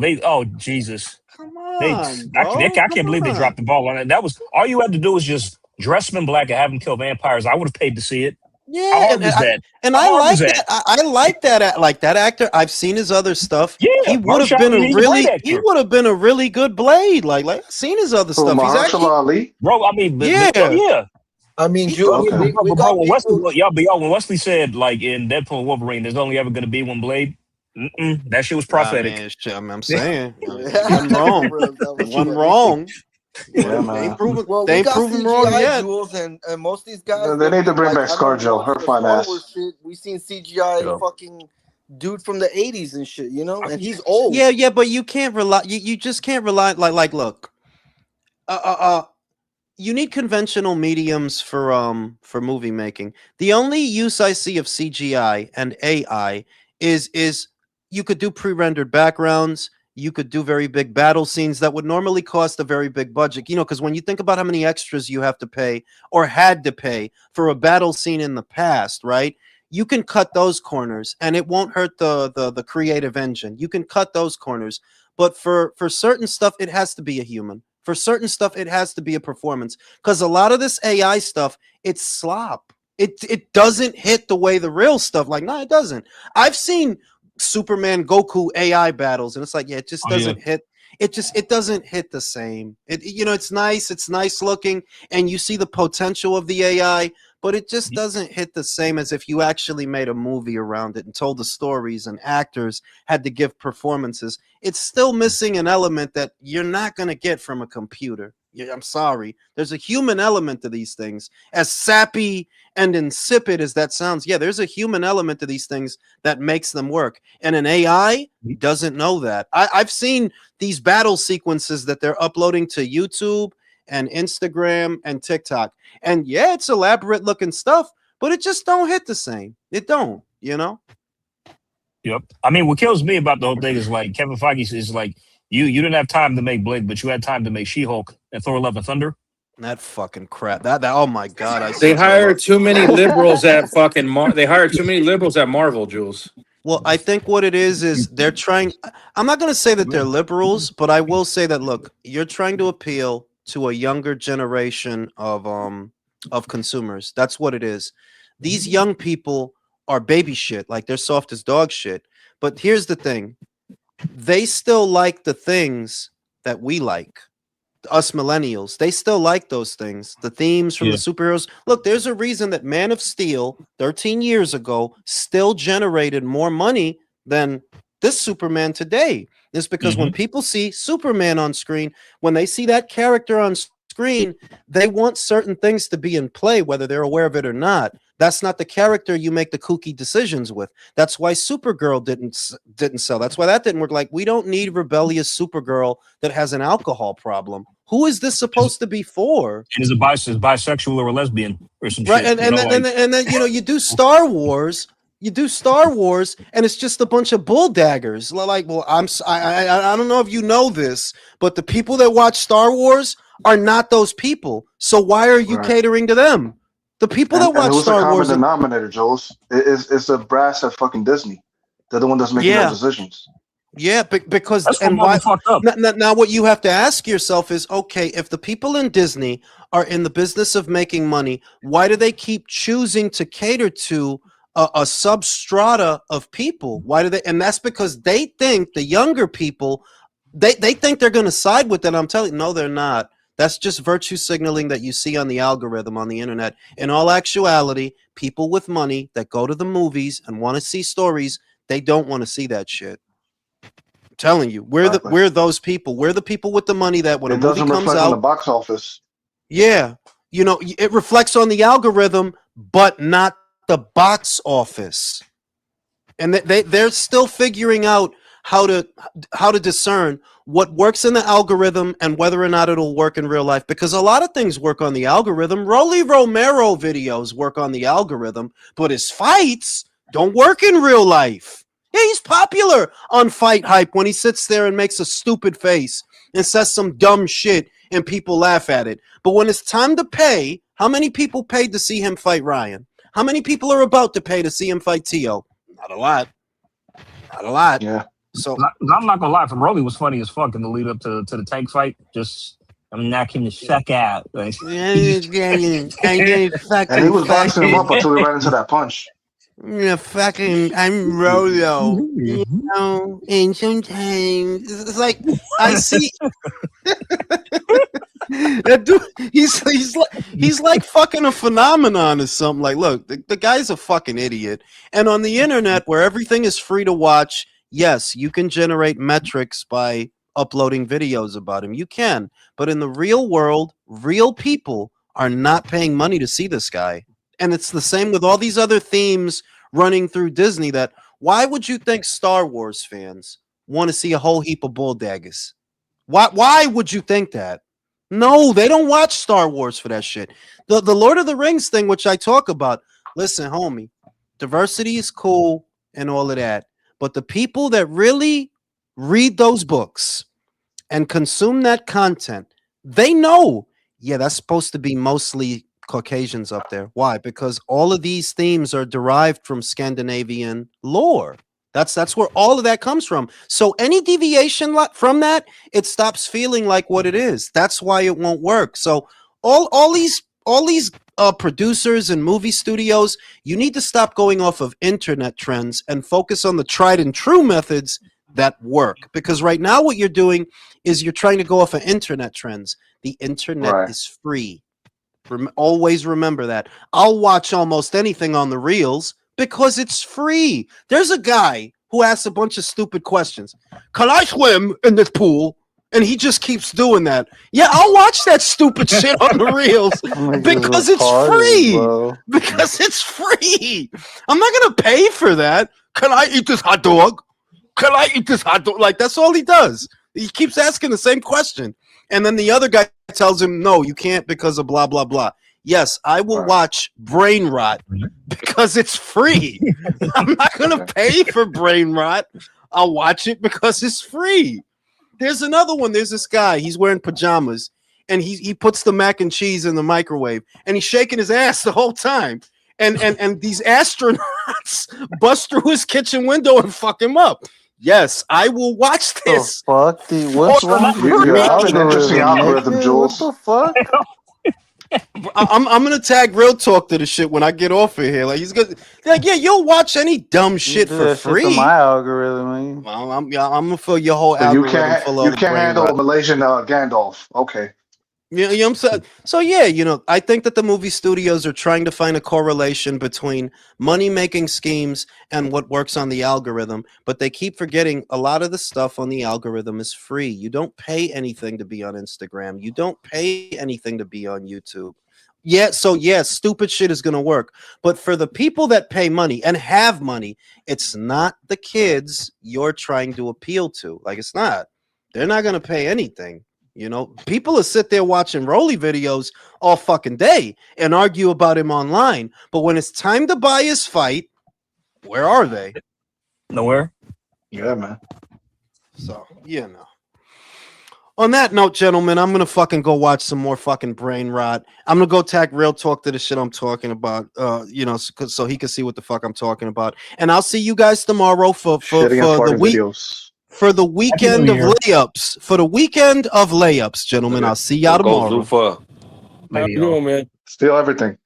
Jesus! come They, on, I, bro. they, I can't believe they dropped the ball on it. That was all you had to do was just dress him in black and have him kill vampires. I would have paid to see it. Yeah, How hard was that? I like that. I like that. Like that actor. I've seen his other stuff. Yeah, he would have been a really good Blade. Like I've seen his other So stuff. He's Mahershala actually, Ali. Bro, I mean, yeah. I mean, He- Jules, Okay. we got when people. when Wesley said like in Deadpool and Wolverine, there's only ever going to be one Blade. That shit was prophetic. I'm saying, That one wrong. Yeah, man. They ain't proven we got wrong yet. Jules, and most of these guys. They need to bring back I don't ScarJo. watch Her the fine Star ass. Wars shit. We seen CGI fucking dude from the 80s and shit, and he's old. Yeah, but you can't rely. You just can't rely. Like, look. You need conventional mediums for movie making. The only use I see of CGI and AI is you could do pre-rendered backgrounds. You could do very big battle scenes that would normally cost a very big budget. Because when you think about how many extras you have to pay or had to pay for a battle scene in the past, right? You can cut those corners and it won't hurt the creative engine. You can cut those corners. But for certain stuff, it has to be a human. For certain stuff, it has to be a performance. Because a lot of this AI stuff, it's slop. It doesn't hit the way the real stuff. Like, no, it doesn't. I've seen Superman Goku AI battles, and it's like, yeah, it just doesn't hit. It doesn't hit the same. It's nice looking, and you see the potential of the AI, but it just doesn't hit the same as if you actually made a movie around it and told the stories and actors had to give performances. It's still missing an element that you're not going to get from a computer. I'm sorry. There's a human element to these things. As sappy and insipid as that sounds, yeah, there's a human element to these things that makes them work. And an AI doesn't know that. I've seen these battle sequences that they're uploading to YouTube and Instagram and TikTok. And yeah, it's elaborate looking stuff, but it just don't hit the same. It don't, Yep. I mean, what kills me about the whole thing is like Kevin Feige is like, you didn't have time to make Blade, but you had time to make She-Hulk and Thor: Love and Thunder. That fucking crap. That oh my God. they hired too many liberals at fucking. They hired too many liberals at Marvel, Jules. Well, I think what it is they're trying. I'm not going to say that they're liberals, but I will say that, look, you're trying to appeal to a younger generation of consumers. That's what it is. These young people are baby shit, like they're soft as dog shit. But here's the thing. They still like the things that we like. Us millennials, they still like those things. The themes from the superheroes. Look, there's a reason that Man of Steel 13 years ago still generated more money than this Superman today. It's because when people see Superman on screen, when they see that character on screen, they want certain things to be in play, whether they're aware of it or not. That's not the character you make the kooky decisions with. That's why Supergirl didn't sell. That's why that didn't work. Like, we don't need rebellious Supergirl that has an alcohol problem. Who is this supposed to be for? And is bisexual or a lesbian or some Right, shit. and then you know, you do Star Wars. You do Star Wars, and it's just a bunch of bull daggers. Like, well, I don't know if you know this, but the people that watch Star Wars are not those people. So why are you catering to them? The people that watch Star Wars. The denominator, Jules. It's the brass at fucking Disney. They're the one that's making those decisions. Yeah, because that's and why? Fucked up. Now, what you have to ask yourself is, okay, if the people in Disney are in the business of making money, why do they keep choosing to cater to a substrata of people? Why do they? And that's because they think the younger people, they think they're going to side with it. I'm telling you, no, they're not. That's just virtue signaling that you see on the algorithm on the internet. In all actuality, people with money that go to the movies and want to see stories, they don't want to see that shit. I'm telling you, we're those people. We're the people with the money that when a movie comes out, on the box office. Yeah, you know, it reflects on the algorithm, but not the box office. And they're still figuring out how to discern what works in the algorithm and whether or not it'll work in real life, because a lot of things work on the algorithm. Rolly Romero videos work on the algorithm, but his fights don't work in real life. Yeah, he's popular on Fight Hype when he sits there and makes a stupid face and says some dumb shit and people laugh at it. But when it's time to pay, how many people paid to see him fight Ryan? How many people are about to pay to see him fight Tio? Not a lot. Not a lot. Yeah. So I'm not gonna lie, from Rolly was funny as fuck in the lead up to the tank fight. I'm knocking the fuck out. Like, and he was boxing him up until he ran into that punch. Yeah, I'm Rolo, you know, and sometimes it's like I see that dude. He's like fucking a phenomenon or something. Like, look, the guy's a fucking idiot. And on the internet, where everything is free to watch, yes, you can generate metrics by uploading videos about him. You can, but in the real world, real people are not paying money to see this guy. And it's the same with all these other themes running through Disney. That why would you think Star Wars fans want to see a whole heap of bull daggers? Why would you think that? No, they don't watch Star Wars for that shit. The Lord of the Rings thing, which I talk about, listen, homie, diversity is cool and all of that, but the people that really read those books and consume that content, they know, yeah, that's supposed to be mostly Caucasians up there. Why? Because all of these themes are derived from Scandinavian lore. That's where all of that comes from. So any deviation from that, it stops feeling like what it is. That's why it won't work. So all these producers and movie studios, you need to stop going off of internet trends and focus on the tried and true methods that work. Because right now what you're doing is you're trying to go off of internet trends. The internet is free. Always remember that. I'll watch almost anything on the reels because it's free. There's a guy who asks a bunch of stupid questions. Can I swim in this pool? And he just keeps doing that. Yeah, I'll watch that stupid shit on the reels because it's free. Bro. Because it's free. I'm not going to pay for that. Can I eat this hot dog? Can I eat this hot dog? Like, that's all he does. He keeps asking the same question. And then the other guy tells him, no, you can't because of blah, blah, blah. Yes, I will watch Brain Rot because it's free. I'm not going to pay for Brain Rot. I'll watch it because it's free. There's another one. There's this guy. He's wearing pajamas, and he puts the mac and cheese in the microwave, and he's shaking his ass the whole time. And these astronauts bust through his kitchen window and fuck him up. Yes, I will watch this. The fuck, dude? What's wrong with your algorithm, Jules? What the fuck? I'm gonna tag Real Talk to the shit when I get off of here. Like, he's gonna, like, yeah, you'll watch any dumb shit for free. Shit to my algorithm, man. I'm gonna fill your whole algorithm full of. You can't handle Malaysian Gandalf. Okay. You know what I'm saying? So yeah, I think that the movie studios are trying to find a correlation between money-making schemes and what works on the algorithm, but they keep forgetting a lot of the stuff on the algorithm is free. You don't pay anything to be on Instagram. You don't pay anything to be on YouTube. Yeah, so yeah, stupid shit is gonna work. But for the people that pay money and have money, it's not the kids you're trying to appeal to. Like, it's not. They're not gonna pay anything. People will sit there watching Rolly videos all fucking day and argue about him online. But when it's time to buy his fight, where are they? Nowhere. Yeah, man. So, On that note, gentlemen, I'm gonna fucking go watch some more fucking brain rot. I'm gonna go tag Real Talk to the shit I'm talking about. So he can see what the fuck I'm talking about. And I'll see you guys tomorrow for the week. Videos. For the weekend of layups. For the weekend of layups, gentlemen. I'll see y'all tomorrow. How you doing, man? Steal everything.